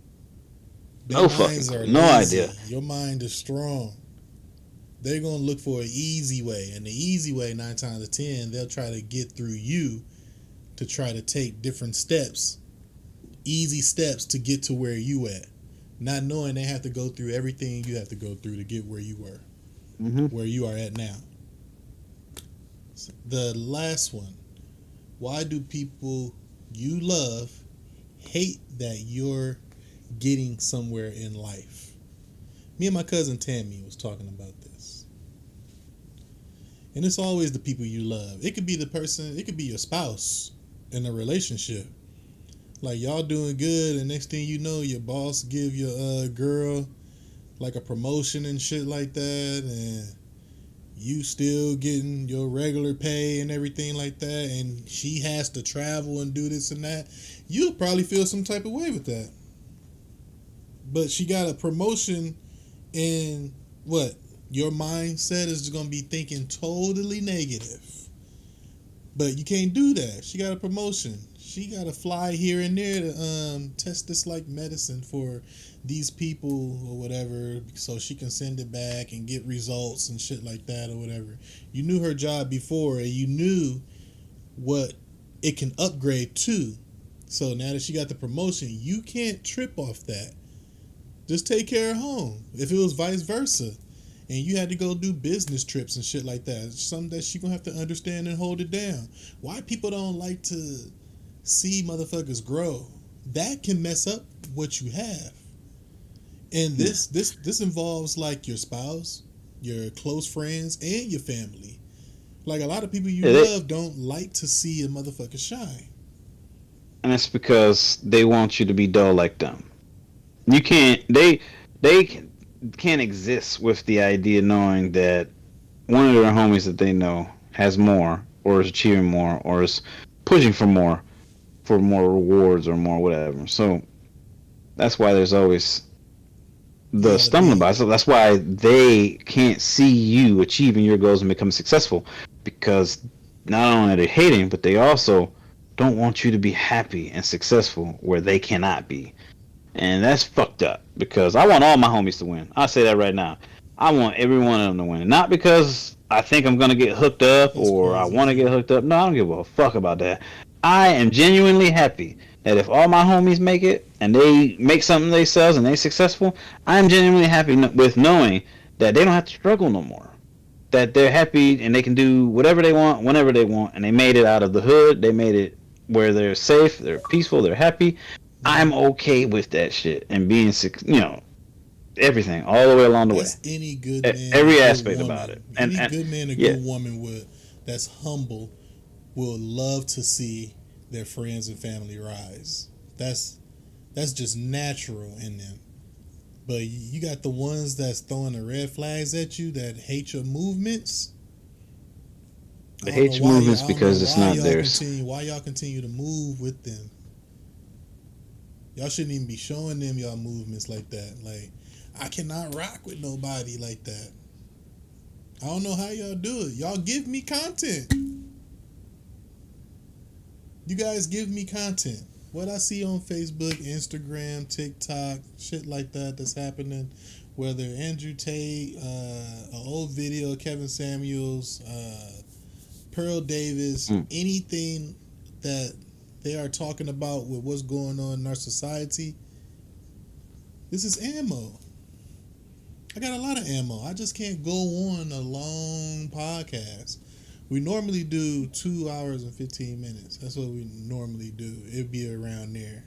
No idea. Your mind is strong. They're gonna look for an easy way, and the easy way, 9 times out of 10, they'll try to get through you to try to take different steps, easy steps to get to where you at. Not knowing they have to go through everything you have to go through to get where you were, where you are at now. The last one. Why do people you love hate that you're getting somewhere in life? Me and my cousin Tammy was talking about this. And it's always the people you love. It could be the person, it could be your spouse in a relationship. Like y'all doing good, and next thing you know, your boss give your girl like a promotion and shit like that, and you still getting your regular pay and everything like that, and she has to travel and do this and that. You'll probably feel some type of way with that. But she got a promotion, and what? Your mindset is going to be thinking totally negative. But you can't do that. She got a promotion. She got to fly here and there to test this like medicine for these people or whatever, so she can send it back and get results and shit like that or whatever. You knew her job before, and you knew what it can upgrade to. So now that she got the promotion, you can't trip off that. Just take care of home. If it was vice versa, and you had to go do business trips and shit like that, it's something that she gonna have to understand and hold it down. Why people don't like to see motherfuckers grow? That can mess up what you have. And this involves like your spouse, your close friends, and your family. Like a lot of people you love don't like to see a motherfucker shine. And that's because they want you to be dull like them. You can't. They can't exist with the idea knowing that one of their homies that they know has more, or is achieving more, or is pushing for more rewards or more whatever. So that's why there's always the stumbling block. So that's why they can't see you achieving your goals and becoming successful, because not only are they hating, but they also don't want you to be happy and successful where they cannot be. And that's fucked up, because I want all my homies to win. I'll say that right now. I want every one of them to win. Not because I think I'm going to get hooked up or I want to get hooked up. No, I don't give a fuck about that. I am genuinely happy that if all my homies make it and they make something themselves and they're successful, I'm genuinely happy with knowing that they don't have to struggle no more. That they're happy and they can do whatever they want, whenever they want, and they made it out of the hood. They made it where they're safe, they're peaceful, they're happy. I'm okay with that shit and being, everything all the way along the way. Any good man, every aspect about it. Any good man, good woman that's humble will love to see their friends and family rise. That's just natural in them. But you got the ones that's throwing the red flags at you that hate your movements. They hate your movements because it's not theirs. Why y'all continue to move with them? Y'all shouldn't even be showing them y'all movements like that. Like, I cannot rock with nobody like that. I don't know how y'all do it. Y'all give me content. You guys give me content. What I see on Facebook, Instagram, TikTok, shit like that that's happening, whether Andrew Tate, an old video of Kevin Samuels, Pearl Davis, anything that they are talking about with what's going on in our society, this is ammo. I got a lot of ammo. I just can't go on a long podcast. We normally do 2 hours and 15 minutes. That's what we normally do. It'd be around there.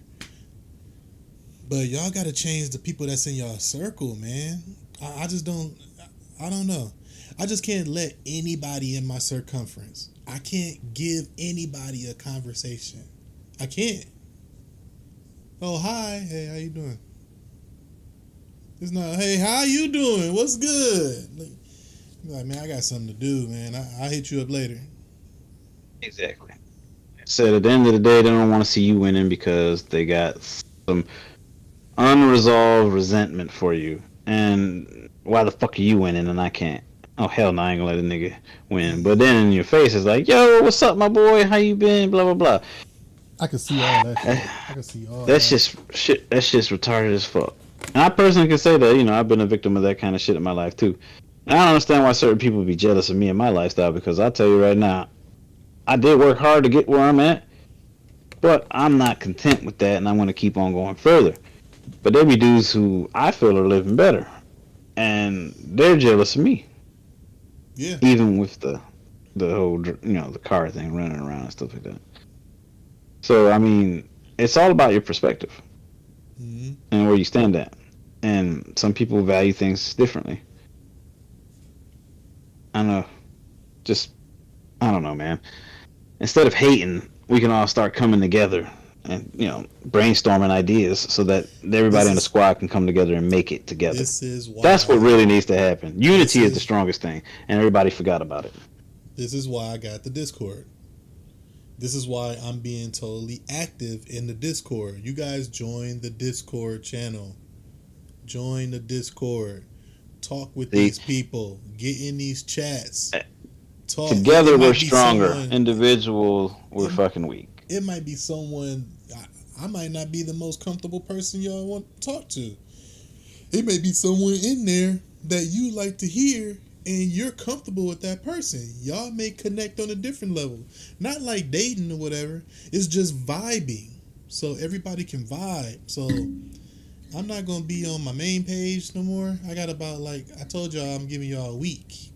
But y'all got to change the people that's in y'all circle, man. I just don't, I don't know. I just can't let anybody in my circumference. I can't give anybody a conversation. I can't. Oh, hi. Hey, how you doing? It's not, hey, how you doing? What's good? Like, man, I got something to do, man. I'll hit you up later. Exactly. So at the end of the day, they don't want to see you winning because they got some unresolved resentment for you. And why the fuck are you winning and I can't? Oh, hell no, I ain't gonna let a nigga win. But then in your face, it's like, yo, what's up, my boy? How you been? Blah, blah, blah. I can see all that shit. I can see all that's just shit. That's just retarded as fuck. And I personally can say that, you know, I've been a victim of that kind of shit in my life too. And I don't understand why certain people be jealous of me and my lifestyle, because I'll tell you right now, I did work hard to get where I'm at, but I'm not content with that, and I want to keep on going further. But there be dudes who I feel are living better, and they're jealous of me. Yeah. Even with the whole, you know, the car thing, running around and stuff like that. So, I mean, it's all about your perspective and where you stand at. And some people value things differently. I don't know. Just, I don't know, man. Instead of hating, we can all start coming together and, you know, brainstorming ideas so that everybody in the squad can come together and make it together. That's what really needs to happen. Unity is the strongest thing, and everybody forgot about it. This is why I got the Discord. This is why I'm being totally active in the Discord. You guys join the Discord channel. Join the Discord. Talk with these people. Get in these chats. Talk. Together we're stronger. Individual, we're fucking weak. it might be someone I might not be the most comfortable person y'all want to talk to. It may be someone in there that you like to hear and you're comfortable with that person. Y'all may connect on a different level. Not like dating or whatever. It's just vibing. So everybody can vibe. So I'm not going to be on my main page no more. I got about I told y'all I'm giving y'all a week.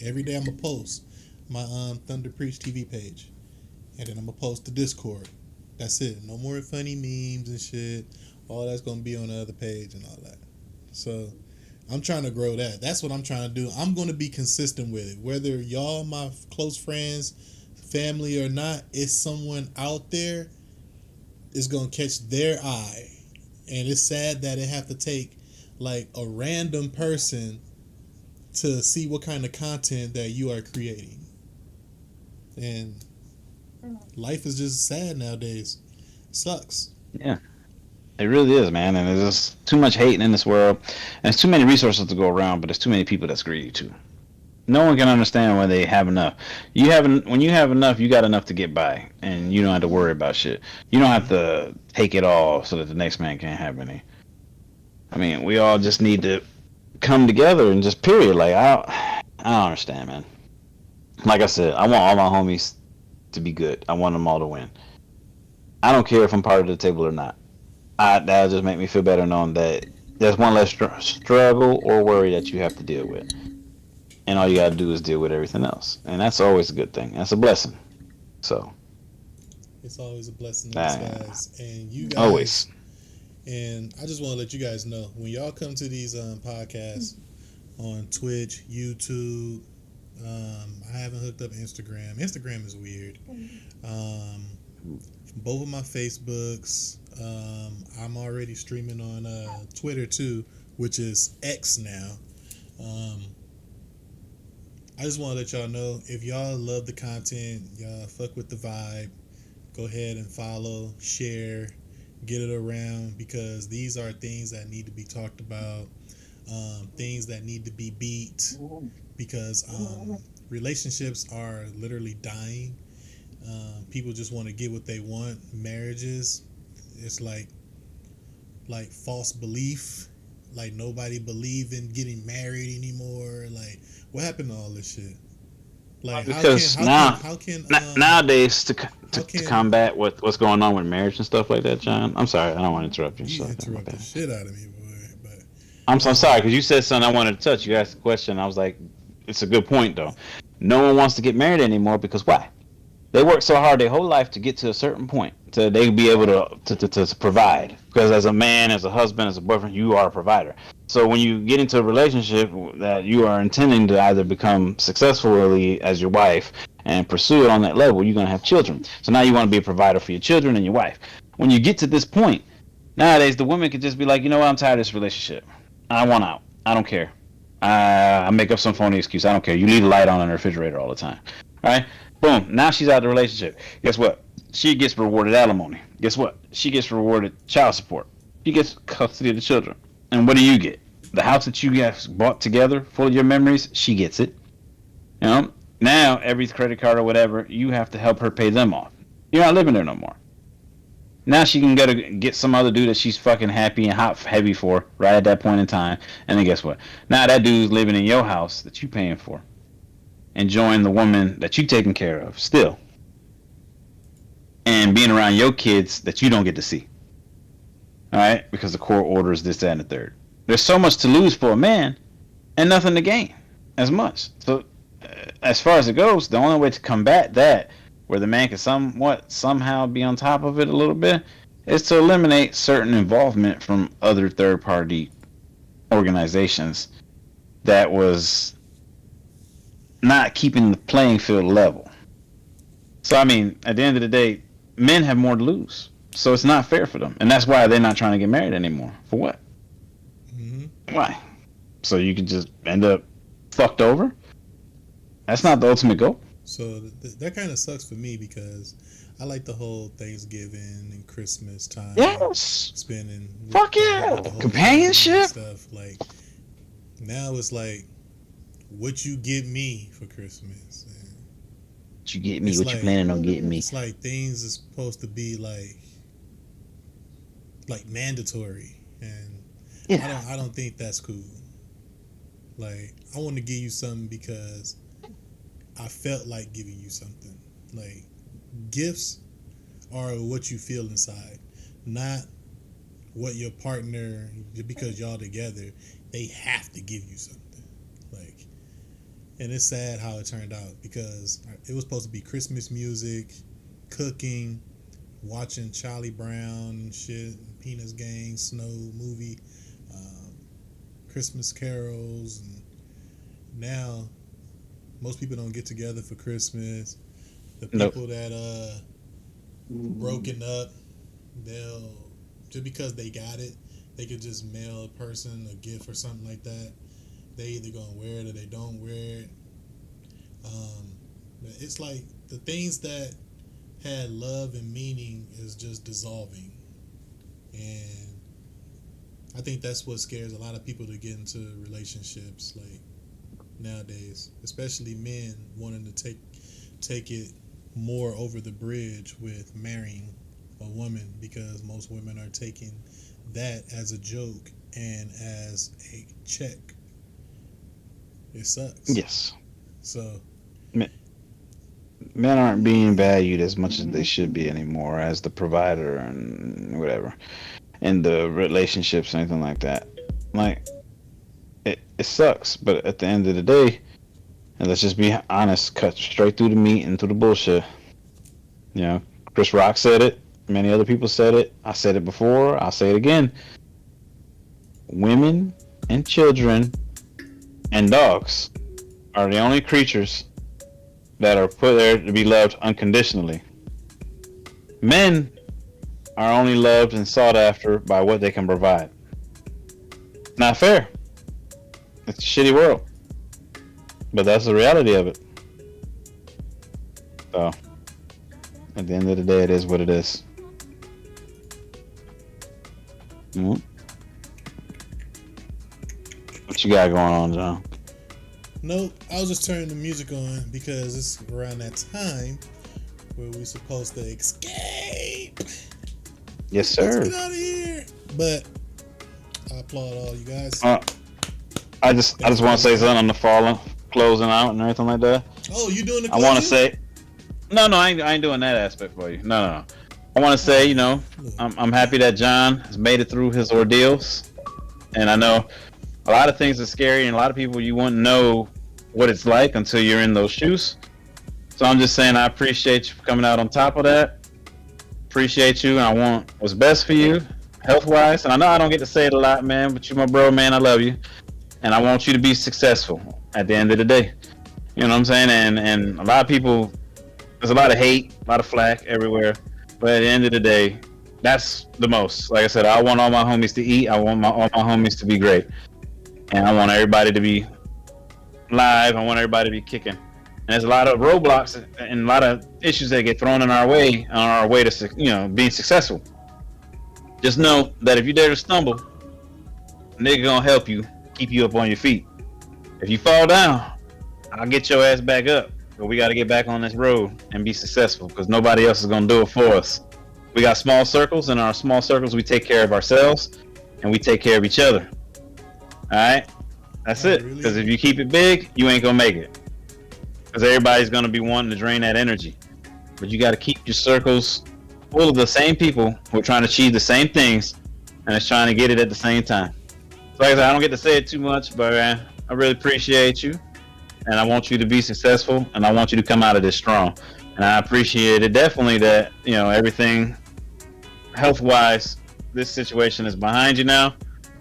Every day I'm going to post my Thunder Preach TV page. And then I'm going to post the Discord. That's it. No more funny memes and shit. All that's going to be on the other page and all that. So I'm trying to grow that. That's what I'm trying to do. I'm going to be consistent with it. Whether y'all, my close friends, family or not, it's someone out there is going to catch their eye. And it's sad that it have to take a random person to see what kind of content that you are creating. And life is just sad nowadays. It sucks. Yeah. It really is, man, and there's just too much hate in this world, and there's too many resources to go around, but there's too many people that's greedy too. No one can understand when they have enough. When you have enough, you got enough to get by, and you don't have to worry about shit. You don't have to take it all so that the next man can't have any. I mean, we all just need to come together and just period. I don't understand, man. Like I said, I want all my homies to be good. I want them all to win. I don't care if I'm part of the table or not. That'll just make me feel better knowing that there's one less struggle or worry that you have to deal with. And all you gotta do is deal with everything else. And that's always a good thing. That's a blessing. So. It's always a blessing in disguise. And you guys. Always. And I just want to let you guys know, when y'all come to these podcasts on Twitch, YouTube, I haven't hooked up Instagram. Instagram is weird. Both of my Facebooks. I'm already streaming on Twitter too, which is X now. I just want to let y'all know, if y'all love the content, y'all fuck with the vibe, go ahead and follow, share, get it around, because these are things that need to be talked about, things that need to be beat, because relationships are literally dying. People just want to get what they want. Marriages, it's like false belief. Like nobody believe in getting married anymore. Like, what happened to all this shit? Like, because nowadays to combat what's going on with marriage and stuff like that, John. I'm sorry, I don't want to interrupt you. You interrupt the shit out of me, boy. But I'm sorry, because you said something I wanted to touch. You asked a question. I was like, it's a good point though. No one wants to get married anymore because why? They work so hard their whole life to get to a certain point to they be able to provide. Because as a man, as a husband, as a boyfriend, you are a provider. So when you get into a relationship that you are intending to either become successfully as your wife and pursue it on that level, you're going to have children. So now you want to be a provider for your children and your wife. When you get to this point, nowadays the woman could just be like, you know what, I'm tired of this relationship. I want out. I don't care. I make up some phony excuse. I don't care. You leave the light on in the refrigerator all the time. All right? Boom. Now she's out of the relationship. Guess what? She gets rewarded alimony. Guess what? She gets rewarded child support. She gets custody of the children. And what do you get? The house that you guys bought together, full of your memories, she gets it. You know? Now, every credit card or whatever, you have to help her pay them off. You're not living there no more. Now she can get some other dude that she's fucking happy and hot heavy for right at that point in time. And then guess what? Now that dude's living in your house that you paying for. Enjoying the woman that you taking care of still. And being around your kids that you don't get to see. Alright? Because the court orders this, that, and the third. There's so much to lose for a man and nothing to gain as much. So as far as it goes, the only way to combat that, where the man can somehow be on top of it a little bit, is to eliminate certain involvement from other third-party organizations that was not keeping the playing field level. So, I mean, at the end of the day, men have more to lose. So it's not fair for them. And that's why they're not trying to get married anymore. For what? Mm-hmm. Why? So you can just end up fucked over? That's not the ultimate goal. So that kind of sucks for me, because I like the whole Thanksgiving and Christmas time. Yes. Spending. Fuck yeah. Companionship. Stuff. Like, now it's like, what you get me for Christmas? Did you get me? It's What you planning on getting me? It's like things are supposed to be like mandatory, and I don't think that's cool. Like, I want to give you something because I felt like giving you something. Like, gifts are what you feel inside, not what your partner, because y'all together, they have to give you something. Like, and it's sad how it turned out, because it was supposed to be Christmas music, cooking, watching Charlie Brown and shit, Peanuts Gang, Snow movie, Christmas carols, and now most people don't get together for Christmas. The people that broken up, they'll, just because they got it, they could just mail a person a gift or something like that. They either gonna wear it or they don't wear it. It's like the things that had love and meaning is just dissolving, and I think that's what scares a lot of people to get into relationships like nowadays, especially men wanting to take it more over the bridge with marrying a woman, because most women are taking that as a joke and as a check. It sucks. Yes. So men aren't being valued as much as they should be anymore as the provider and whatever, in the relationships, anything like that. Like, it sucks, but at the end of the day, and let's just be honest, cut straight through the meat and through the bullshit. You know, Chris Rock said it. Many other people said it. I said it before. I'll say it again. Women and children and dogs are the only creatures that are put there to be loved unconditionally. Men are only loved and sought after by what they can provide. Not fair. It's a shitty world. But that's the reality of it. So, at the end of the day, it is what it is. Mm-hmm. What you got going on, John? Nope, I was just turning the music on because it's around that time where we're supposed to escape. Yes, sir. Let's get out of here. But I applaud all you guys. I just want to say something on the falling, closing out and everything like that. Oh, you doing the I closing? want to say, no, I ain't doing that aspect for you. No. I want to say, you know, I'm happy that John has made it through his ordeals, and I know a lot of things are scary, and a lot of people, you won't know what it's like until you're in those shoes. So I'm just saying, I appreciate you for coming out on top of that. Appreciate you, and I want what's best for you, health-wise. And I know I don't get to say it a lot, man, but you're my bro, man. I love you, and I want you to be successful at the end of the day. You know what I'm saying? And a lot of people, there's a lot of hate, a lot of flack everywhere. But at the end of the day, that's the most. Like I said, I want all my homies to eat. I want all my homies to be great. And I want everybody to be live. I want everybody to be kicking. And there's a lot of roadblocks and a lot of issues that get thrown in our way to, you know, being successful. Just know that if you dare to stumble, a nigga gonna help you, keep you up on your feet. If you fall down, I'll get your ass back up. But we got to get back on this road and be successful, because nobody else is going to do it for us. We got small circles, and in our small circles, we take care of ourselves and we take care of each other. All right? That's it. Because if you keep it big, you ain't going to make it. Because everybody's going to be wanting to drain that energy. But you got to keep your circles full of the same people who are trying to achieve the same things and is trying to get it at the same time. So like I said, I don't get to say it too much, but I really appreciate you. And I want you to be successful, and I want you to come out of this strong. And I appreciate it definitely that, you know, everything health-wise, this situation is behind you now,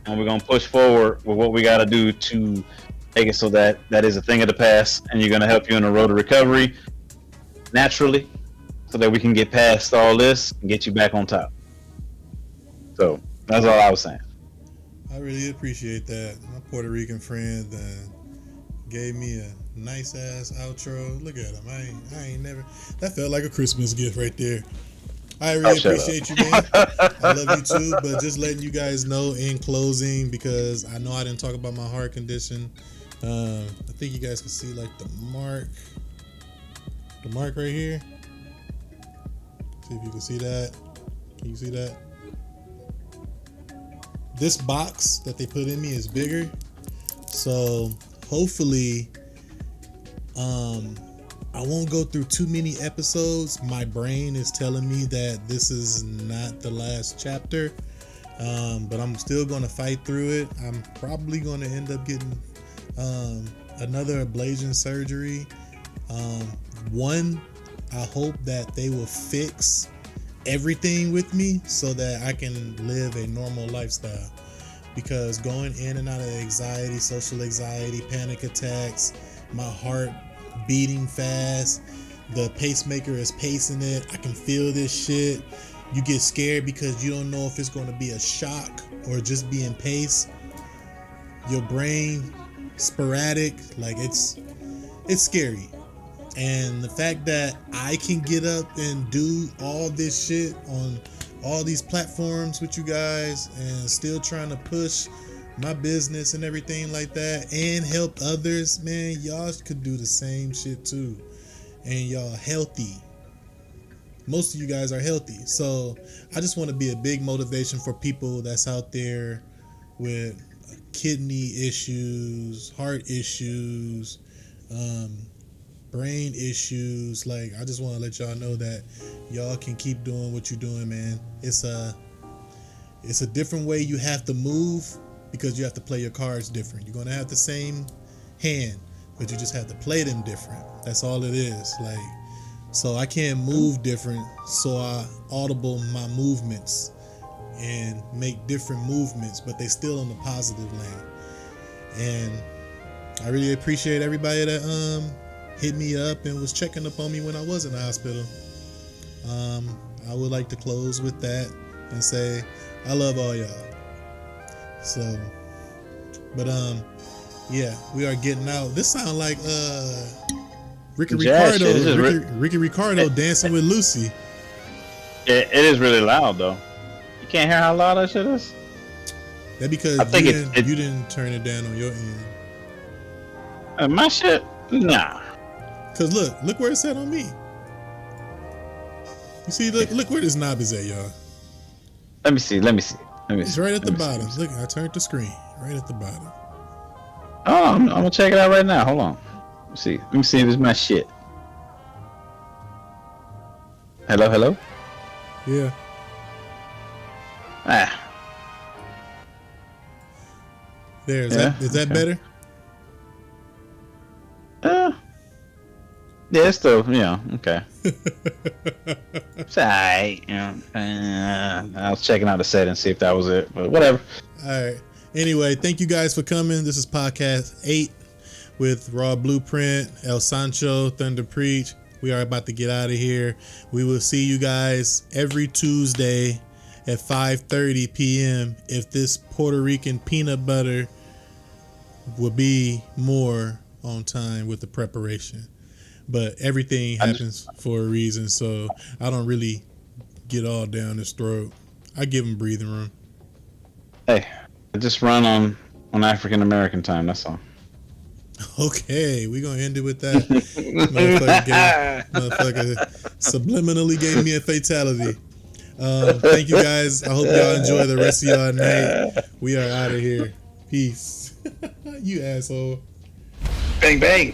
and we're going to push forward with what we got to do to make it so that that is a thing of the past, and you're going to help you in the road to recovery naturally, so that we can get past all this and get you back on top. So that's all I was saying. I really appreciate that. My Puerto Rican friend gave me a nice ass outro. Look at him. I ain't never. That felt like a Christmas gift right there. I really appreciate you, man. I love you too. But just letting you guys know in closing, because I know I didn't talk about my heart condition. I think you guys can see like the mark The mark right here. See if you can see that. Can you see that? This box that they put in me is bigger. So hopefully I won't go through too many episodes. My brain is telling me that this is not the last chapter. But I'm still going to fight through it. I'm probably going to end up getting another ablation surgery. One, I hope that they will fix everything with me so that I can live a normal lifestyle. Because going in and out of anxiety, social anxiety, panic attacks, my heart beating fast, the pacemaker is pacing it, I can feel this shit. You get scared because you don't know if it's going to be a shock or just being paced. Your brain sporadic, like it's scary. And the fact that I can get up and do all this shit on all these platforms with you guys and still trying to push my business and everything like that and help others, man, y'all could do the same shit too. And y'all healthy. Most of you guys are healthy. So I just want to be a big motivation for people that's out there with kidney issues, heart issues, brain issues. Like, I just want to let y'all know that y'all can keep doing what you're doing, man. It's a different way you have to move because you have to play your cards different. You're going to have the same hand, but you just have to play them different. That's all it is. Like, so I can't move different, so I audible my movements and make different movements, but they still in the positive lane. And I really appreciate everybody that hit me up and was checking up on me when I was in the hospital. I would like to close with that and say I love all y'all. So, but yeah, we are getting out. This sounds like Ricky Ricardo dancing with Lucy. It is really loud though. You can't hear how loud that shit is. That because you didn't turn it down on your end. My shit, nah. Cause look where it's at on me. You see, look where this knob is at, y'all. Let me see. It's right at the bottom. Look, I turned the screen right at the bottom. Oh, I'm gonna check it out right now. Hold on. Let me see if it's my shit. Hello? Yeah. There, is that better? Yeah, it's still, okay. It's alright. I was checking out the settings, see if that was it, but whatever. Alright. Anyway, thank you guys for coming. This is podcast 8 with RawBlu3Print, El Sancho, Thunder Preach. We are about to get out of here. We will see you guys every Tuesday at 5:30 p.m. if this Puerto Rican peanut butter will be more on time with the preparation. But everything happens for a reason, so I don't really get all down his throat. I give him breathing room. Hey, I just run on African American time, that's all. Okay, we're gonna end it with that. Motherfucker subliminally gave me a fatality. Thank you guys. I hope y'all enjoy the rest of y'all night. We are out of here. Peace. You asshole. Bang bang.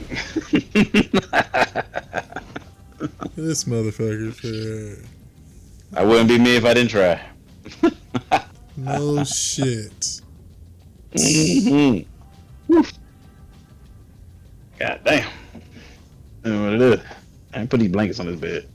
This motherfucker. I wouldn't be me if I didn't try. No shit. God damn. I don't know what it is. I put these blankets on this bed.